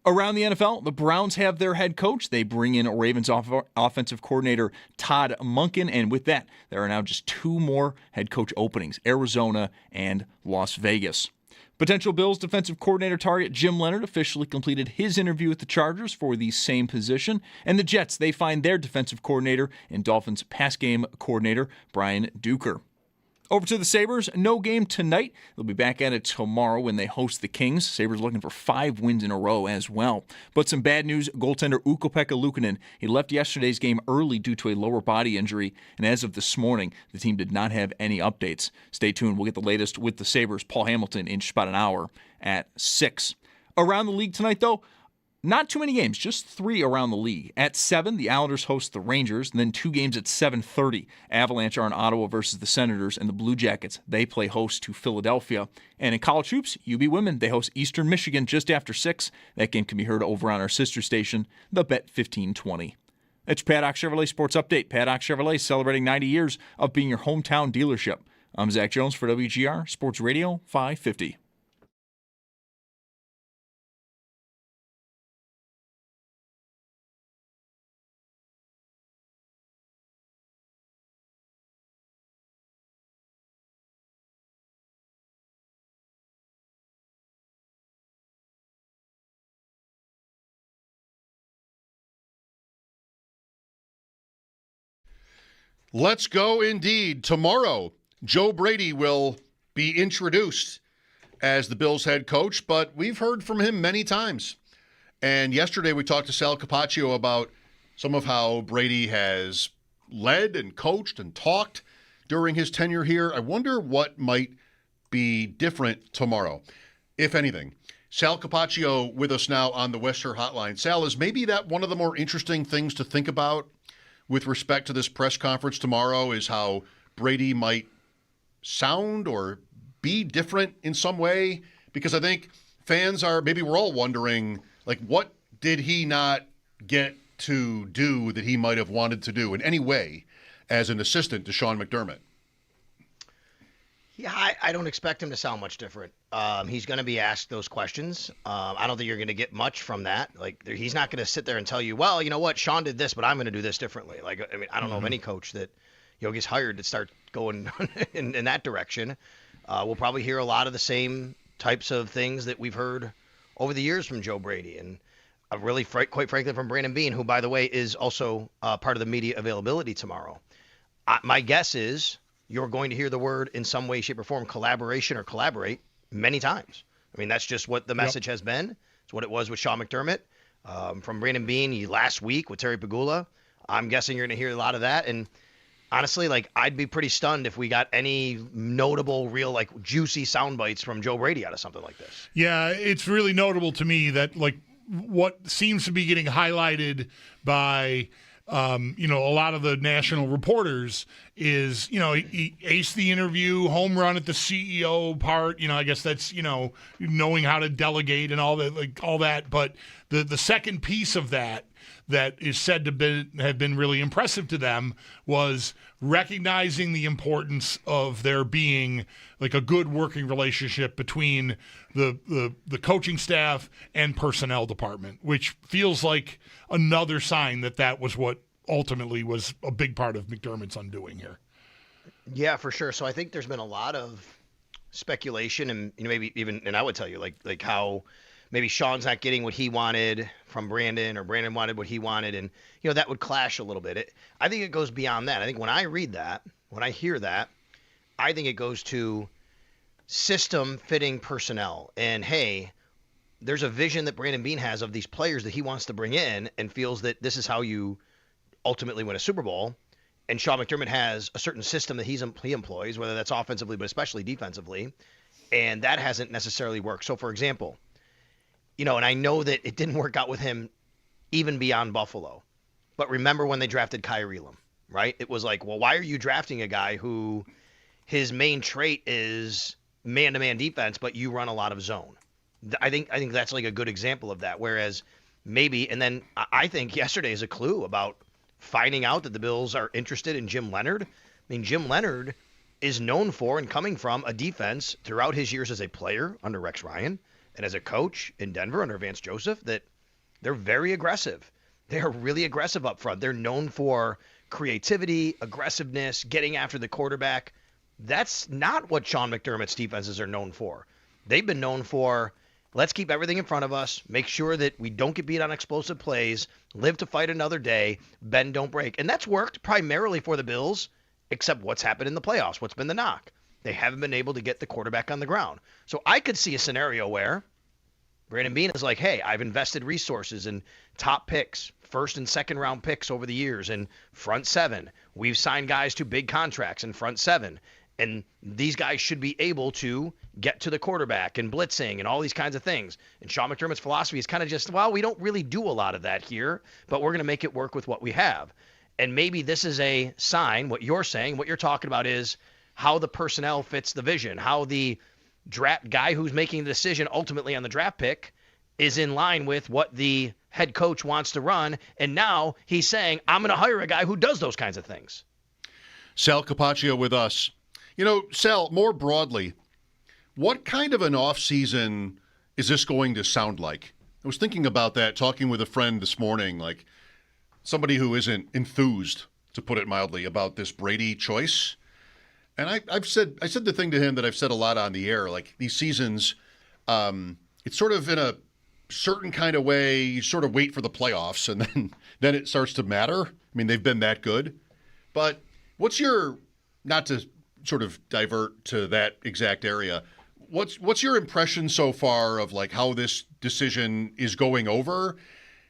Around the NFL, the Browns have their head coach. They bring in Ravens offensive coordinator Todd Monken, and with that, there are now just 2 more head coach openings, Arizona and Las Vegas. Potential Bills defensive coordinator target Jim Leonard officially completed his interview with the Chargers for the same position, and the Jets, they find their defensive coordinator and Dolphins pass game coordinator Brian Duker. Over to the Sabres, no game tonight. They'll be back at it tomorrow when they host the Kings. Sabres looking for 5 wins in a row as well. But some bad news, goaltender Ukko-Pekka Luukkonen, he left yesterday's game early due to a lower body injury, and as of this morning, the team did not have any updates. Stay tuned, we'll get the latest with the Sabres. Paul Hamilton in just about an hour at 6. Around the league tonight, though, not too many games, just 3 around the league. At 7, the Islanders host the Rangers, and then 2 games at 7:30. Avalanche are in Ottawa versus the Senators, and the Blue Jackets, they play host to Philadelphia. And in college hoops, UB women, they host Eastern Michigan just after 6. That game can be heard over on our sister station, the Bet 1520. That's your Paddock Chevrolet Sports Update. Paddock Chevrolet celebrating 90 years of being your hometown dealership. I'm Zach Jones for WGR Sports Radio 550. Let's go indeed. Tomorrow, Joe Brady will be introduced as the Bills head coach, but we've heard from him many times. And yesterday we talked to Sal Capacio about some of how Brady has led and coached and talked during his tenure here. I wonder what might be different tomorrow, if anything. Sal Capacio with us now on the Western Hotline. Sal, is maybe that one of the more interesting things to think about with respect to this press conference tomorrow is how Brady might sound or be different in some way? Because I think fans are, maybe we're all wondering, like, what did he not get to do that he might have wanted to do in any way as an assistant to Sean McDermott? Yeah, I don't expect him to sound much different. He's going to be asked those questions. I don't think you're going to get much from that. Like, he's not going to sit there and tell you, well, you know what, Sean did this, but I'm going to do this differently. Like, I mean, I don't know of any coach that, gets hired to start going in that direction. We'll probably hear a lot of the same types of things that we've heard over the years from Joe Brady, and really, quite frankly, from Brandon Beane, who, by the way, is also part of the media availability tomorrow. My guess is you're going to hear the word in some way, shape, or form, collaboration or collaborate, many times. I mean, that's just what the message has been. It's what it was with Sean McDermott. From Brandon Beane last week with Terry Pegula, I'm guessing you're going to hear a lot of that. And honestly, like, I'd be pretty stunned if we got any notable, real, like, juicy sound bites from Joe Brady out of something like this. Yeah, it's really notable to me that, like, what seems to be getting highlighted by a lot of the national reporters is, he aced the interview, home run at the CEO part. I guess that's, knowing how to delegate and all that, like all that. But the second piece of that is said to have been really impressive to them was recognizing the importance of there being like a good working relationship between the coaching staff and personnel department, which feels like another sign that was what ultimately was a big part of McDermott's undoing here. Yeah, for sure. So I think there's been a lot of speculation and maybe even, and I would tell you like how maybe Sean's not getting what he wanted from Brandon, or Brandon wanted what he wanted, and that would clash a little bit. I think it goes beyond that. I think when I read that, when I hear that, I think it goes to system fitting personnel. And hey, there's a vision that Brandon Beane has of these players that he wants to bring in and feels that this is how you ultimately win a Super Bowl. And Sean McDermott has a certain system that he employs, whether that's offensively, but especially defensively. And that hasn't necessarily worked. So, for example, and I know that it didn't work out with him even beyond Buffalo. But remember when they drafted Kyrie Elam, right? It was like, well, why are you drafting a guy who his main trait is man-to-man defense, but you run a lot of zone? I think that's like a good example of that. Whereas maybe, and then I think yesterday is a clue about finding out that the Bills are interested in Jim Leonard. I mean, Jim Leonard is known for and coming from a defense throughout his years as a player under Rex Ryan and as a coach in Denver under Vance Joseph that they're very aggressive. They're really aggressive up front. They're known for creativity, aggressiveness, getting after the quarterback. That's not what Sean McDermott's defenses are known for. They've been known for, let's keep everything in front of us, make sure that we don't get beat on explosive plays, live to fight another day, bend, don't break. And that's worked primarily for the Bills, except what's happened in the playoffs. What's been the knock? They haven't been able to get the quarterback on the ground. So I could see a scenario where Brandon Beane is like, hey, I've invested resources in top picks, first and second round picks over the years in front seven. We've signed guys to big contracts in front seven. And these guys should be able to get to the quarterback and blitzing and all these kinds of things. And Sean McDermott's philosophy is kind of just, well, we don't really do a lot of that here, but we're going to make it work with what we have. And maybe this is a sign, what you're saying, what you're talking about is how the personnel fits the vision, how the draft guy who's making the decision ultimately on the draft pick is in line with what the head coach wants to run. And now he's saying, I'm going to hire a guy who does those kinds of things. Sal Capacio with us. You know, Sal, more broadly, what kind of an offseason is this going to sound like? I was thinking about that, talking with a friend this morning, like somebody who isn't enthused, to put it mildly, about this Brady choice. And I said the thing to him that I've said a lot on the air, like these seasons, it's sort of in a certain kind of way, you sort of wait for the playoffs and then it starts to matter. I mean, they've been that good. But what's your, not to sort of divert to that exact area, what's your impression so far of like how this decision is going over?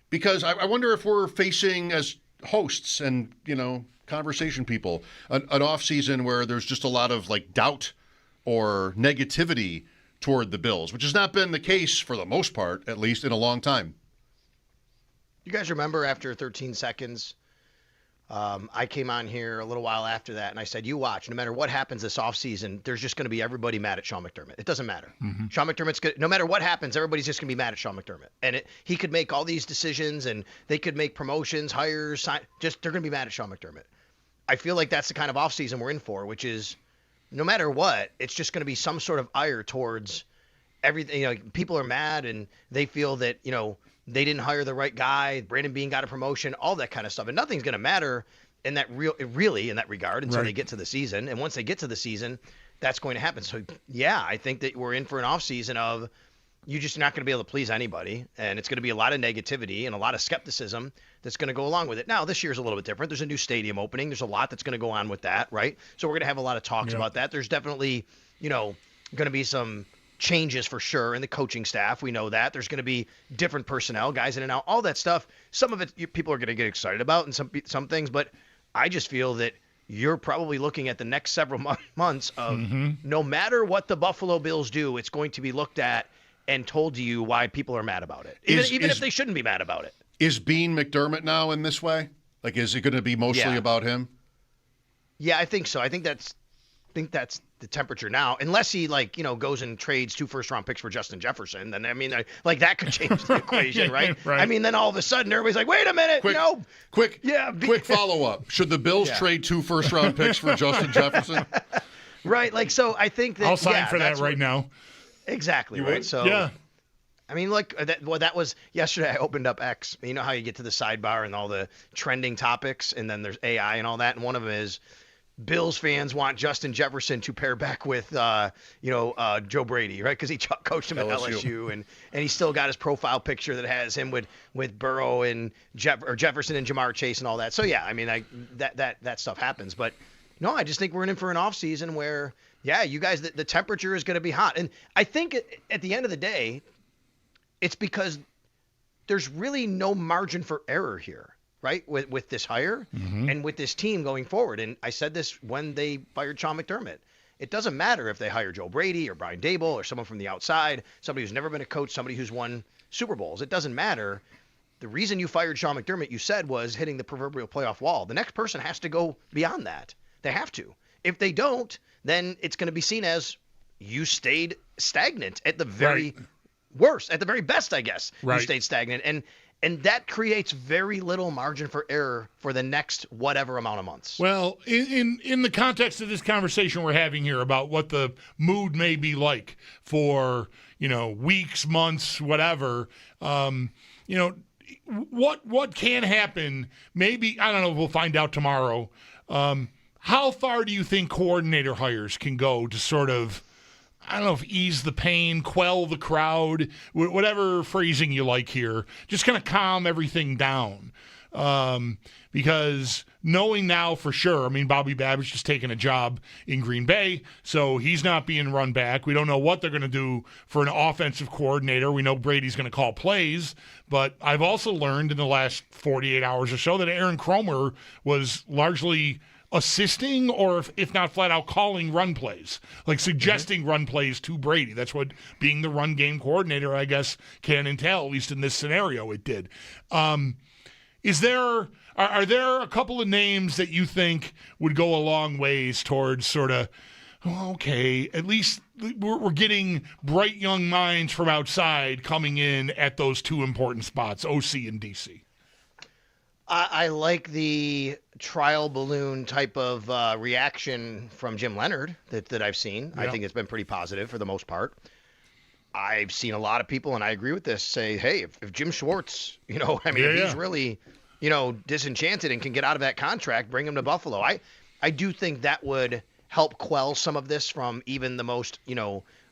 Because I wonder if we're facing, as hosts and, you know, conversation people, an offseason where there's just a lot of like doubt or negativity toward the Bills, which has not been the case for the most part, at least in a long time. You guys remember after 13 seconds, I came on here a little while after that, and I said, you watch, no matter what happens this offseason, there's just going to be everybody mad at Sean McDermott. It doesn't matter. Mm-hmm. Sean McDermott's good. No matter what happens, everybody's just going to be mad at Sean McDermott. And he could make all these decisions, and they could make promotions, hires, they're going to be mad at Sean McDermott. I feel like that's the kind of offseason we're in for, which is no matter what, it's just going to be some sort of ire towards everything. You know, people are mad, and they feel that, you know, they didn't hire the right guy. Brandon Beane got a promotion, all that kind of stuff. And nothing's going to matter in that really in that regard until they get to the season. And once they get to the season, that's going to happen. So, yeah, I think that we're in for an offseason of you're just not going to be able to please anybody. And it's going to be a lot of negativity and a lot of skepticism that's going to go along with it. Now, this year's a little bit different. There's a new stadium opening. There's a lot that's going to go on with that, right? So we're going to have a lot of talks about that. There's definitely, you know, going to be some changes for sure in the coaching staff. We know that. There's going to be different personnel, guys in and out, all that stuff. Some of it people are going to get excited about and some things, but I just feel that you're probably looking at the next several months of no matter what the Buffalo Bills do, it's going to be looked at and told to you why people are mad about it, even if they shouldn't be mad about it. Is Beane McDermott now in this way? Like, is it going to be mostly about him? Yeah, I think so. I think that's the temperature now, unless he goes and trades 2 first-round picks for Justin Jefferson. Then I mean, that could change the equation, right? I mean, then all of a sudden everybody's like, wait a minute, quick follow-up. Should the Bills trade 2 first-round picks for Justin Jefferson? Right. Like, so I think that I'll sign for that right now. Exactly. You right. Would? So yeah. I mean, look, that was yesterday. I opened up X. You know how you get to the sidebar and all the trending topics, and then there's AI and all that, and one of them is Bills fans want Justin Jefferson to pair back with, Joe Brady, right? Because he coached him at LSU, and he still got his profile picture that has him with Burrow and Jefferson and Jamar Chase and all that. So yeah, I mean, that stuff happens. But no, I just think we're in for an offseason where, yeah, you guys, the temperature is going to be hot, and I think at the end of the day, it's because there's really no margin for error here. Right, with this hire and with this team going forward. And I said this when they fired Sean McDermott. It doesn't matter if they hire Joe Brady or Brian Daboll or someone from the outside, somebody who's never been a coach, somebody who's won Super Bowls. It doesn't matter. The reason you fired Sean McDermott, you said, was hitting the proverbial playoff wall. The next person has to go beyond that. They have to. If they don't, then it's going to be seen as you stayed stagnant at the very worst, at the very best, I guess. Right. You stayed stagnant. And that creates very little margin for error for the next whatever amount of months. Well, in the context of this conversation we're having here about what the mood may be like for, weeks, months, whatever, what can happen, maybe, I don't know, we'll find out tomorrow. How far do you think coordinator hires can go to sort of, I don't know if ease the pain, quell the crowd, whatever phrasing you like here, just kind of calm everything down? Because knowing now for sure, Bobby Babbitt's just taking a job in Green Bay, so he's not being run back. We don't know what they're going to do for an offensive coordinator. We know Brady's going to call plays, but I've also learned in the last 48 hours or so that Aaron Kromer was largely assisting or if not flat out calling run plays, like suggesting run plays to Brady. That's what being the run game coordinator, I guess, can entail, at least in this scenario it did. Are there a couple of names that you think would go a long ways towards sort of, okay, at least we're getting bright young minds from outside coming in at those two important spots, OC and DC? I like the trial balloon type of reaction from Jim Leonard that I've seen. Yeah. I think it's been pretty positive for the most part. I've seen a lot of people, and I agree with this, say, hey, if Jim Schwartz, if he's really, disenchanted and can get out of that contract, bring him to Buffalo. I do think that would help quell some of this from even the most,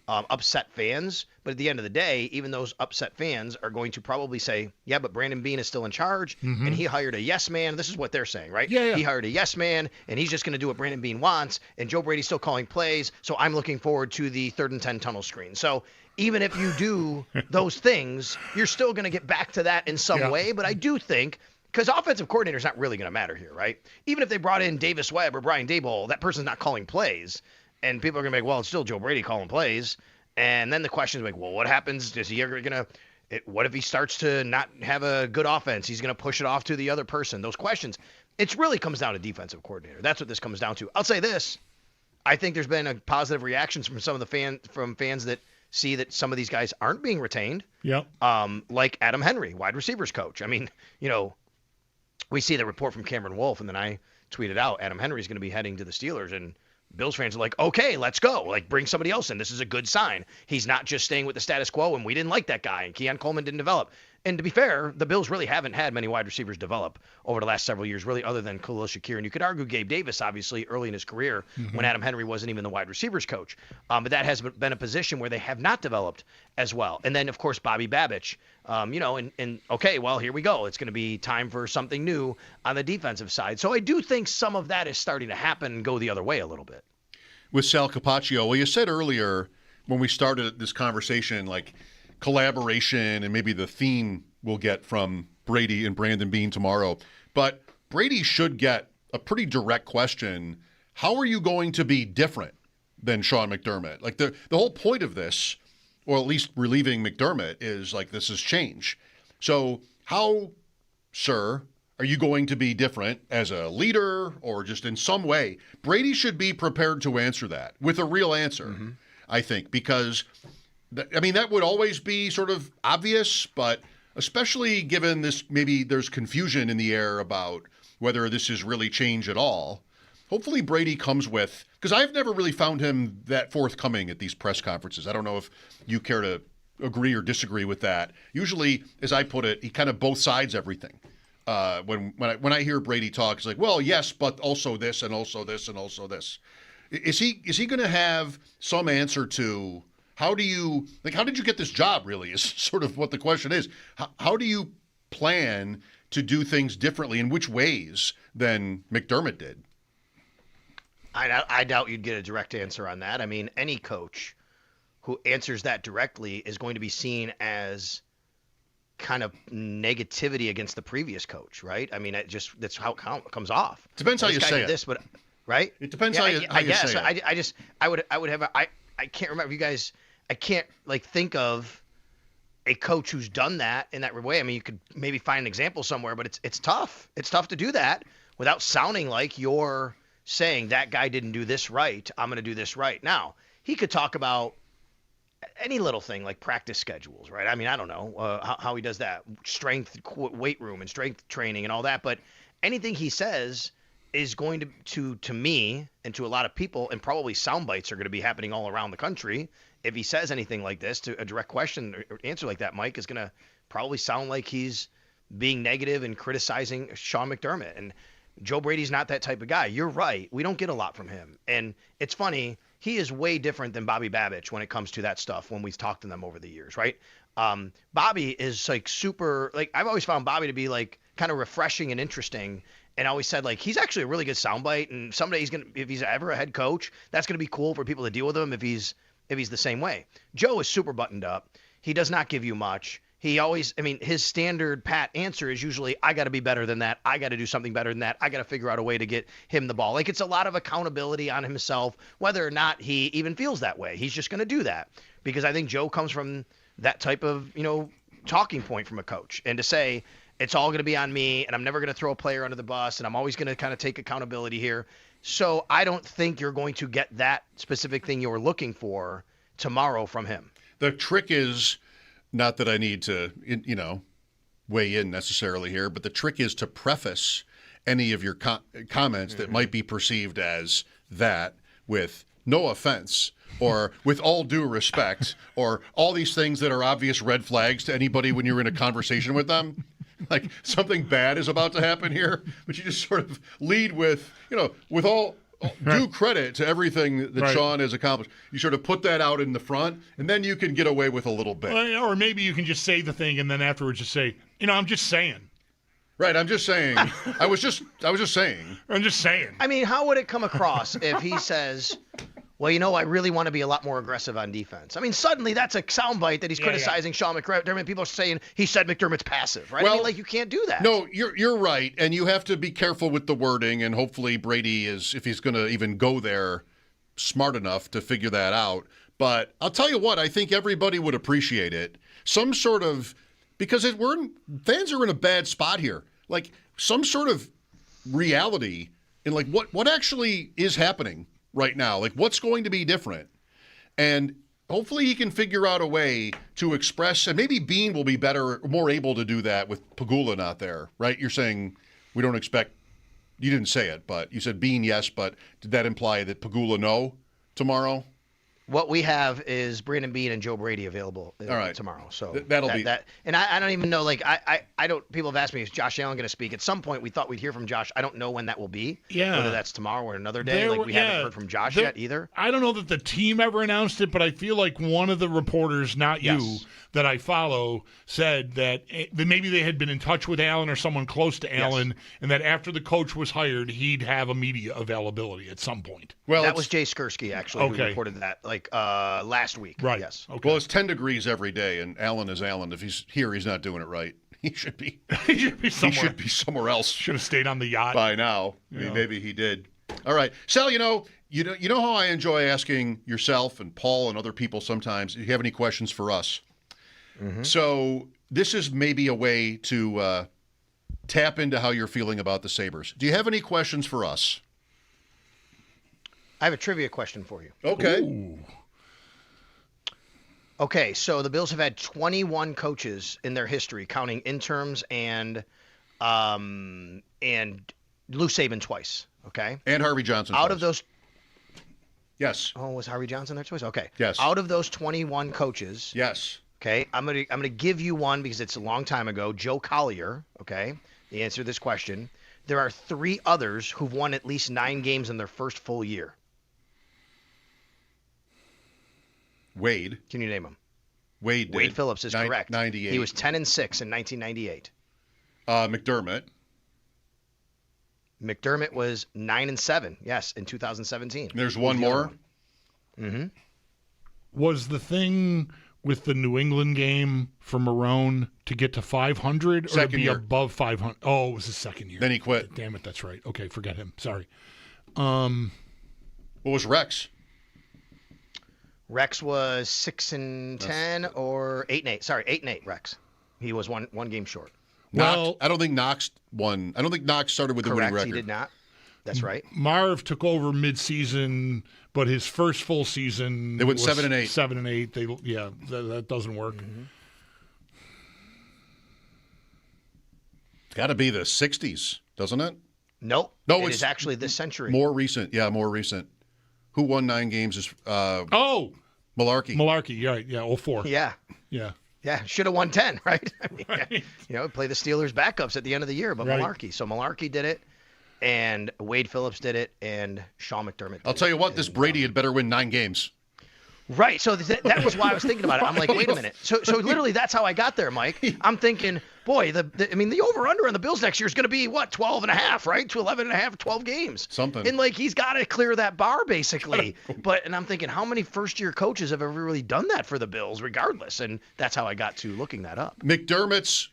upset fans. But at the end of the day, even those upset fans are going to probably say, yeah, but Brandon Beane is still in charge, and he hired a yes man. This is what they're saying, right? Yeah. He hired a yes man, and he's just going to do what Brandon Beane wants, and Joe Brady's still calling plays, so I'm looking forward to the 3rd and 10 tunnel screen. So even if you do those things, you're still going to get back to that in some way. But I do think, because offensive coordinator is not really going to matter here, right? Even if they brought in Davis Webb or Brian Daboll, that person's not calling plays. And people are going to be like, well, it's still Joe Brady calling plays. And then the question is like, well, what happens? Is he ever going to – what if he starts to not have a good offense? He's going to push it off to the other person. Those questions. It really comes down to defensive coordinator. That's what this comes down to. I'll say this. I think there's been a positive reactions from some of the fans that see that some of these guys aren't being retained. Yep. Like Adam Henry, wide receivers coach. We see the report from Cameron Wolf, and then I tweeted out Adam Henry's going to be heading to the Steelers, and Bills fans are like, okay, let's go. Like, bring somebody else in. This is a good sign. He's not just staying with the status quo, and we didn't like that guy, and Keon Coleman didn't develop. And to be fair, the Bills really haven't had many wide receivers develop over the last several years, really, other than Khalil Shakir. And you could argue Gabe Davis, obviously, early in his career when Adam Henry wasn't even the wide receivers coach. But that has been a position where they have not developed as well. And then, of course, Bobby Babich. Okay, well, here we go. It's going to be time for something new on the defensive side. So I do think some of that is starting to happen and go the other way a little bit. With Sal Capacio, well, you said earlier when we started this conversation, like collaboration and maybe the theme we'll get from Brady and Brandon Beane tomorrow. But Brady should get a pretty direct question. How are you going to be different than Sean McDermott? Like the whole point of this, or at least relieving McDermott, is like this is change. So how, sir, are you going to be different as a leader or just in some way? Brady should be prepared to answer that with a real answer, I think, because, that would always be sort of obvious, but especially given this, maybe there's confusion in the air about whether this is really change at all. Hopefully Brady comes with, because I've never really found him that forthcoming at these press conferences. I don't know if you care to agree or disagree with that. Usually, as I put it, he kind of both sides everything. When I hear Brady talk, it's like, well, yes, but also this and also this and also this. Is he going to have some answer to how did you get this job? Really, is sort of what the question is. How do you plan to do things differently? In which ways than McDermott did? I doubt you'd get a direct answer on that. Any coach who answers that directly is going to be seen as kind of negativity against the previous coach, right? That's how it comes off. Depends how you say it. But right? It depends how you guess. say it. I would have I can't remember you guys. I can't think of a coach who's done that in that way. I mean, you could maybe find an example somewhere, but it's tough. It's tough to do that without sounding like you're saying that guy didn't do this right. I'm going to do this right. Now, he could talk about any little thing like practice schedules, right? I mean, I don't know how he does that, strength, weight room and strength training and all that. But anything he says is going to me and to a lot of people, and probably sound bites are going to be happening all around the country. If he says anything like this, to a direct question or answer like that, Mike, is going to probably sound like he's being negative and criticizing Sean McDermott. And Joe Brady's not that type of guy. You're right. We don't get a lot from him. And it's funny, he is way different than Bobby Babich when it comes to that stuff when we've talked to them over the years, right? Bobby is like super, like I've always found Bobby to be like kind of refreshing and interesting. And I always said, like, he's actually a really good soundbite. And someday if he's ever a head coach, that's going to be cool for people to deal with him if he's the same way. Joe is super buttoned up. He does not give you much. He always, I mean, his standard pat answer is usually, I got to be better than that. I got to do something better than that. I got to figure out a way to get him the ball. Like, it's a lot of accountability on himself, whether or not he even feels that way. He's just going to do that because I think Joe comes from that type of, talking point from a coach. And to say, it's all going to be on me and I'm never going to throw a player under the bus and I'm always going to kind of take accountability here. So I don't think you're going to get that specific thing you're looking for tomorrow from him. The trick is, not that I need to, weigh in necessarily here, but the trick is to preface any of your comments that might be perceived as that with no offense or with all due respect or all these things that are obvious red flags to anybody when you're in a conversation with them. Like something bad is about to happen here, but you just sort of lead with, with all due credit to everything that Sean has accomplished. You sort of put that out in the front, and then you can get away with a little bit. Or maybe you can just say the thing, and then afterwards just say, I'm just saying. Right, I'm just saying. I was just saying. I'm just saying. I mean, how would it come across if he says, well, I really want to be a lot more aggressive on defense? I mean, suddenly that's a soundbite that he's criticizing Sean McDermott. People are saying he said McDermott's passive, right? Well, you can't do that. No, you're right, and you have to be careful with the wording, and hopefully Brady is, if he's going to even go there, smart enough to figure that out. But I'll tell you what, I think everybody would appreciate it. Some sort of, because fans are in a bad spot here. Like some sort of reality in like what actually is happening right now, like what's going to be different, and hopefully he can figure out a way to express, and maybe Bean will be more able to do that with Pegula not there, right? You're saying we don't expect, you didn't say it, but you said Bean yes, but did that imply that Pegula no tomorrow? What we have is Brandon Bean and Joe Brady available tomorrow. So that'll be that. And I don't even know. Like I don't. People have asked me, is Josh Allen going to speak? At some point, we thought we'd hear from Josh. I don't know when that will be. Yeah. Whether that's tomorrow or another day. We haven't heard from Josh yet either. I don't know that the team ever announced it, but I feel like one of the reporters, not you, that I follow, said that maybe they had been in touch with Allen or someone close to Allen, and that after the coach was hired, he'd have a media availability at some point. Well, that was Jay Skursky actually who reported that last week. Right. Yes. Okay. Well, it's 10 degrees every day, and Allen is Allen. If he's here, he's not doing it right. He should be. He should be somewhere else. Should have stayed on the yacht by now. I mean, maybe he did. All right, Sal. You know how I enjoy asking yourself and Paul and other people sometimes. Do you have any questions for us? Mm-hmm. So this is maybe a way to tap into how you're feeling about the Sabres. Do you have any questions for us? I have a trivia question for you. Okay. Ooh. Okay, so the Bills have had 21 coaches in their history, counting interims and Lou Saban twice. Okay. And Harvey Johnson. Out of those. Yes. Oh, was Harvey Johnson their choice? Okay. Yes. Out of those 21 coaches. Yes. Okay, I'm gonna give you one because it's a long time ago. Joe Collier. Okay. The answer to this question. There are 3 others who've won at least 9 games in their first full year. Wade. Can you name him? Wade Phillips is correct. 98. He was 10-6 in 1998. McDermott. McDermott was 9-7. Yes, in 2017. There's one more. Mm-hmm. Was the thing with the New England game for Marone to get to 500 or second to be year. above 500? Oh, it was his second year. Then he quit. Damn it, that's right. Okay, forget him. Sorry. What was Rex? Rex was 6-10 or 8-8. Sorry, 8-8. Rex. He was one game short. Well, I don't think Knox won. I don't think Knox started with the winning record. He did not. That's right. Marv took over mid-season, but his first full season they went was 7-8. 7-8. That doesn't work. Mm-hmm. Got to be the 60s, doesn't it? Nope. No, it's actually this century. More recent. Yeah, more recent. Who won 9 games is Malarkey. Malarkey, right. Yeah, 04. Yeah. Yeah. Yeah, should have won 10, right? I mean, right. Play the Steelers backups at the end of the year, but right. Malarkey. So Malarkey did it, and Wade Phillips did it, and Sean McDermott did I'll tell you what, this Brady had better win 9 games. Right, so that was why I was thinking about it. I'm like, wait a minute. So literally that's how I got there, Mike. I'm thinking, boy, the over-under on the Bills next year is going to be, 12.5, right? To 11.5, 12 games. Something. And, he's got to clear that bar, basically. And I'm thinking, how many first-year coaches have ever really done that for the Bills, regardless? And that's how I got to looking that up. McDermott's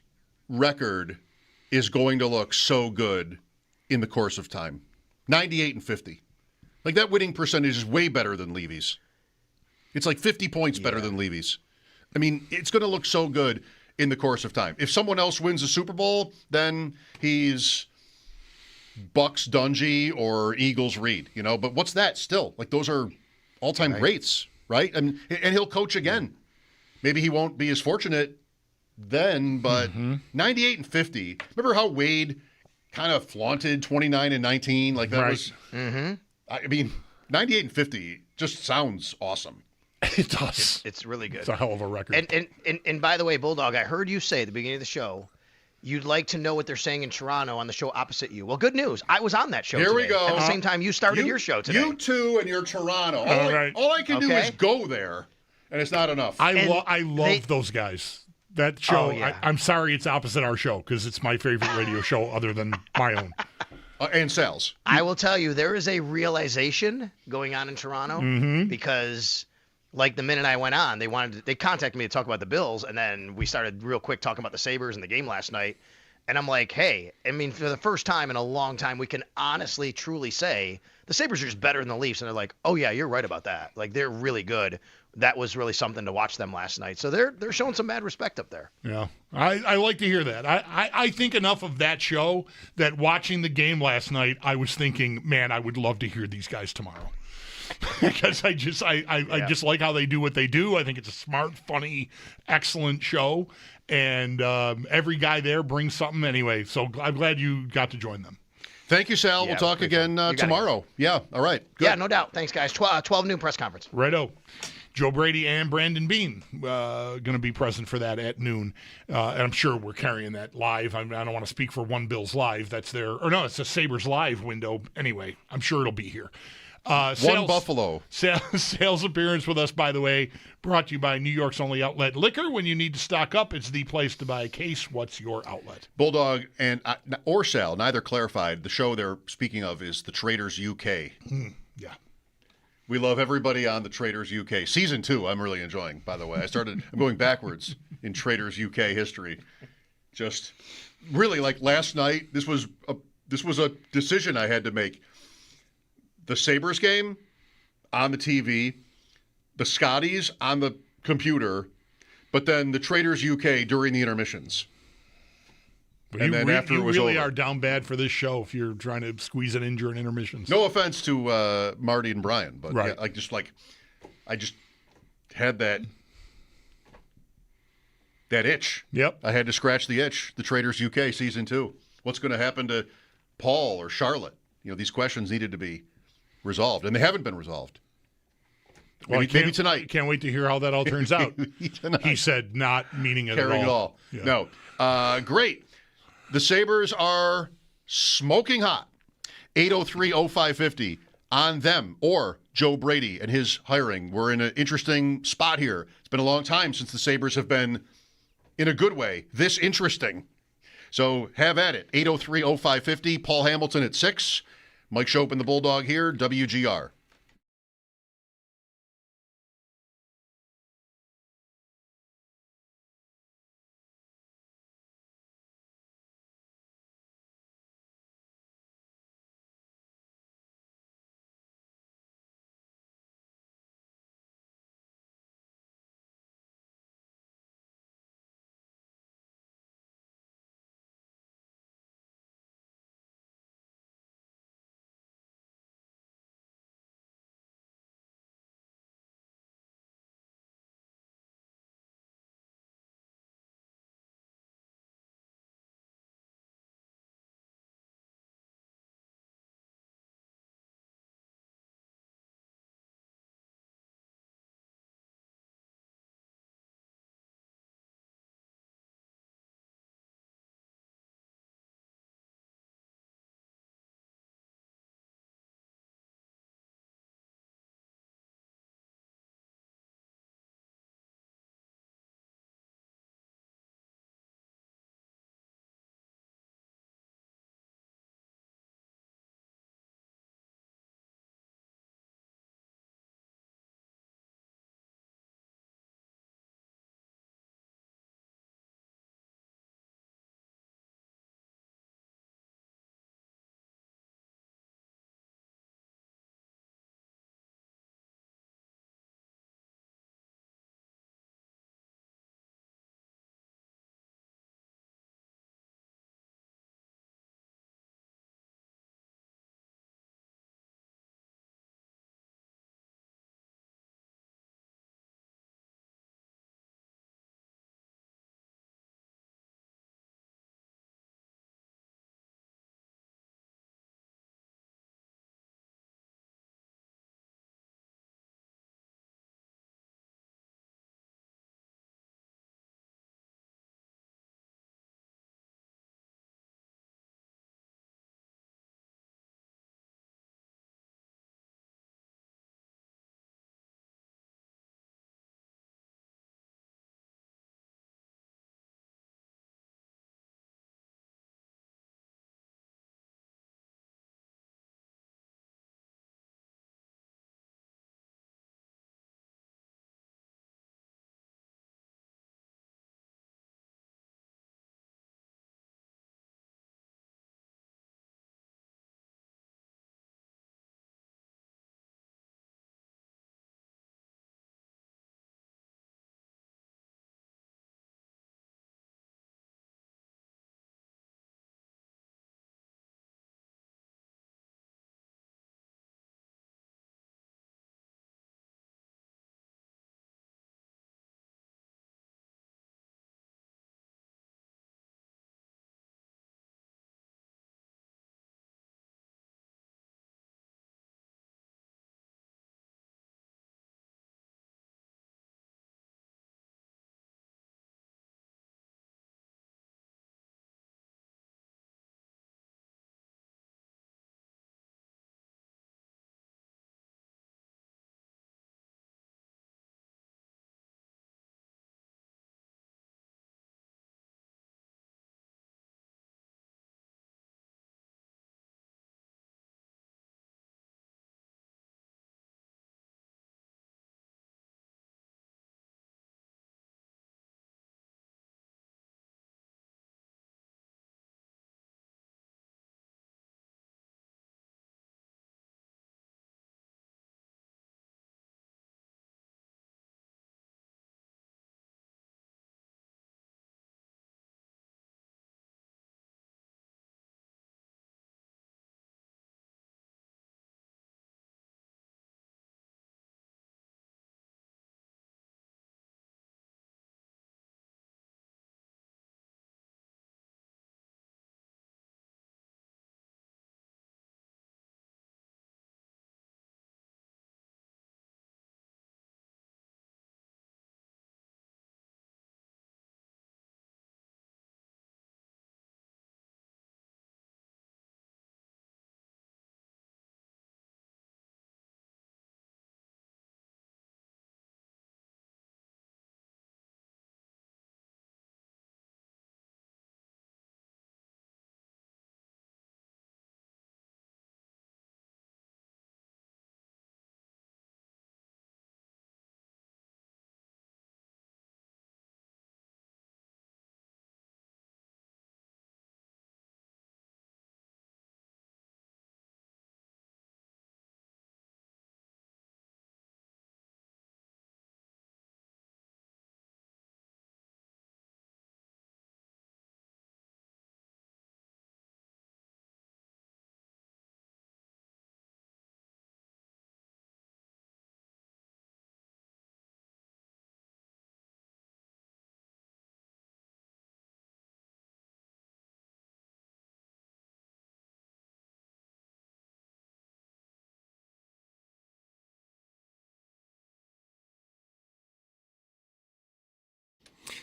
record is going to look so good in the course of time. 98-50. That winning percentage is way better than Levy's. It's 50 points better than Levy's. I mean, it's going to look so good in the course of time. If someone else wins the Super Bowl, then he's Bucks Dungy or Eagles Reed, But what's that still? Those are all-time greats, right? And he'll coach again. Maybe he won't be as fortunate then, but 98-50. Remember how Wade kind of flaunted 29-19? Was. Mm-hmm. I mean, 98-50 just sounds awesome. It does. It's really good. It's a hell of a record. And by the way, Bulldog, I heard you say at the beginning of the show you'd like to know what they're saying in Toronto on the show opposite you. Well, good news. I was on that show Here today. we go. At the same time you started your show today. You two and your Toronto. All I can do is go there, and it's not enough. I love those guys. That show, I'm sorry it's opposite our show because it's my favorite radio show other than my own. And Sal's. I will tell you, there is a realization going on in Toronto because – the minute I went on, they contacted me to talk about the Bills, and then we started real quick talking about the Sabres and the game last night. And I'm like, hey, I mean, for the first time in a long time, we can honestly, truly say the Sabres are just better than the Leafs. And they're like, oh, yeah, you're right about that. They're really good. That was really something to watch them last night. So they're showing some mad respect up there. Yeah, I like to hear that. I think enough of that show that watching the game last night, I was thinking, man, I would love to hear these guys tomorrow. Because I just like how they do what they do. I think it's a smart, funny, excellent show, and every guy there brings something anyway. So I'm glad you got to join them. Thank you, Sal. We'll talk again tomorrow. Yeah, all right. Good. Yeah, no doubt. Thanks, guys. 12 noon press conference. Righto. Joe Brady and Brandon Bean going to be present for that at noon. And I'm sure we're carrying that live. I don't want to speak for One Bills Live. That's it's a Sabres Live window. Anyway, I'm sure it'll be here. One Buffalo. Sales appearance with us, by the way, brought to you by New York's only outlet liquor. When you need to stock up, it's the place to buy a case. What's your outlet? Bulldog or Sal, neither clarified. The show they're speaking of is The Traders UK. Yeah. We love everybody on The Traders UK. Season 2, I'm really enjoying, by the way. I'm going backwards in Traders UK history. Just really, last night, this was a decision I had to make. The Sabres game on the TV, the Scotties on the computer, but then the Traders UK during the intermissions. And then after it was over. You really are down bad for this show if you're trying to squeeze it in during intermissions. No offense to Marty and Brian, but right. I just had that itch. Yep. I had to scratch the itch. The Traders UK Season 2. What's going to happen to Paul or Charlotte? These questions needed to be resolved, and they haven't been resolved. Maybe tonight. Can't wait to hear how that all turns out. He said not meaning it Caring at all. Yeah. No. Great. The Sabres are smoking hot. 803-0550 on them or Joe Brady and his hiring. We're in an interesting spot here. It's been a long time since the Sabres have been, in a good way, this interesting. So have at it. 803-0550. Paul Hamilton at 6. Mike Schopp and the Bulldog here, WGR.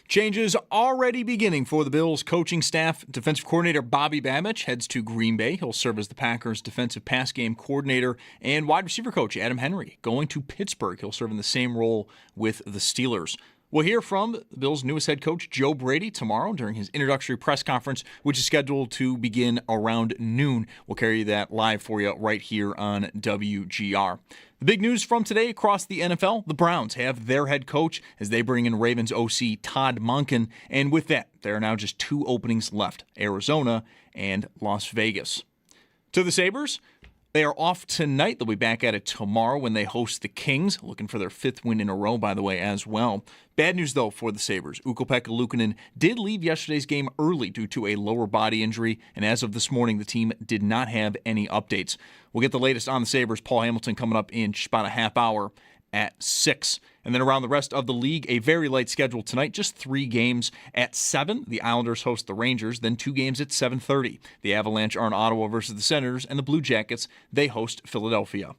Changes already beginning for the Bills coaching staff. Defensive coordinator Bobby Babich heads to Green Bay. He'll serve as the Packers' defensive pass game coordinator, and wide receiver coach Adam Henry going to Pittsburgh. He'll serve in the same role with the Steelers. We'll hear from the Bills' newest head coach, Joe Brady, tomorrow during his introductory press conference, which is scheduled to begin around noon. We'll carry that live for you right here on WGR. The big news from today across the NFL, the Browns have their head coach as they bring in Ravens OC Todd Monken. And with that, there are now just 2 openings left, Arizona and Las Vegas. To the Sabres, they are off tonight. They'll be back at it tomorrow when they host the Kings, looking for their 5th win in a row, by the way, as well. Bad news, though, for the Sabres. Ukko-Pekka Luukkonen did leave yesterday's game early due to a lower body injury, and as of this morning, the team did not have any updates. We'll get the latest on the Sabres. Paul Hamilton coming up in just about a half hour at 6. And then around the rest of the league, a very light schedule tonight, just 3 games. At 7, the Islanders host the Rangers, then 2 games at 7:30. The Avalanche are in Ottawa versus the Senators, and the Blue Jackets, they host Philadelphia.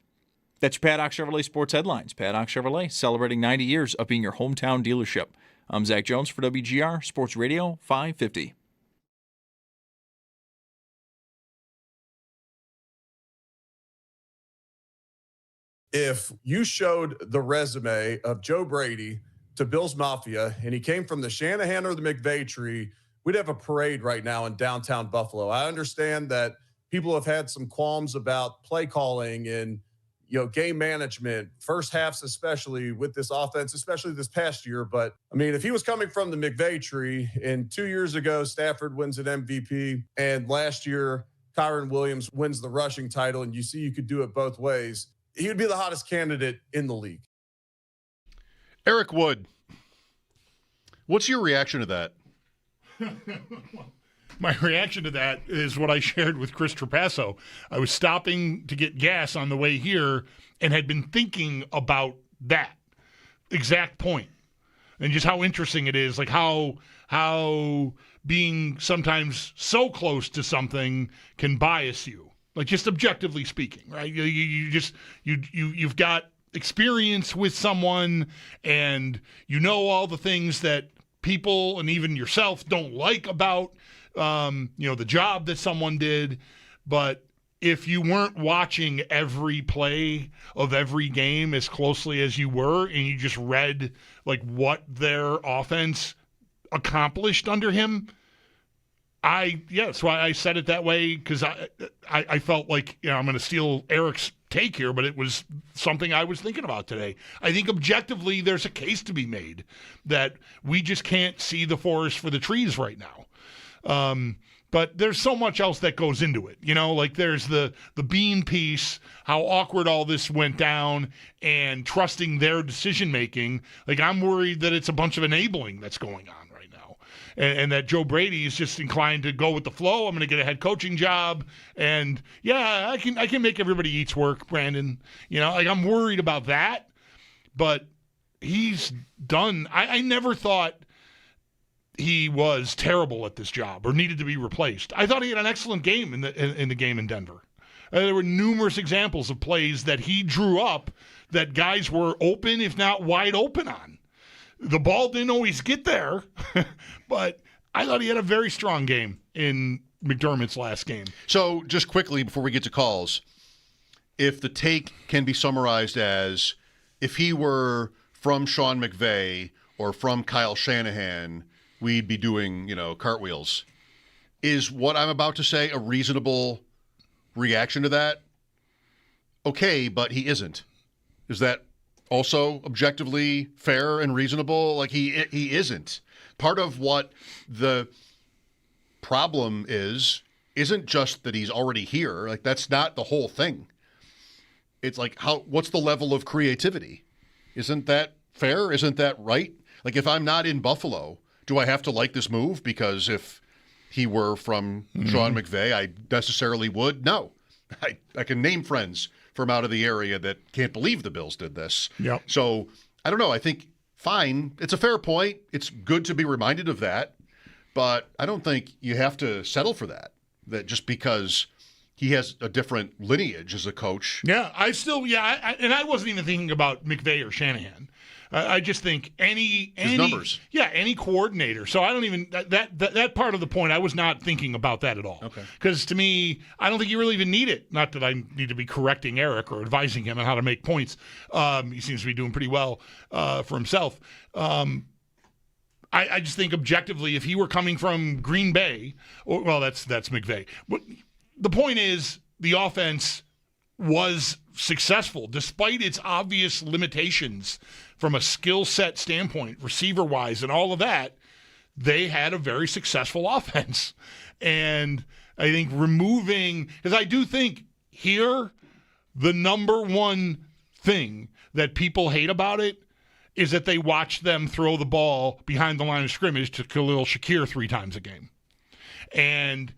That's your Paddock Chevrolet Sports Headlines. Paddock Chevrolet, celebrating 90 years of being your hometown dealership. I'm Zach Jones for WGR Sports Radio 550. If you showed the resume of Joe Brady to Bills Mafia and he came from the Shanahan or the McVay tree, we'd have a parade right now in downtown Buffalo. I understand that people have had some qualms about play calling and game management, first halves especially with this offense, especially this past year. But, I mean, if he was coming from the McVay tree and 2 years ago Stafford wins an MVP and last year Kyron Williams wins the rushing title and you could do it both ways, he would be the hottest candidate in the league. Eric Wood, what's your reaction to that? My reaction to that is what I shared with Chris Trapaso. I was stopping to get gas on the way here and had been thinking about that exact point and just how interesting it is, like how being sometimes so close to something can bias you. Like, just objectively speaking, right? You've got experience with someone, and you know all the things that people and even yourself don't like about, the job that someone did. But if you weren't watching every play of every game as closely as you were, and you just read like what their offense accomplished under him. That's why I said it that way, because I felt like, I'm going to steal Eric's take here, but it was something I was thinking about today. I think objectively there's a case to be made that we just can't see the forest for the trees right now. But there's so much else that goes into it. Like there's the Bean piece, how awkward all this went down, and trusting their decision-making. Like, I'm worried that it's a bunch of enabling that's going on. And that Joe Brady is just inclined to go with the flow. I'm going to get a head coaching job, and I can make everybody eat's work, Brandon. I'm worried about that, but he's done. I never thought he was terrible at this job or needed to be replaced. I thought he had an excellent game in the game in Denver. There were numerous examples of plays that he drew up that guys were open, if not wide open on. The ball didn't always get there, but I thought he had a very strong game in McDermott's last game. So just quickly before we get to calls, if the take can be summarized as if he were from Sean McVay or from Kyle Shanahan, we'd be doing, cartwheels. Is what I'm about to say a reasonable reaction to that? Okay, but he isn't. Is that also objectively fair and reasonable? Like, he isn't. Part of what the problem isn't just that he's already here. Like, that's not the whole thing. It's like, what's the level of creativity? Isn't that fair? Isn't that right? Like, if I'm not in Buffalo, do I have to like this move? Because if he were from Sean McVay, I necessarily would. No. I can name friends from out of the area that can't believe the Bills did this. Yep. So, I don't know. I think, fine. It's a fair point. It's good to be reminded of that. But I don't think you have to settle for that. That just because he has a different lineage as a coach. Yeah, I wasn't even thinking about McVay or Shanahan. I just think any numbers. Yeah, any coordinator. So I don't even that part of the point. I was not thinking about that at all. Okay. Because to me, I don't think you really even need it. Not that I need to be correcting Eric or advising him on how to make points. He seems to be doing pretty well for himself. I just think objectively, if he were coming from Green Bay, that's McVay. But the point is, the offense was successful despite its obvious limitations from a skill set standpoint, receiver-wise and all of that. They had a very successful offense. And I think because I do think here, the number one thing that people hate about it is that they watch them throw the ball behind the line of scrimmage to Khalil Shakir 3 times a game. And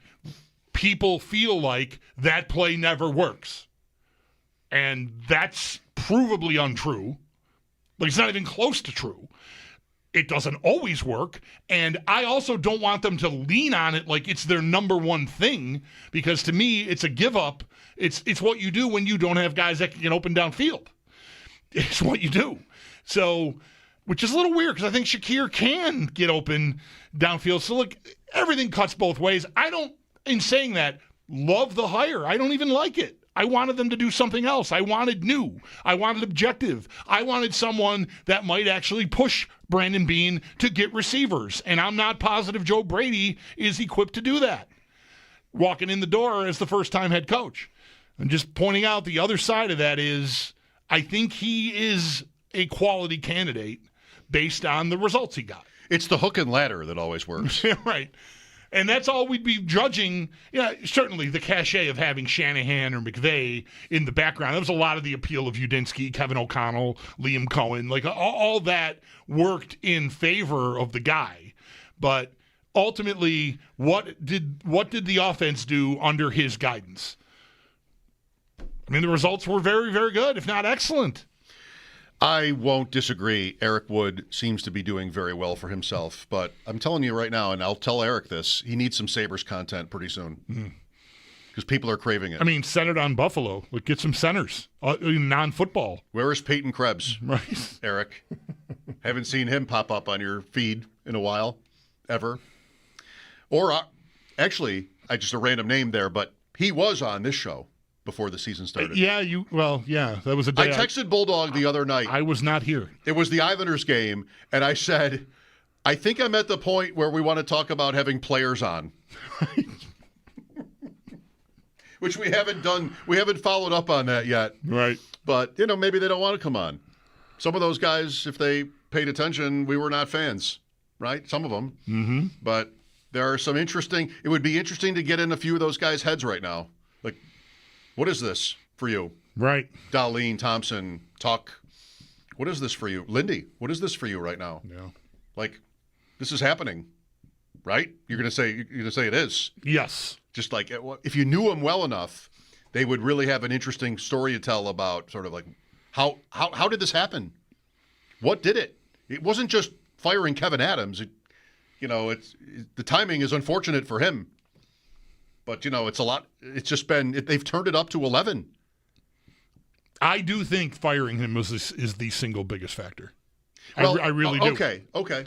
people feel like that play never works. And that's provably untrue. Like, it's not even close to true. It doesn't always work. And I also don't want them to lean on it like it's their number one thing, because to me, it's a give up. It's what you do when you don't have guys that can get open downfield. It's what you do. So, which is a little weird because I think Shakir can get open downfield. So, look, everything cuts both ways. I don't, in saying that, love the hire. I don't even like it. I wanted them to do something else. I wanted new. I wanted objective. I wanted someone that might actually push Brandon Beane to get receivers. And I'm not positive Joe Brady is equipped to do that, walking in the door as the first-time head coach. And just pointing out the other side of that is I think he is a quality candidate based on the results he got. It's the hook and ladder that always works. Right. And that's all we'd be judging. Yeah, certainly the cachet of having Shanahan or McVay in the background. That was a lot of the appeal of Udinski, Kevin O'Connell, Liam Cohen. Like, all that worked in favor of the guy. But ultimately, what did the offense do under his guidance? I mean, the results were very, very good, if not excellent. I won't disagree. Eric Wood seems to be doing very well for himself. But I'm telling you right now, and I'll tell Eric this, he needs some Sabres content pretty soon. Because people are craving it. I mean, center it on Buffalo. Like, get some centers. Non-football. Where is Peyton Krebs? Right. Eric. Haven't seen him pop up on your feed in a while. Ever. Or, actually, just a random name there, but he was on this show before the season started. Yeah, that was a day. I texted Bulldog the other night. I was not here. It was the Islanders game, and I said, I think I'm at the point where we want to talk about having players on. Which we haven't done. We haven't followed up on that yet. Right. But, maybe they don't want to come on. Some of those guys, if they paid attention, we were not fans, right? Some of them. Mm-hmm. But there are some it would be interesting to get in a few of those guys' heads right now. Like, what is this for you? Right. Darlene, Thompson, Tuck. What is this for you? Lindy, what is this for you right now? Yeah. Like, this is happening, right? You're gonna say it is. Yes. Just like, if you knew them well enough, they would really have an interesting story to tell about sort of like how did this happen? What did it? It wasn't just firing Kevin Adams. The timing is unfortunate for him. But, it's a lot. It's just they've turned it up to 11. I do think firing him is the single biggest factor. Well, I really do. Okay.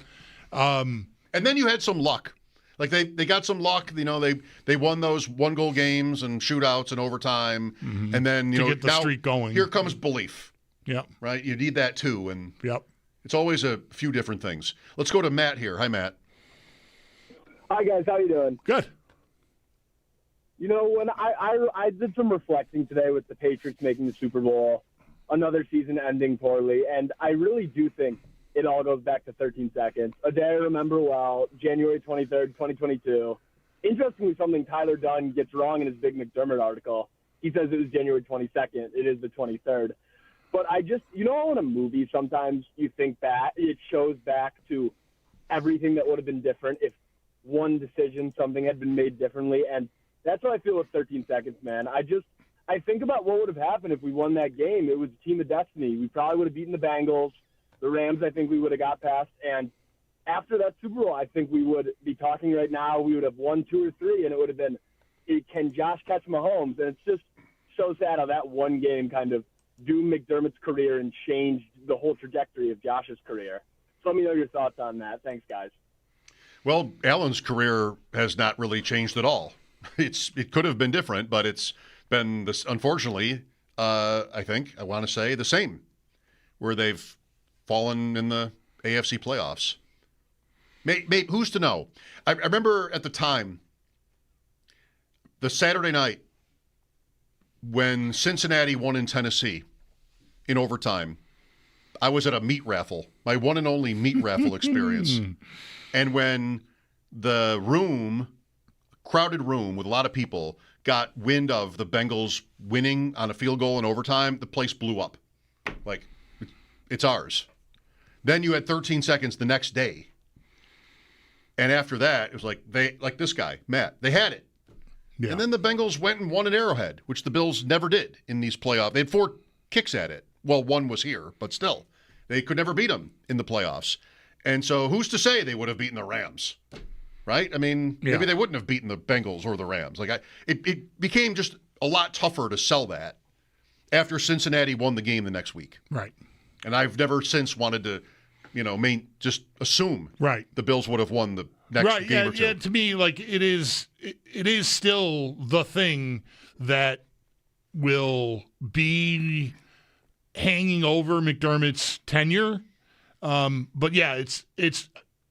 And then you had some luck. Like, they got some luck. They won those 1-goal games and shootouts and overtime. Mm-hmm. And then, to get the streak going. Here comes belief. Yep. Right? You need that, too. And yep. It's always a few different things. Let's go to Matt here. Hi, Matt. Hi, guys. How you doing? Good. When I did some reflecting today with the Patriots making the Super Bowl, another season ending poorly, and I really do think it all goes back to 13 seconds. A day I remember well, January 23rd, 2022. Interestingly, something Tyler Dunn gets wrong in his Big McDermott article. He says it was January 22nd. It is the 23rd. But I just, in a movie, sometimes you think back, it shows back to everything that would have been different if one decision, something had been made differently, and that's what I feel with 13 seconds, man. I think about what would have happened if we won that game. It was a team of destiny. We probably would have beaten the Bengals. The Rams, I think we would have got past. And after that Super Bowl, I think we would be talking right now. We would have won 2 or 3, and it would have been, can Josh catch Mahomes? And it's just so sad how that one game kind of doomed McDermott's career and changed the whole trajectory of Josh's career. So let me know your thoughts on that. Thanks, guys. Well, Allen's career has not really changed at all. It could have been different, but it's been this. Unfortunately, I want to say the same, where they've fallen in the AFC playoffs. Maybe who's to know? I remember at the time, the Saturday night when Cincinnati won in Tennessee in overtime. I was at a meat raffle, my one and only meat raffle experience. And when the crowded room with a lot of people, got wind of the Bengals winning on a field goal in overtime, the place blew up. Like, it's ours. Then you had 13 seconds the next day. And after that, it was like this guy, Matt, they had it. Yeah. And then the Bengals went and won an Arrowhead, which the Bills never did in these playoffs. They had 4 kicks at it. Well, one was here, but still. They could never beat them in the playoffs. And so who's to say they would have beaten the Rams? Right? I mean, maybe they wouldn't have beaten the Bengals or the Rams. It became just a lot tougher to sell that after Cincinnati won the game the next week. Right. And I've never since wanted to, just assume the Bills would have won the next game or two. Yeah, to me, it is still the thing that will be hanging over McDermott's tenure. But yeah,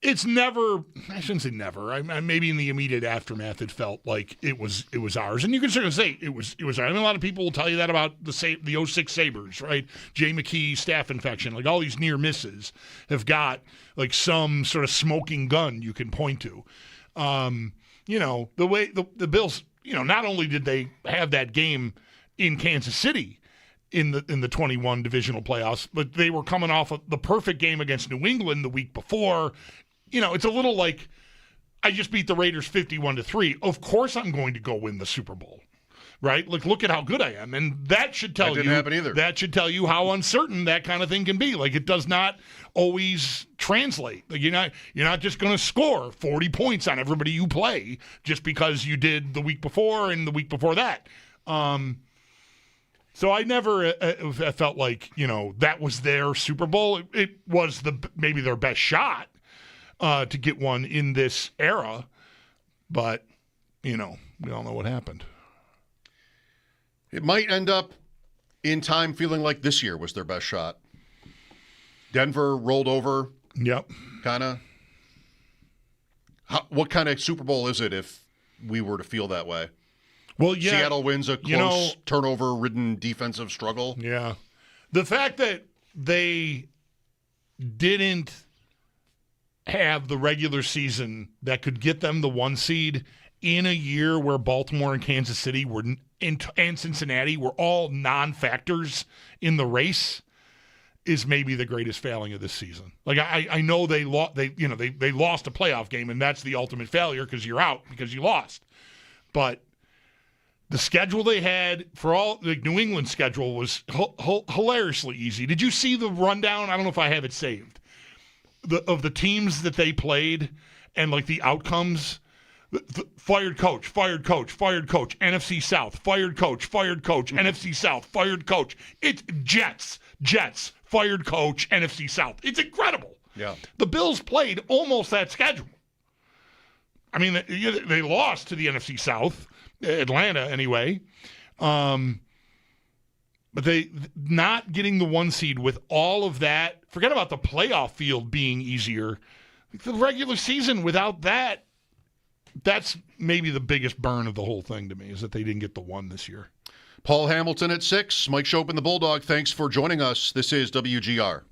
it's never. I shouldn't say never. Maybe in the immediate aftermath, it felt like it was ours, and you can certainly say it was ours. I mean, a lot of people will tell you that about the 06 Sabres, right? Jay McKee staph infection, like all these near misses have got like some sort of smoking gun you can point to. The way the Bills, not only did they have that game in Kansas City in the 21 divisional playoffs, but they were coming off of the perfect game against New England the week before. It's a little like, I just beat the Raiders 51-3. Of course I'm going to go win the Super Bowl, right? Like, look at how good I am. And that should tell That didn't happen either. That should tell you how uncertain that kind of thing can be. Like, it does not always translate. Like, you're not just going to score 40 points on everybody you play just because you did the week before and the week before that. So I never felt like, that was their Super Bowl. It was maybe their best shot to get one in this era. But, we all know what happened. It might end up in time feeling like this year was their best shot. Denver rolled over. Yep. Kind of. What kind of Super Bowl is it if we were to feel that way? Well, yeah. Seattle wins a close, turnover-ridden defensive struggle. Yeah. The fact that they didn't have the regular season that could get them the 1 seed in a year where Baltimore and Kansas City and Cincinnati were all non-factors in the race is maybe the greatest failing of this season. Like, I know they lost a playoff game, and that's the ultimate failure because you're out because you lost. But the schedule they had for New England's schedule was hilariously easy. Did you see the rundown? I don't know if I have it saved. Of the teams that they played and the outcomes. Fired coach, NFC South, fired coach, NFC South, fired coach. It's Jets, fired coach, NFC South. It's incredible. Yeah. The Bills played almost that schedule. I mean, they lost to the NFC South. Atlanta, anyway. But they not getting the 1 seed with all of that. Forget about the playoff field being easier. The regular season without that, that's maybe the biggest burn of the whole thing to me is that they didn't get the 1 this year. Paul Hamilton at 6. Mike Schopp and the Bulldog, thanks for joining us. This is WGR.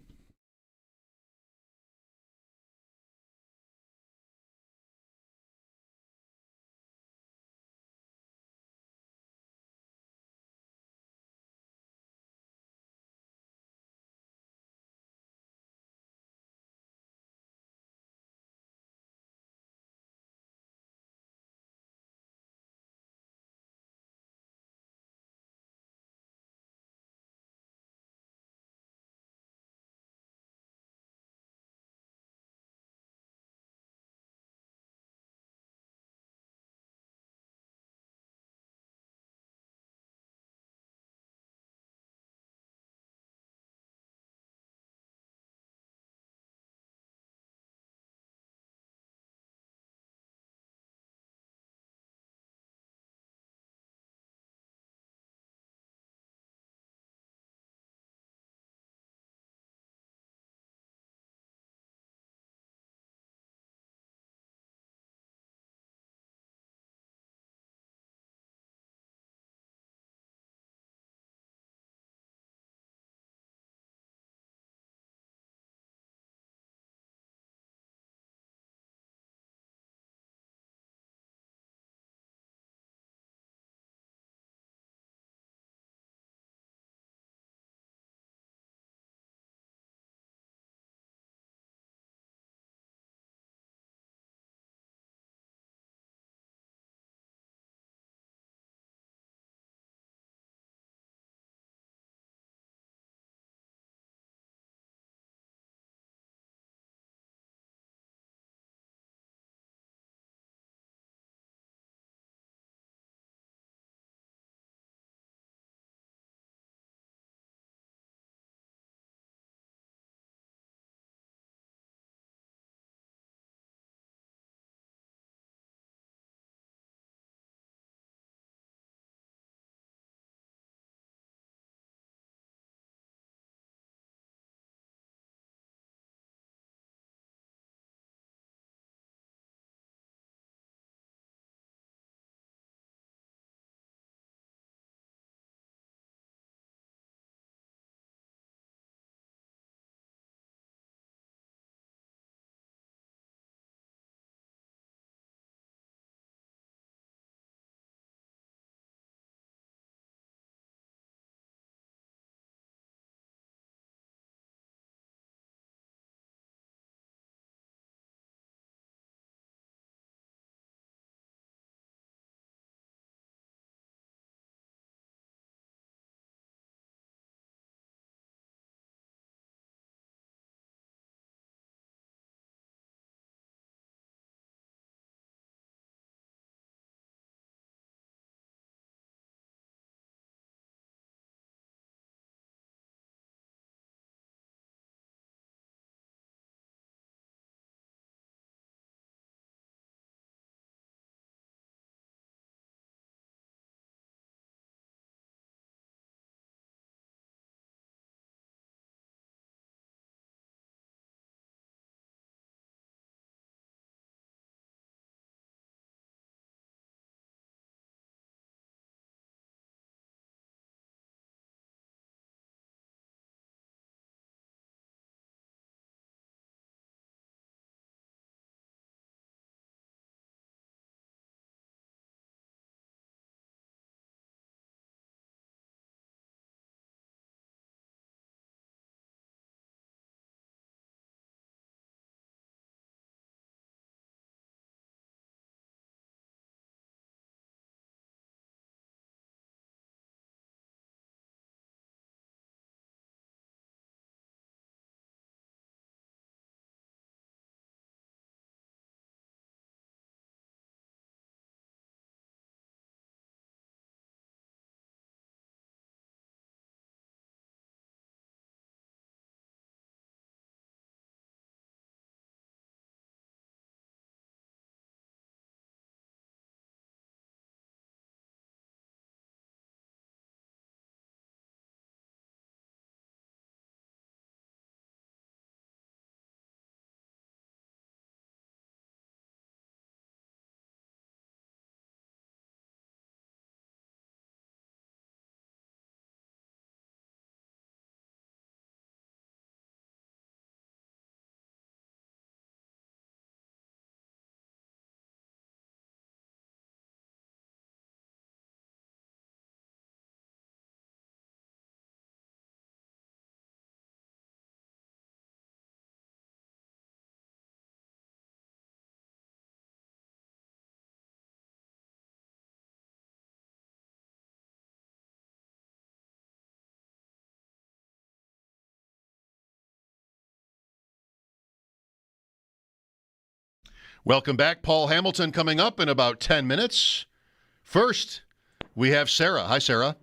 Welcome back. Paul Hamilton coming up in about 10 minutes. First, we have Sarah. Hi, Sarah.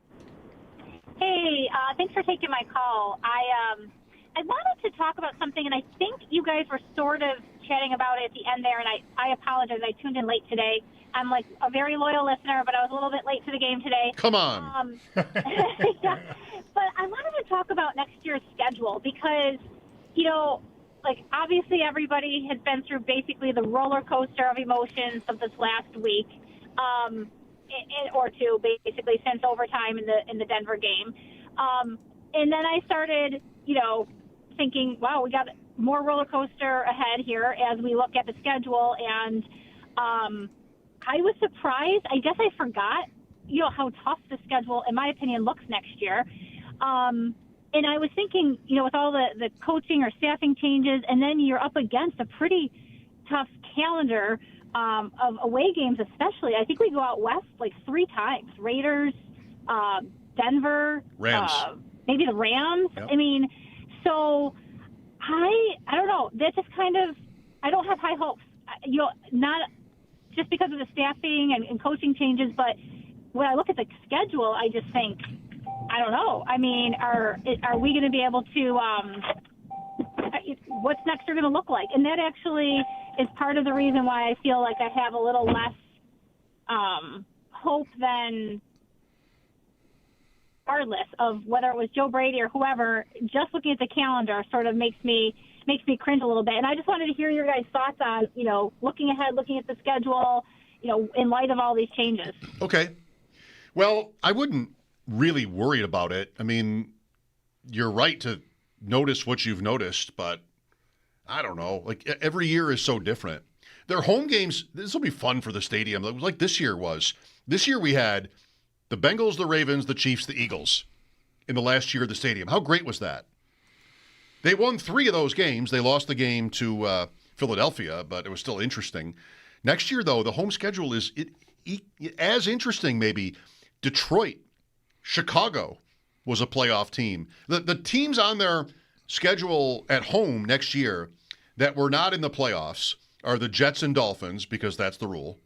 Hey, thanks for taking my call. I wanted to talk about something, and I think you guys were sort of chatting about it at the end there, and I apologize. I tuned in late today. I'm like a very loyal listener, but I was a little bit late to the game today. Come on. Yeah. But I wanted to talk about next year's schedule because, like obviously everybody has been through basically the roller coaster of emotions of this last week. Or two, basically, since overtime in the Denver game. And then I started, thinking, wow, we got more roller coaster ahead here as we look at the schedule. And I was surprised. I guess I forgot, how tough the schedule, in my opinion, looks next year. And I was thinking, with all the coaching or staffing changes, and then you're up against a pretty tough calendar of away games, especially. I think we go out west like 3 times. Raiders, Denver, Rams. Maybe the Rams. Yep. I mean, so I don't know. That just kind of, I don't have high hopes. Not just because of the staffing and coaching changes, but when I look at the schedule, I just think, I don't know. I mean, are we going to be able to? What's next year going to look like? And that actually is part of the reason why I feel like I have a little less hope than, regardless of whether it was Joe Brady or whoever. Just looking at the calendar sort of makes me cringe a little bit. And I just wanted to hear your guys' thoughts on looking ahead, looking at the schedule, in light of all these changes. Okay. Well, I wouldn't really worry about it. I mean, you're right to notice what you've noticed, but I don't know. Like, every year is so different. Their home games, this will be fun for the stadium. Like this year was. This year we had the Bengals, the Ravens, the Chiefs, the Eagles in the last year of the stadium. How great was that? They won 3 of those games. They lost the game to Philadelphia, but it was still interesting. Next year, though, the home schedule is as interesting, maybe. Detroit, Chicago was a playoff team. The teams on their schedule at home next year that were not in the playoffs are the Jets and Dolphins, because that's the rule.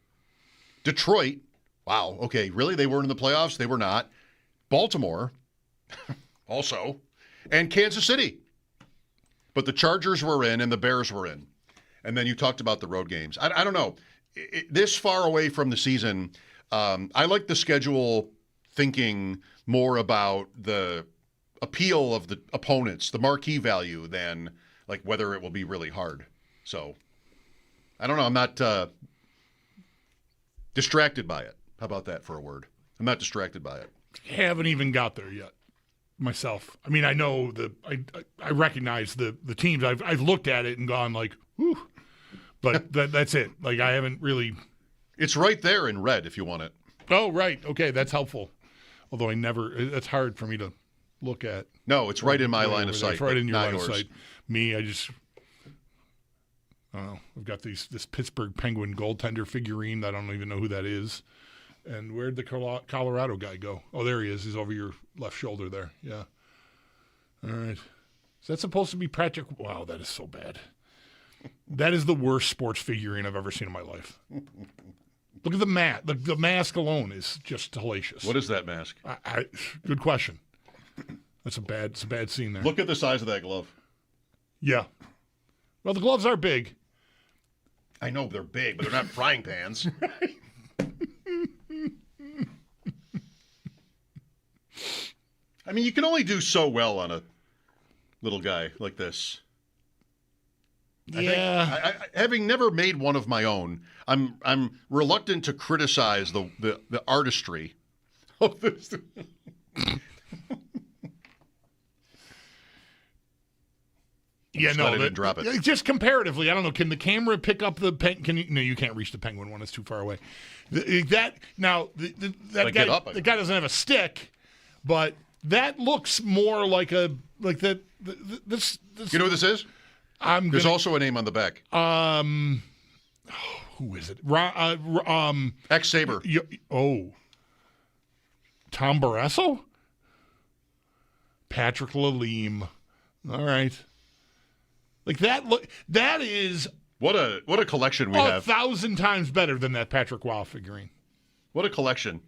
Detroit, wow, okay, really? They weren't in the playoffs? They were not. Baltimore, also. And Kansas City. But the Chargers were in and the Bears were in. And then you talked about the road games. I don't know. This far away from the season, I like the schedule thinking more about the appeal of the opponents, the marquee value, than like whether it will be really hard. So I don't know. I'm not distracted by it. How about that for a word? I'm not distracted by it. Haven't even got there yet myself. I mean, I know I recognize the teams. I've looked at it and gone like, whew. But that's it. Like, I haven't really. It's right there in red if you want it. Oh, right. Okay, that's helpful. Although it's hard for me to look at. No, it's right in my line of sight. It's right in your line of yours. sight. Me, I don't know. I've got this Pittsburgh Penguin goaltender figurine. I don't even know who that is. And where'd the Colorado guy go? Oh, there he is. He's over your left shoulder there. Yeah. All right. Is that supposed to be Patrick? Wow, that is so bad. That is the worst sports figurine I've ever seen in my life. Look at the mask. The mask alone is just hellacious. What is that mask? Good question. It's a bad scene there. Look at the size of that glove. Yeah. Well, the gloves are big. I know they're big, but they're not frying pans. I mean, you can only do so well on a little guy like this. Yeah. Having never made one of my own, I'm reluctant to criticize the artistry of this. Yeah, no, I didn't drop it. Just comparatively, I don't know. Can the camera pick up the No, you can't reach the penguin one. It's too far away. That guy doesn't have a stick, but that looks more like this. You know what this is? There's also a name on the back. Who is it? Ex-Sabre. Tom Barrasso? Patrick Lalime. All right. Like that is What a collection we have. 1,000 times better than that Patrick Waugh figurine. What a collection.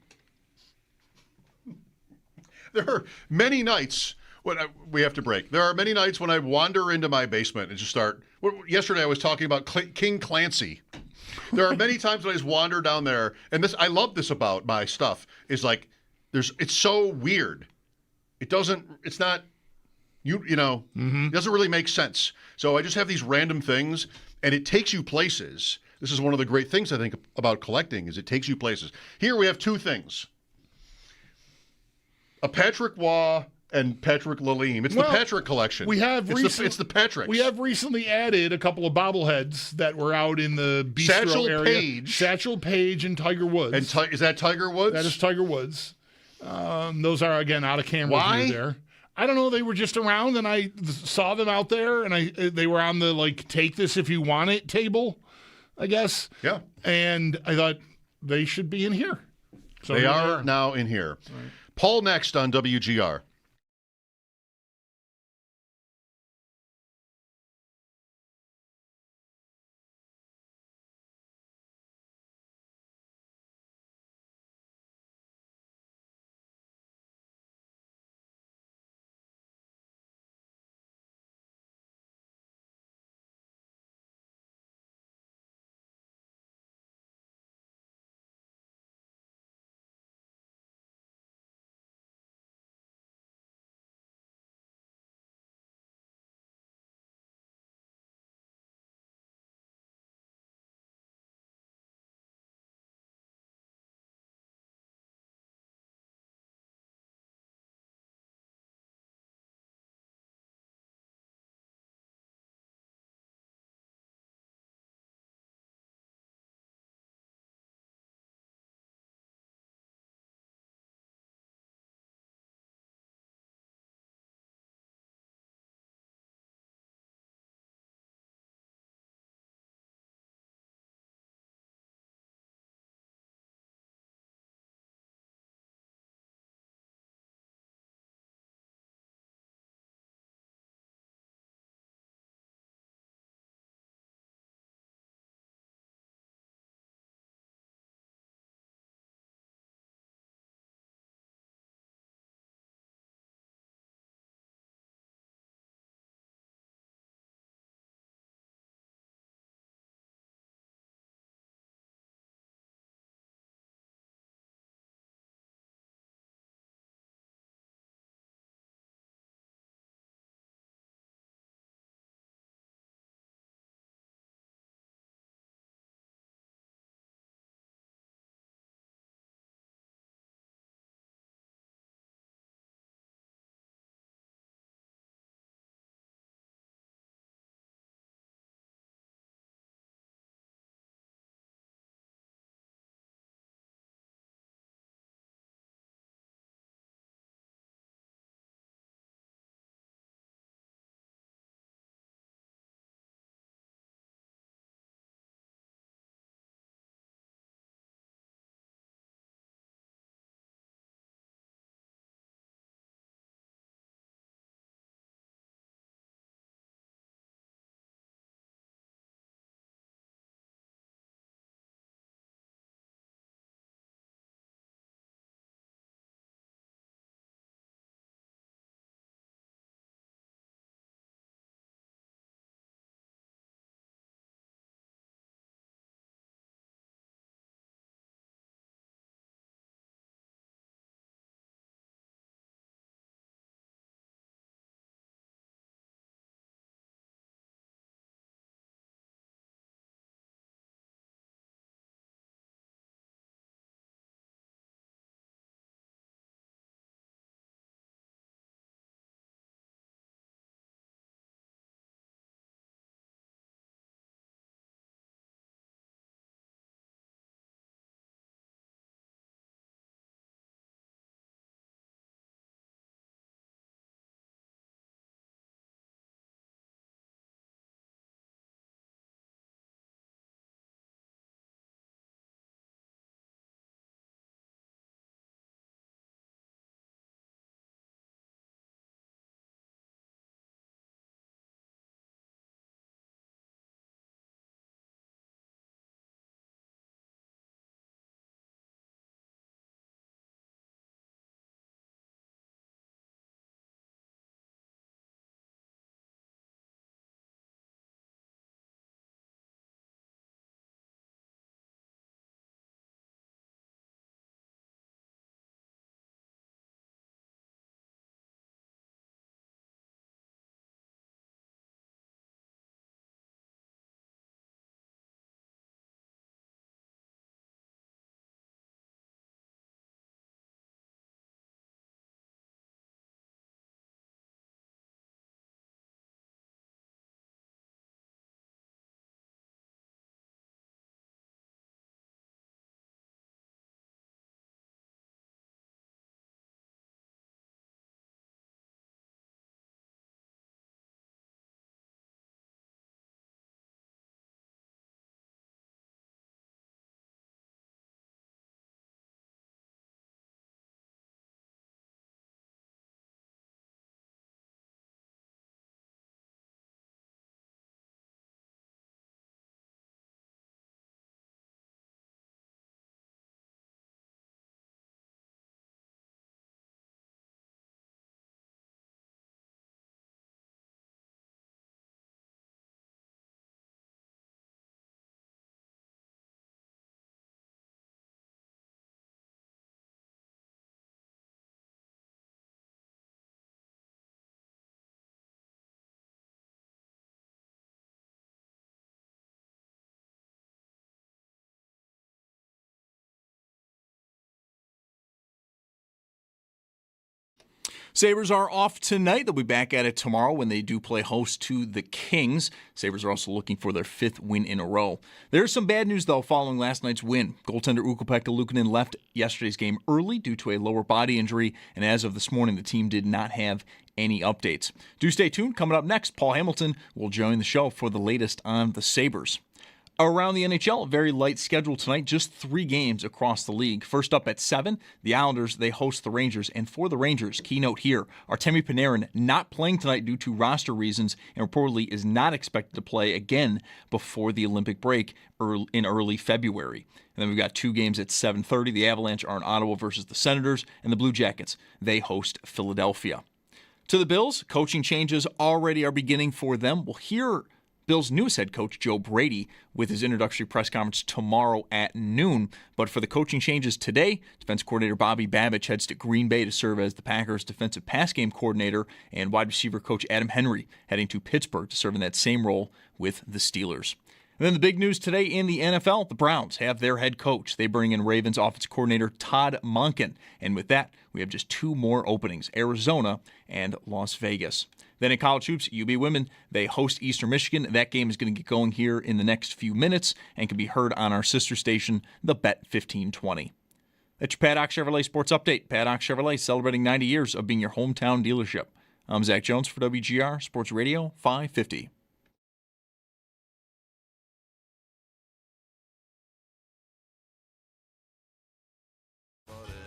There are many nights when we have to break. There are many nights when I wander into my basement and just start. Yesterday I was talking about King Clancy. There are many times when I just wander down there, and I love this about my stuff, is like, it's so weird. It's not, it doesn't really make sense. So I just have these random things, and it takes you places. This is one of the great things I think about collecting, is it takes you places. Here we have two things. A Patrick Waugh and Patrick Lalime. It's the Patrick collection. It's the Patricks. We have recently added a couple of bobbleheads that were out in the bistro area. Satchel Paige and Tiger Woods. And is that Tiger Woods? That is Tiger Woods. Those are, again, out of camera view there. I don't know. They were just around, and I saw them out there, and they were on the, take this if you want it table, I guess. Yeah. And I thought they should be in here. So they are now in here. Right. Paul next on WGR. Sabres are off tonight. They'll be back at it tomorrow when they do play host to the Kings. Sabres are also looking for their 5th win in a row. There's some bad news, though, following last night's win. Goaltender Ukko-Pekka Luukkonen left yesterday's game early due to a lower body injury, and as of this morning, the team did not have any updates. Do stay tuned. Coming up next, Paul Hamilton will join the show for the latest on the Sabres. Around the NHL, a very light schedule tonight, just 3 games across the league. First up at 7, the Islanders, they host the Rangers. And for the Rangers, keynote here, Artemi Panarin not playing tonight due to roster reasons and reportedly is not expected to play again before the Olympic break in early February. And then we've got 2 games at 7:30. The Avalanche are in Ottawa versus the Senators, and the Blue Jackets, they host Philadelphia. To the Bills, coaching changes already are beginning for them. We'll hear Bills' newest head coach, Joe Brady, with his introductory press conference tomorrow at noon. But for the coaching changes today, defense coordinator Bobby Babich heads to Green Bay to serve as the Packers' defensive pass game coordinator, and wide receiver coach Adam Henry heading to Pittsburgh to serve in that same role with the Steelers. And then the big news today in the NFL, the Browns have their head coach. They bring in Ravens offensive coordinator Todd Monken. And with that, we have just 2 more openings, Arizona and Las Vegas. Then in college hoops, UB women, they host Eastern Michigan. That game is going to get going here in the next few minutes and can be heard on our sister station, the Bet 1520. That's your Paddock Chevrolet Sports Update. Paddock Chevrolet celebrating 90 years of being your hometown dealership. I'm Zach Jones for WGR Sports Radio 550.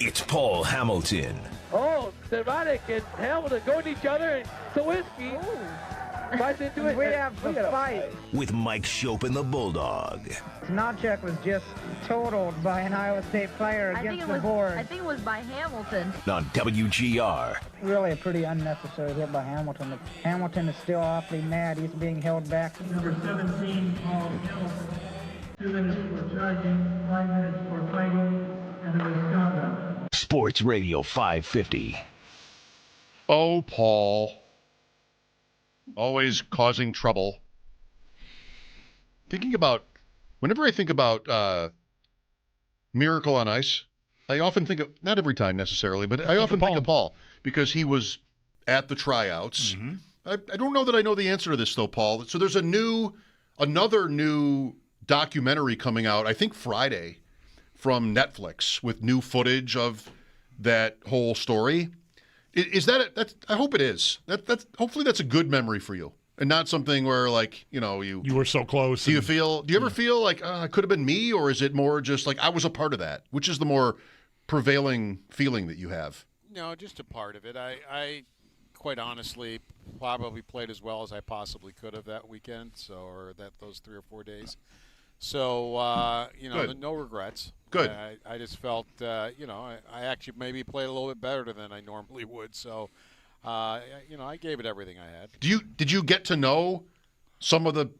It's Paul Hamilton. Oh, Cervatic and Hamilton going to each other and Sawinski. Fight into it. We have to fight. With Mike Schopp and the Bulldog. Snodcheck was just totaled by an Iowa State player against the board. I think it was by Hamilton. On WGR. Really a pretty unnecessary hit by Hamilton. Hamilton is still awfully mad. He's being held back. Number 17, Paul Hamilton. 2 minutes for charging, 5 minutes for fighting, and a misconduct. Sports Radio 550. Oh, Paul. Always causing trouble. Whenever I think about Miracle on Ice, I often think of, not every time necessarily, but I often think of Paul because he was at the tryouts. Mm-hmm. I don't know that I know the answer to this, though, Paul. So there's another new documentary coming out, I think Friday, from Netflix with new footage of that whole story. Is that I hope it is. Hopefully that's a good memory for you, and not something where you were so close. Do you ever feel like it could have been me, or is it more just like I was a part of that? Which is the more prevailing feeling that you have? No, just a part of it. I quite honestly probably played as well as I possibly could have that weekend, those 3 or 4 days. So no regrets. Good. I just felt I actually maybe played a little bit better than I normally would. So I gave it everything I had. Did you get to know some of the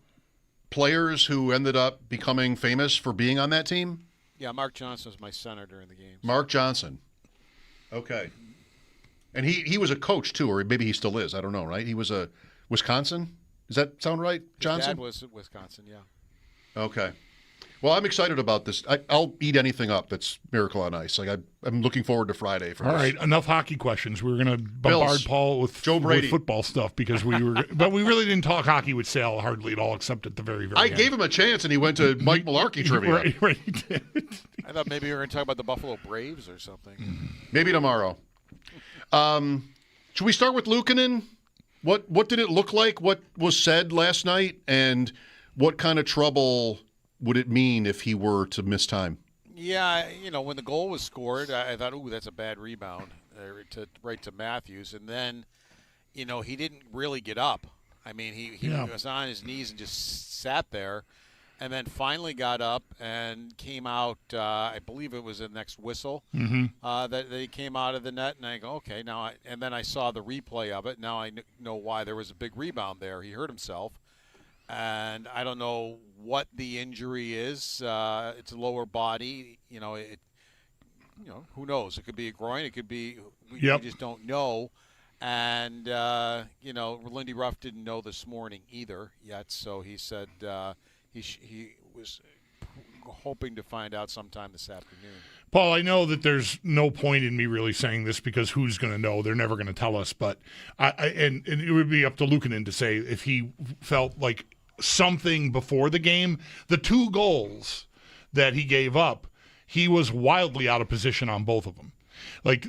players who ended up becoming famous for being on that team? Yeah, Mark Johnson was my center during the game. Mark Johnson. Okay. And he was a coach too, or maybe he still is. I don't know. Right? He was a Wisconsin. Does that sound right, Johnson? His dad was Wisconsin. Yeah. Okay. Well, I'm excited about this. I'll eat anything up that's Miracle on Ice. I'm looking forward to Friday for this. All right, enough hockey questions. We were going to bombard Bills. Paul with Joe Brady. with football stuff because but we really didn't talk hockey with Sal hardly at all, except at the very end. I gave him a chance, and he went to Mike Malarkey trivia. Right, he did. I thought maybe you were going to talk about the Buffalo Braves or something. Maybe tomorrow. Should we start with Luukkonen? What did it look like? What was said last night? And what kind of trouble would it mean if he were to miss time? Yeah, when the goal was scored, I thought, ooh, that's a bad rebound right to Matthews. And then, he didn't really get up. I mean, he was on his knees and just sat there, and then finally got up and came out, I believe it was the next whistle, that he came out of the net. And I go, okay, and then I saw the replay of it. Now I know why there was a big rebound there. He hurt himself. And I don't know what the injury is. It's a lower body. Who knows? It could be a groin. It could be. We just don't know. And Lindy Ruff didn't know this morning either yet. So he said he was hoping to find out sometime this afternoon. Paul, I know that there's no point in me really saying this because who's going to know? They're never going to tell us. But and it would be up to Luukkonen to say if he felt like something before the game. The 2 goals that he gave up, he was wildly out of position on both of them. Like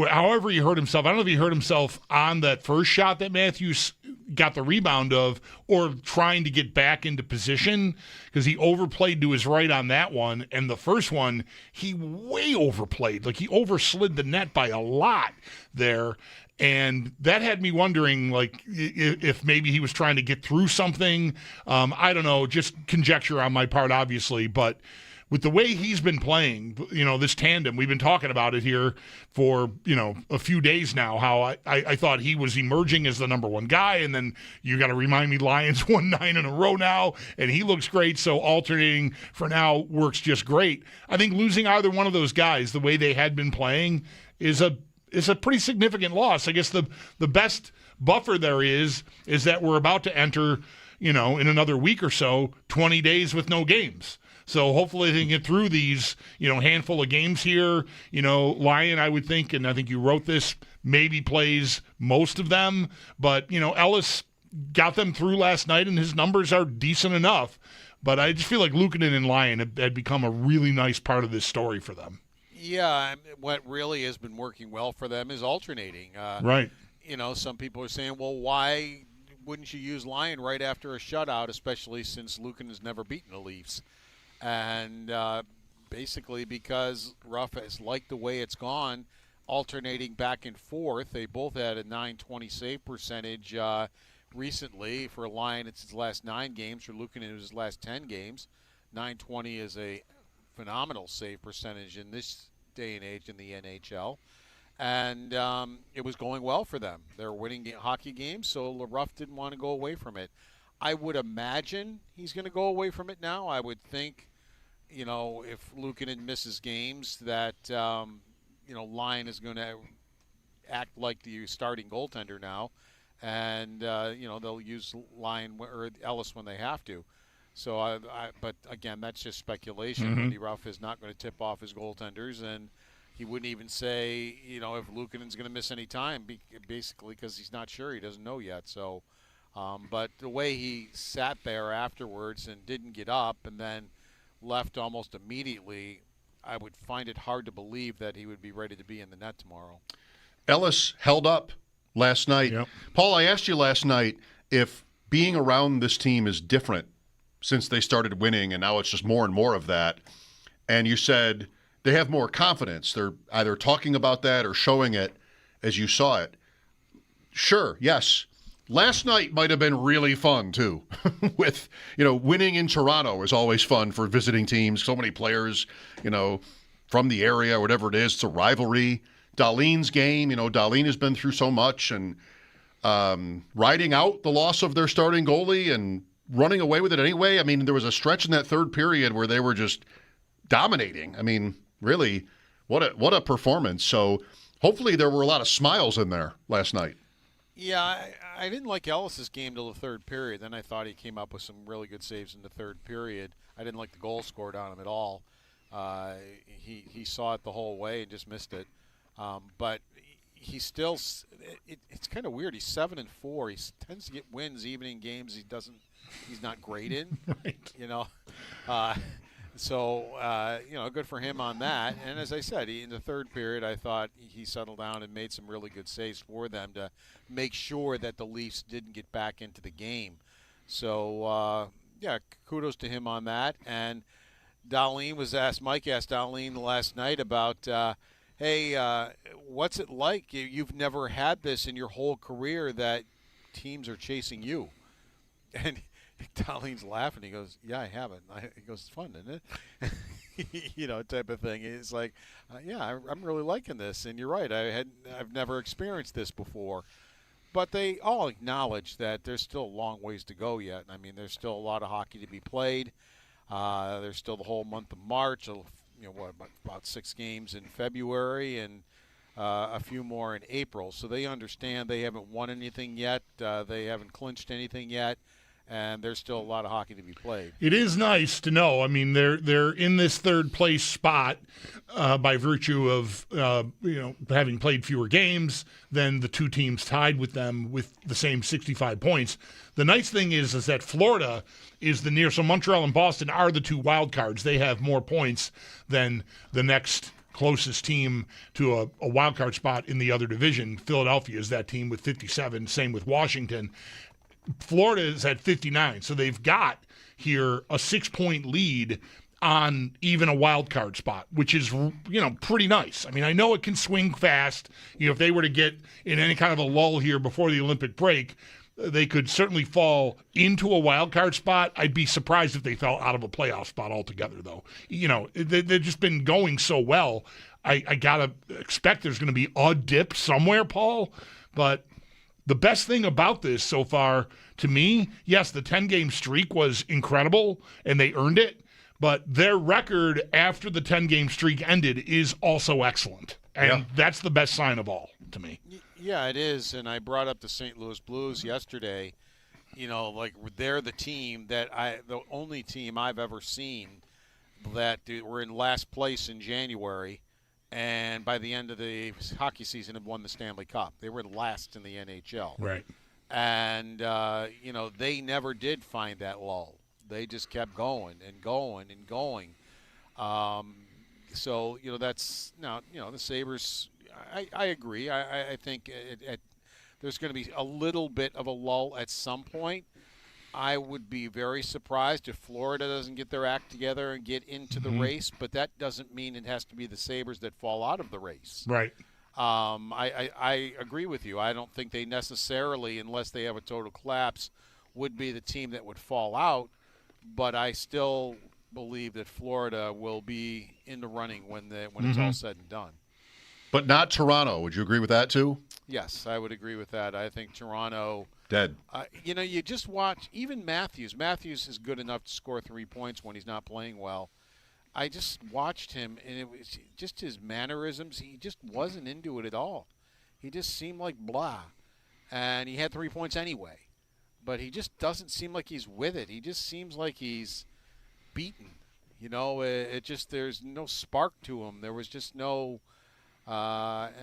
however he hurt himself, I don't know if he hurt himself on that first shot that Matthews got the rebound of or trying to get back into position because he overplayed to his right on that one. And the first one, he way overplayed. Like he overslid the net by a lot there. And that had me wondering, like, if maybe he was trying to get through something. I don't know, just conjecture on my part, obviously. But with the way he's been playing, this tandem, we've been talking about it here for, a few days now, how I thought he was emerging as the number 1 guy. And then you got to remind me, Lions won 9 in a row now, and he looks great. So alternating for now works just great. I think losing either one of those guys, the way they had been playing, is a pretty significant loss. I guess the best buffer there is that we're about to enter, in another week or so, 20 days with no games. So hopefully they can get through these, handful of games here. Lyon, I would think, and I think you wrote this, maybe plays most of them. But, Ellis got them through last night, and his numbers are decent enough. But I just feel like Luukkonen and Lyon had become a really nice part of this story for them. Yeah, what really has been working well for them is alternating. Right. Some people are saying, well, why wouldn't you use Lyon right after a shutout, especially since Luukkonen's never beaten the Leafs? And basically because Ruff has liked the way it's gone, alternating back and forth. They both had a .920 save percentage recently. For Lyon, it's his last 9 games. For Luukkonen, it was his last 10 games. .920 is a phenomenal save percentage in this day and age in the NHL. And it was going well for them. They're winning hockey games, so Ruff didn't want to go away from it. I would imagine he's going to go away from it now. I would think, if Luukkonen misses games, that, Lyon is going to act like the starting goaltender now. And, they'll use Lyon or Ellis when they have to. So, but again, that's just speculation. Mm-hmm. Lindy Ruff is not going to tip off his goaltenders, and he wouldn't even say, if Luukkonen's going to miss any time, basically because he's not sure. He doesn't know yet. So, but the way he sat there afterwards and didn't get up and then left almost immediately, I would find it hard to believe that he would be ready to be in the net tomorrow. Ellis held up last night. Yep. Paul, I asked you last night if being around this team is different since they started winning, and now it's just more and more of that. And you said they have more confidence. They're either talking about that or showing it as you saw it. Sure, yes. Last night might have been really fun, too. With, winning in Toronto is always fun for visiting teams. So many players, from the area, whatever it is. It's a rivalry. Dahlin's game, Dahlin has been through so much. And riding out the loss of their starting goalie and running away with it anyway. I mean, there was a stretch in that third period where they were just dominating. I mean, really, what a performance. So hopefully there were a lot of smiles in there last night. Yeah, I didn't like Ellis's game till the third period. Then I thought he came up with some really good saves in the third period. I didn't like the goal scored on him at all. He saw it the whole way and just missed it. But he's still it's kind of weird. He's 7-4. He tends to get wins even in games he's not great in. Right. So, good for him on that. And as I said, in the third period, I thought he settled down and made some really good saves for them to make sure that the Leafs didn't get back into the game. So, kudos to him on that. And Mike asked Dahlin last night about, hey, what's it like? You've never had this in your whole career that teams are chasing you. And Dahlin's laughing. He goes, "Yeah, I haven't." He goes, "It's fun, isn't it?" Type of thing. It's like, I'm really liking this. And you're right. I've never experienced this before. But they all acknowledge that there's still a long ways to go yet. I mean, there's still a lot of hockey to be played. There's still the whole month of March. About 6 games in February and a few more in April. So they understand they haven't won anything yet. They haven't clinched anything yet. and there's still a lot of hockey to be played. It is nice to know. I mean, they're in this third place spot by virtue of having played fewer games than the two teams tied with them with the same 65 points. The nice thing is that Florida is the near. So Montreal and Boston are the two wild cards. They have more points than the next closest team to a wild card spot in the other division. Philadelphia is that team with 57. Same with Washington. Florida is at 59, so they've got here a 6-point lead on even a wild card spot, which is, pretty nice. I mean, I know it can swing fast. If they were to get in any kind of a lull here before the Olympic break, they could certainly fall into a wild card spot. I'd be surprised if they fell out of a playoff spot altogether, though. They've just been going so well. I gotta expect there's going to be a dip somewhere, Paul, but the best thing about this so far, to me, yes, the 10-game streak was incredible, and they earned it, but their record after the 10-game streak ended is also excellent, and that's the best sign of all to me. Yeah, it is, and I brought up the St. Louis Blues yesterday. They're the only team I've ever seen that were in last place in January, and by the end of the hockey season had won the Stanley Cup. They were last in the NHL. Right. And, they never did find that lull. They just kept going and going and going. That's now, the Sabres, I agree. I think there's going to be a little bit of a lull at some point. I would be very surprised if Florida doesn't get their act together and get into the race, but that doesn't mean it has to be the Sabres that fall out of the race. Right. I agree with you. I don't think they necessarily, unless they have a total collapse, would be the team that would fall out, but I still believe that Florida will be in the running when it's all said and done. But not Toronto. Would you agree with that too? Yes, I would agree with that. I think Toronto dead. You just watch even Matthews. Matthews is good enough to score 3 points when he's not playing well. I just watched him, and it was just his mannerisms. He just wasn't into it at all. He just seemed like blah, and he had 3 points anyway. But he just doesn't seem like he's with it. He just seems like he's beaten. It just there's no spark to him. There was just no. It's hard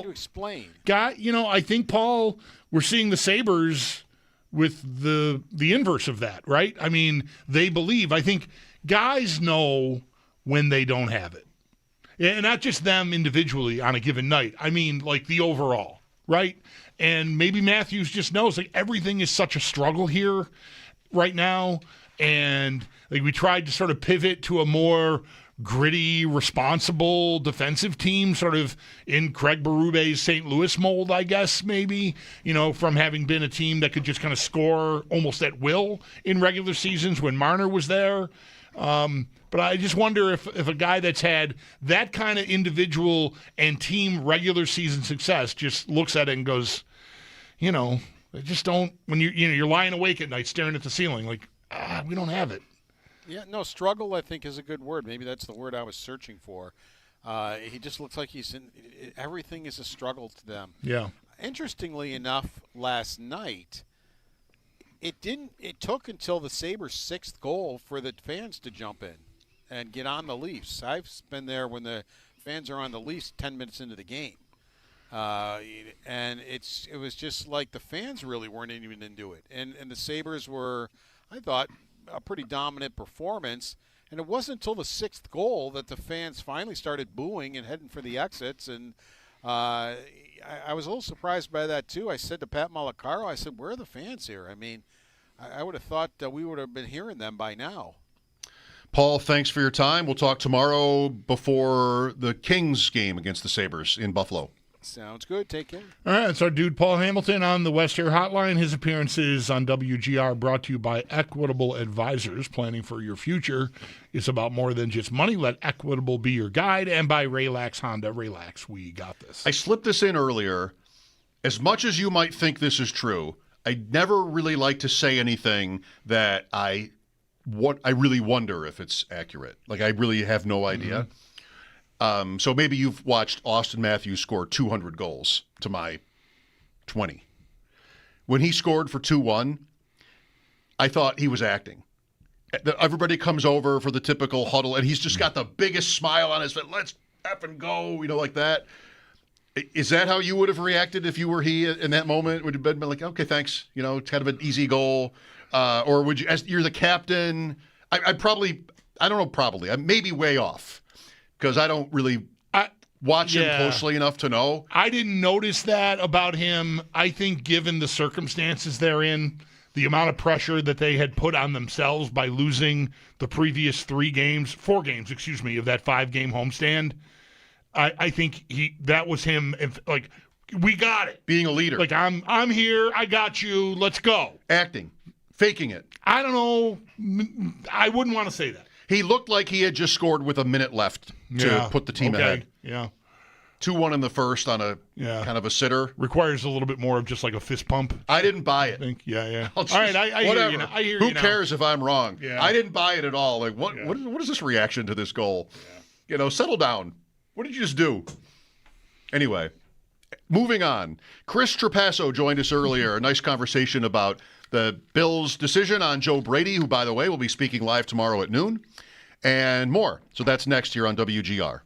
to explain. I think, Paul, we're seeing the Sabres with the inverse of that, right? I mean, they believe. I think guys know when they don't have it. And not just them individually on a given night. I mean, like the overall, right? And maybe Matthews just knows, like, everything is such a struggle here right now. And like we tried to sort of pivot to a more gritty, responsible defensive team, sort of in Craig Berube's St. Louis mold, I guess, maybe, from having been a team that could just kind of score almost at will in regular seasons when Marner was there. But I just wonder if a guy that's had that kind of individual and team regular season success just looks at it and goes, I just don't, when you're lying awake at night staring at the ceiling, like, we don't have it. Yeah, no, struggle, I think, is a good word. Maybe that's the word I was searching for. He just looks like everything is a struggle to them. Yeah. Interestingly enough, last night, it took until the Sabres' 6th goal for the fans to jump in and get on the Leafs. I've been there when the fans are on the Leafs 10 minutes into the game. And it was just like the fans really weren't even into it. And the Sabres were, I thought, a pretty dominant performance, and it wasn't until the 6th goal that the fans finally started booing and heading for the exits, and I was a little surprised by that too. I said to Pat Malacaro, I said, where are the fans here? I mean, I would have thought we would have been hearing them by now. Paul, thanks for your time. We'll talk tomorrow before the Kings game against the Sabres in Buffalo. Sounds good. Take care. All right, it's our dude Paul Hamilton on the West Air Hotline. His appearances on WGR brought to you by Equitable Advisors. Planning for your future is about more than just money. Let Equitable be your guide. And by Relax Honda. Relax, we got this. I slipped this in earlier. As much as you might think this is true, I never really like to say anything that I really wonder if it's accurate. Like, I really have no idea. Mm-hmm. So maybe you've watched Austin Matthews score 200 goals to my 20. when he scored for 2-1, I thought he was acting. Everybody comes over for the typical huddle, and he's just got the biggest smile on his face. Let's effing go, like that. Is that how you would have reacted if you were he in that moment? Would you have been like, okay, thanks, it's kind of an easy goal? Or would you, as you're the captain, I may be way off because I don't really watch him closely enough to know. I didn't notice that about him. I think given the circumstances they're in, the amount of pressure that they had put on themselves by losing the previous 4 games, of that 5-game homestand, I think that was him. Like, we got it. Being a leader. Like, I'm here. I got you. Let's go. Acting. Faking it. I don't know. I wouldn't want to say that. He looked like he had just scored with a minute left to put the team ahead. Yeah. 2-1 in the first on a kind of a sitter. Requires a little bit more of just like a fist pump. I didn't buy it. Yeah. All right, I hear you now. Who cares if I'm wrong? Yeah. I didn't buy it at all. Like, what is this reaction to this goal? Yeah. Settle down. What did you just do? Anyway, moving on. Chris Trapaso joined us earlier. A nice conversation about the Bills' decision on Joe Brady, who, by the way, will be speaking live tomorrow at noon, and more. So that's next here on WGR.